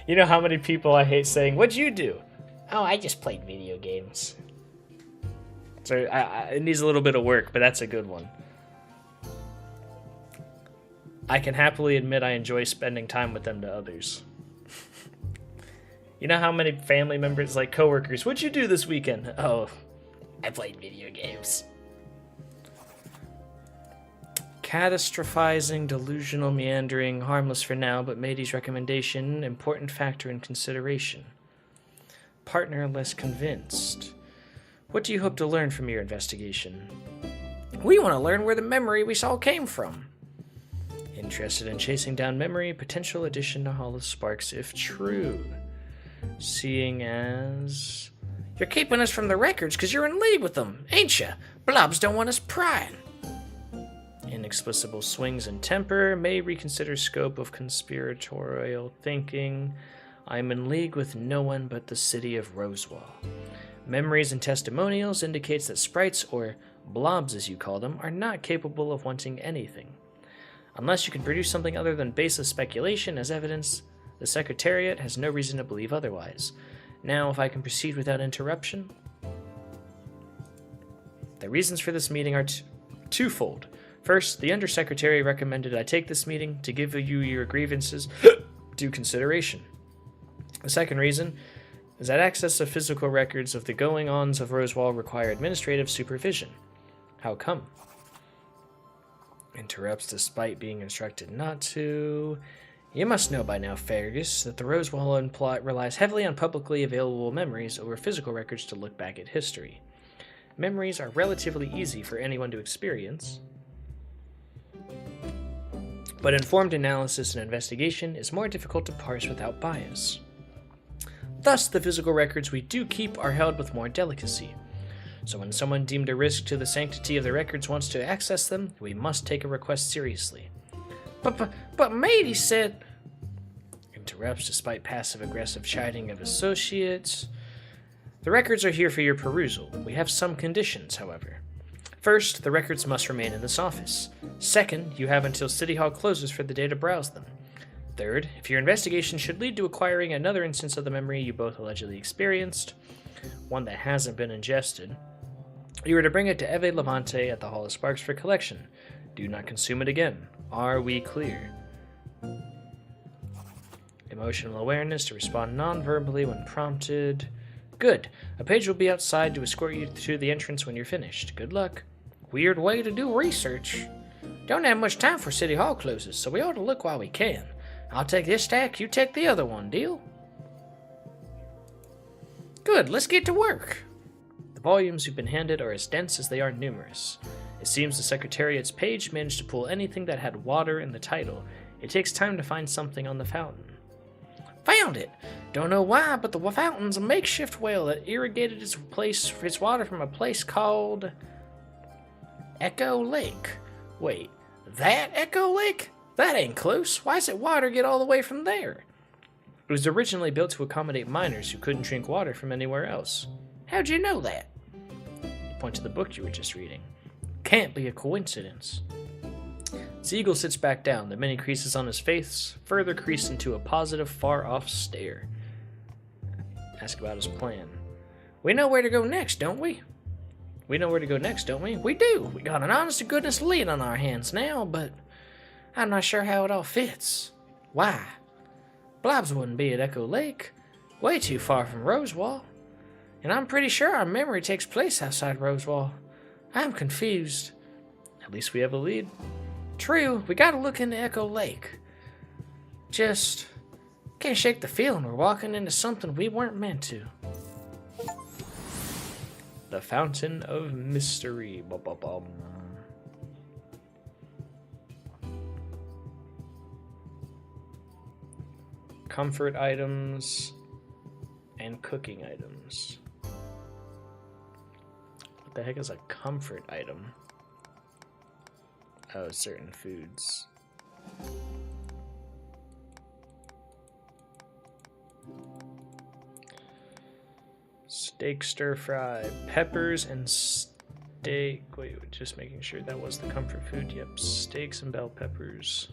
You know how many people I hate saying, "What'd you do?" Oh, I just played video games. So it needs a little bit of work, but that's a good one. I can happily admit I enjoy spending time with them to others. You know how many family members, like coworkers, "What'd you do this weekend?" "Oh, I played video games." Catastrophizing, delusional, meandering, harmless for now, but Matey's recommendation, important factor in consideration. Partner less convinced. What do you hope to learn from your investigation? We want to learn where the memory we saw came from. Interested in chasing down memory, potential addition to Hollow Sparks if true. Seeing as... You're keeping us from the records because you're in league with them, ain't ya? Blobs don't want us prying. Inexplicable swings in temper, may reconsider scope of conspiratorial thinking. I'm in league with no one but the city of Rosewall. Memories and testimonials indicates that sprites, or blobs as you call them, are not capable of wanting anything. Unless you can produce something other than baseless speculation as evidence, the Secretariat has no reason to believe otherwise. Now, if I can proceed without interruption. The reasons for this meeting are twofold. First, the Undersecretary recommended I take this meeting to give you your grievances due consideration. The second reason is that access to physical records of the going-ons of Rosewall require administrative supervision. How come? Interrupts despite being instructed not to. You must know by now, Fergus, that the Rosewall plot relies heavily on publicly available memories over physical records to look back at history. Memories are relatively easy for anyone to experience, but informed analysis and investigation is more difficult to parse without bias. Thus, the physical records we do keep are held with more delicacy. So when someone deemed a risk to the sanctity of the records wants to access them, we must take a request seriously. But matey said... Interrupts despite passive-aggressive chiding of associates. The records are here for your perusal. We have some conditions, however. First, the records must remain in this office. Second, you have until City Hall closes for the day to browse them. Third, if your investigation should lead to acquiring another instance of the memory you both allegedly experienced, one that hasn't been ingested, you are to bring it to Eve Levante at the Hall of Sparks for collection. Do not consume it again. Are we clear? Emotional awareness to respond non-verbally when prompted. Good. A page will be outside to escort you to the entrance when you're finished. Good luck. Weird way to do research. Don't have much time for City Hall closes, so we ought to look while we can. I'll take this stack, you take the other one, deal? Good, let's get to work. The volumes you've been handed are as dense as they are numerous. It seems the Secretariat's page managed to pull anything that had water in the title. It takes time to find something on the fountain. Found it! Don't know why, but the fountain's a makeshift well that irrigated its water from a place called Echo Lake. Wait, that Echo Lake? That ain't close. Why's it water get all the way from there? It was originally built to accommodate miners who couldn't drink water from anywhere else. How'd you know that? Point to the book you were just reading. Can't be a coincidence. Seagull sits back down, the many creases on his face further crease into a positive, far-off stare. Ask about his plan. We know where to go next, don't we? We know where to go next, don't we? We do. We got an honest-to-goodness lead on our hands now, but I'm not sure how it all fits. Why? Blobs wouldn't be at Echo Lake. Way too far from Rosewall. And I'm pretty sure our memory takes place outside Rosewall. I'm confused. At least we have a lead. True, we gotta look into Echo Lake. Just can't shake the feeling we're walking into something we weren't meant to. The Fountain of Mystery. Ba-ba-bum. Comfort items and cooking items. What the heck is a comfort item? Oh, certain foods. Steak stir fry, peppers and steak. Wait, just making sure that was the comfort food. Yep, steaks and bell peppers.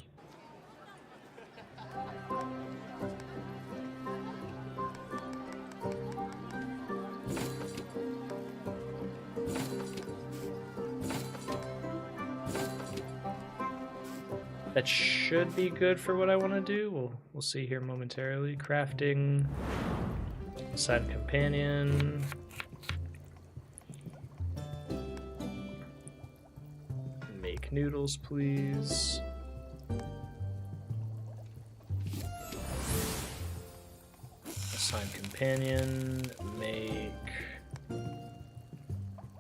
That should be good for what I want to do. We'll see here momentarily. Crafting, side companion, make noodles, please. Assign companion, make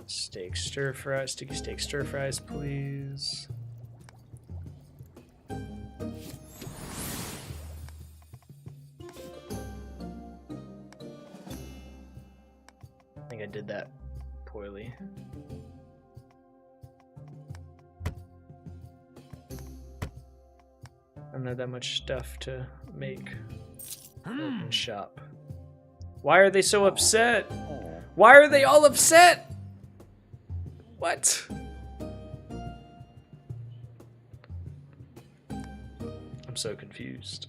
steak stir fries, sticky steak stir fries, please. I did that poorly. I don't have that much stuff to make and shop. Why are they so upset? Why are they all upset? What? I'm so confused.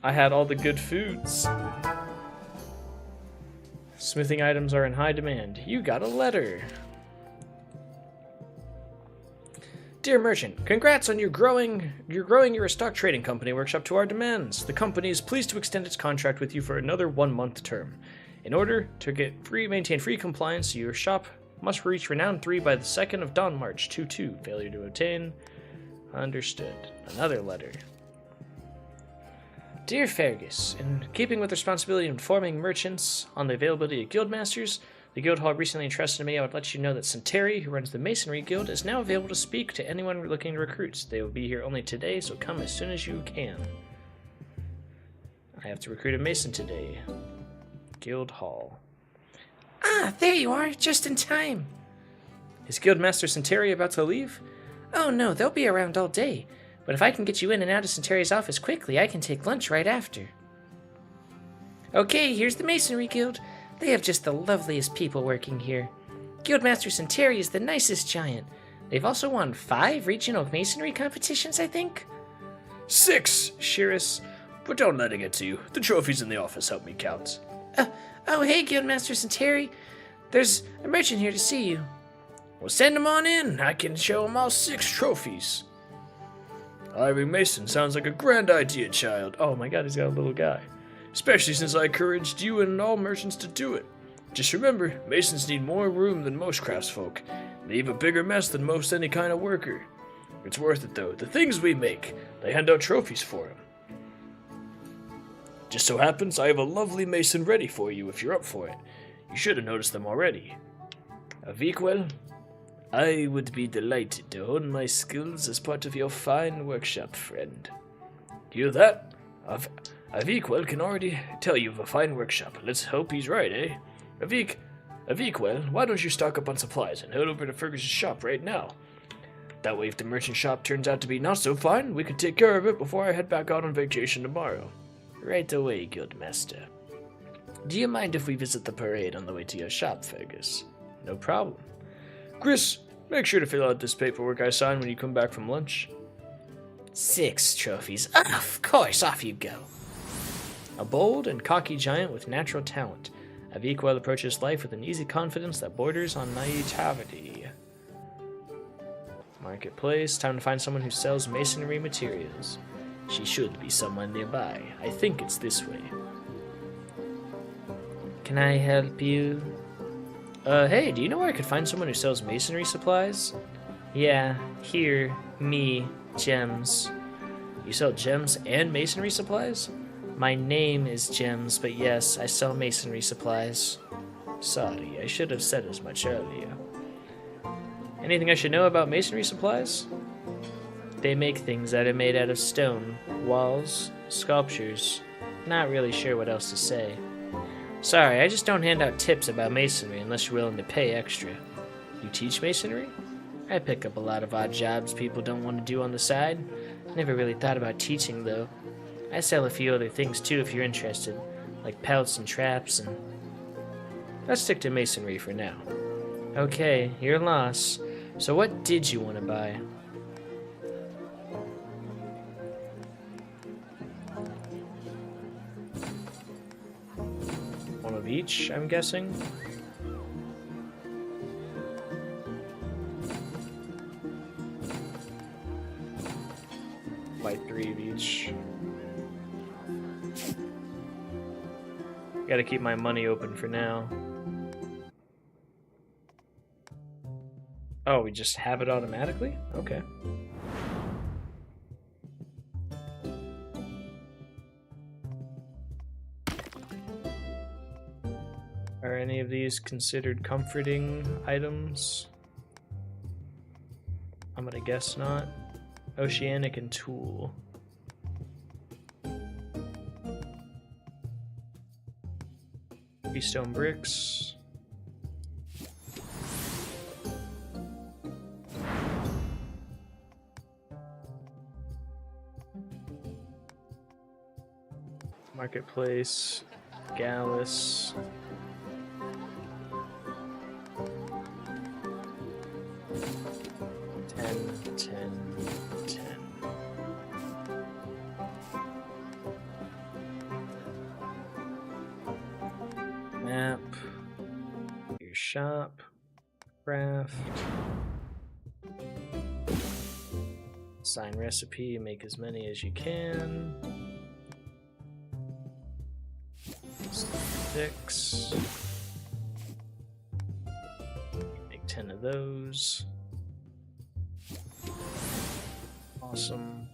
I had all the good foods. Smithing items are in high demand. You got a letter. Dear merchant, congrats on growing your stock trading company workshop to our demands. The company is pleased to extend its contract with you for another 1-month term. In order to maintain free compliance, your shop must reach Renown 3 by the 2nd of Dawn March 2-2. Failure to obtain. Understood. Another letter. Dear Fergus, in keeping with the responsibility of informing merchants on the availability of guildmasters, the guild hall recently entrusted me. I would let you know that Centauri, who runs the Masonry Guild, is now available to speak to anyone looking to recruit. They will be here only today, so come as soon as you can. I have to recruit a mason today. Guild hall. Ah, there you are, just in time. Is Guildmaster Centauri about to leave? Oh no, they'll be around all day. But if I can get you in and out of Centauri's office quickly, I can take lunch right after. Okay, here's the Masonry Guild. They have just the loveliest people working here. Guildmaster Centauri is the nicest giant. They've also won 5 regional masonry competitions, I think. 6, Shiris. But don't let it get to you. The trophies in the office help me count. Oh, hey, Guildmaster Centauri. There's a merchant here to see you. Well, send him on in. I can show him all 6 trophies. Hiring Mason sounds like a grand idea, child. Oh my god, he's got a little guy. Especially since I encouraged you and all merchants to do it. Just remember, Masons need more room than most craftsfolk. They leave a bigger mess than most any kind of worker. It's worth it, though. The things we make, they hand out trophies for them. Just so happens I have a lovely Mason ready for you if you're up for it. You should have noticed them already. Aviquel, I would be delighted to hone my skills as part of your fine workshop, friend. Hear that? Aviquel can already tell you of a fine workshop. Let's hope he's right, eh? Aviquel, why don't you stock up on supplies and head over to Fergus's shop right now? That way, if the merchant shop turns out to be not so fine, we can take care of it before I head back out on vacation tomorrow. Right away, Guildmaster. Do you mind if we visit the parade on the way to your shop, Fergus? No problem. Chris, make sure to fill out this paperwork I signed when you come back from lunch. 6 trophies. Of course, off you go. A bold and cocky giant with natural talent, Aviquel approaches life with an easy confidence that borders on naivety. Marketplace, time to find someone who sells masonry materials. She should be someone nearby. I think it's this way. Can I help you? Hey, do you know where I could find someone who sells masonry supplies? Yeah, here, me, gems. You sell gems and masonry supplies? My name is Gems, but yes, I sell masonry supplies. Sorry, I should have said as much earlier. Anything I should know about masonry supplies? They make things that are made out of stone, walls, sculptures. Not really sure what else to say. Sorry, I just don't hand out tips about masonry unless you're willing to pay extra. You teach masonry? I pick up a lot of odd jobs people don't want to do on the side. Never really thought about teaching, though. I sell a few other things, too, if you're interested. Like pelts and traps and... Let's stick to masonry for now. Okay, your loss. So what did you want to buy? One of each, I'm guessing? Buy 3 of each. Gotta keep my money open for now. Oh, we just have it automatically? Okay. Are any of these considered comforting items? I'm gonna guess not. Oceanic and tool. Stone bricks. Marketplace, Gallus. Ten. Map, your shop, craft, sign recipe, make as many as you can, 6, make 10 of those, awesome,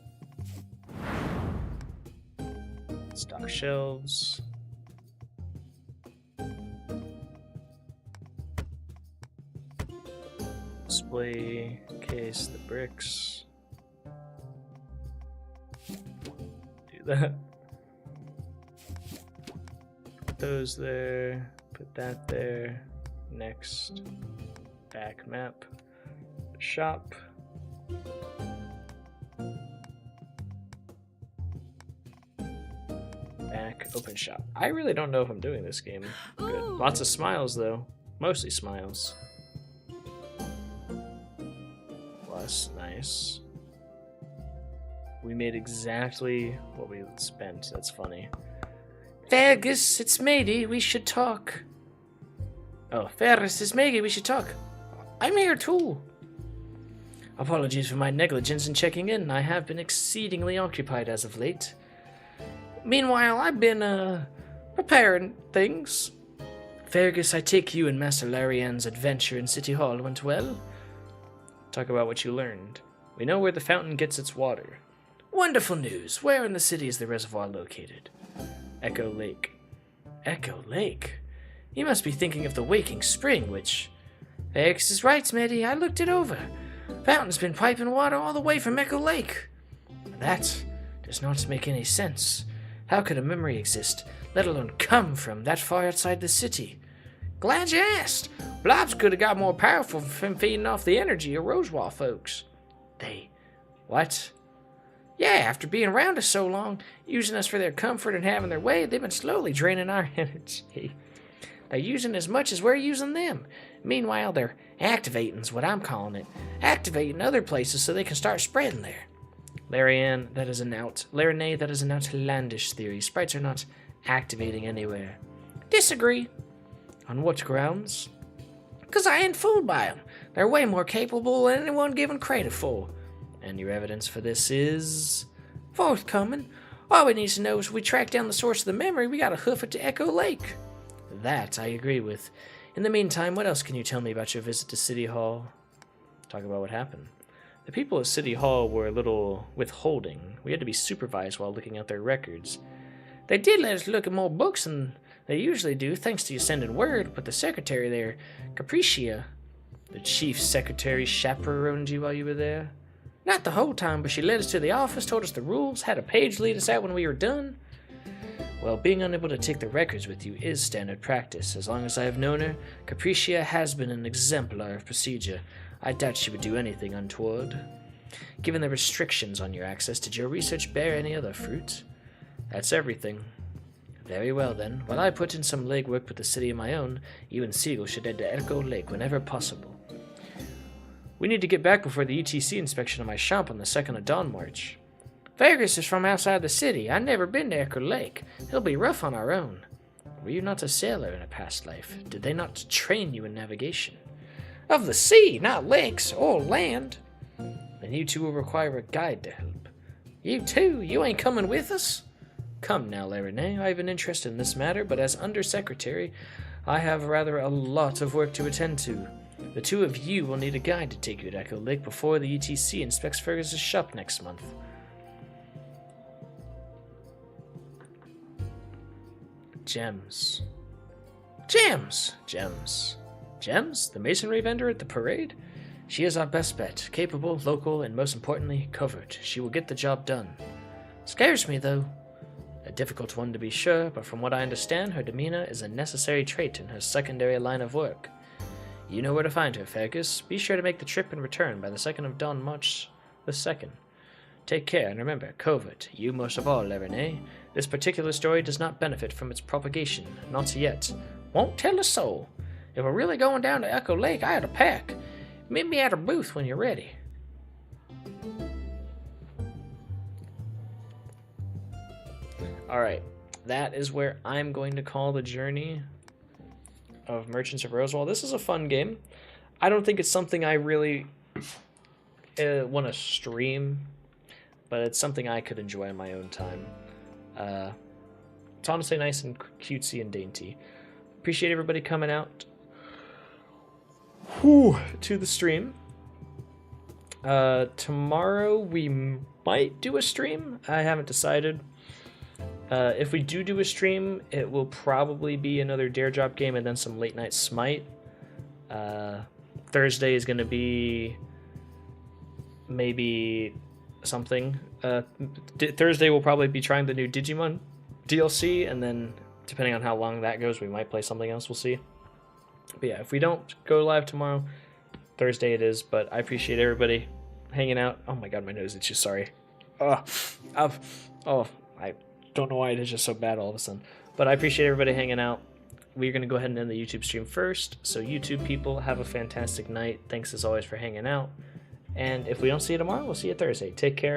stock shelves, display case the bricks. Do that. Put those there. Put that there. Next. Back map. Shop. Back. Open shop. I really don't know if I'm doing this game good. Lots of smiles though. Mostly smiles. Nice. We made exactly what we spent. That's funny. Fergus, it's Mady. We should talk. Oh, Fergus, it's Maggie. We should talk. I'm here too. Apologies for my negligence in checking in. I have been exceedingly occupied as of late. Meanwhile, I've been, preparing things. Fergus, I take you and Master Larian's adventure in City Hall went well. Talk about what you learned. We know where the fountain gets its water. Wonderful news. Where in the city is the reservoir located? Echo Lake. Echo Lake? You must be thinking of the Waking Spring, which... Fergus is right, Smitty. I looked it over. Fountain's been piping water all the way from Echo Lake. That does not make any sense. How could a memory exist, let alone come from that far outside the city? Glad you asked. Blobs could have got more powerful from feeding off the energy of Rosewall folks. They... what? Yeah, after being around us so long, using us for their comfort and having their way, they've been slowly draining our energy. They're using as much as we're using them. Meanwhile, they're activating's what I'm calling it. Activating other places so they can start spreading there. Larry, that is an outlandish theory. Sprites are not activating anywhere. Disagree. On what grounds? Because I ain't fooled by them. They're way more capable than anyone given credit for. And your evidence for this is? Forthcoming. All we need to know is if we track down the source of the memory, we gotta hoof it to Echo Lake. That I agree with. In the meantime, what else can you tell me about your visit to City Hall? Talk about what happened. The people at City Hall were a little withholding. We had to be supervised while looking at their records. They did let us look at more books than they usually do, thanks to you sending word, but the secretary there, Capricia... The chief secretary chaperoned you while you were there? Not the whole time, but she led us to the office, told us the rules, had a page lead us out when we were done. Well, being unable to take the records with you is standard practice. As long as I have known her, Capricia has been an exemplar of procedure. I doubt she would do anything untoward. Given the restrictions on your access, did your research bear any other fruit? That's everything. Very well, then. While I put in some legwork with the city of my own, you and Siegel should head to Echo Lake whenever possible. We need to get back before the ETC inspection of my shop on the 2nd of Dawn March. Fergus is from outside the city. I've never been to Echo Lake. It'll be rough on our own. Were you not a sailor in a past life? Did they not train you in navigation? Of the sea, not lakes or land. Then you two will require a guide to help. You too? You ain't coming with us? Come now, Larry. I have an interest in this matter, but as Undersecretary, I have rather a lot of work to attend to. The two of you will need a guide to take you to Echo Lake before the ETC inspects Fergus's shop next month. Gems. Gems? Gems? The masonry vendor at the parade? She is our best bet. Capable, local, and most importantly, covered. She will get the job done. Scares me, though. A difficult one to be sure, but from what I understand, her demeanor is a necessary trait in her secondary line of work. You know where to find her, Fergus. Be sure to make the trip and return by the 2nd of Dawn March the 2nd. Take care, and remember, covert, you most of all, Larry. This particular story does not benefit from its propagation, not yet. Won't tell a soul. If we're really going down to Echo Lake, I had a pack. Meet me at her booth when you're ready. Alright, that is where I'm going to call the journey of Merchants of Rosewall. This is a fun game. I don't think it's something I really want to stream, but it's something I could enjoy in my own time. It's honestly nice and cutesy and dainty. Appreciate everybody coming out to the stream. Tomorrow we might do a stream. I haven't decided. If we do a stream, it will probably be another Dare Drop game and then some late night Smite. Thursday is going to be maybe something. Thursday we'll probably be trying the new Digimon DLC, and then depending on how long that goes, we might play something else. We'll see. But yeah, if we don't go live tomorrow, Thursday it is. But I appreciate everybody hanging out. Oh my god, my nose itches. Sorry. I don't know why it is just so bad all of a sudden. But I appreciate everybody hanging out. We're going to go ahead and end the YouTube stream first. So YouTube people, have a fantastic night. Thanks as always for hanging out. And if we don't see you tomorrow, we'll see you Thursday. Take care.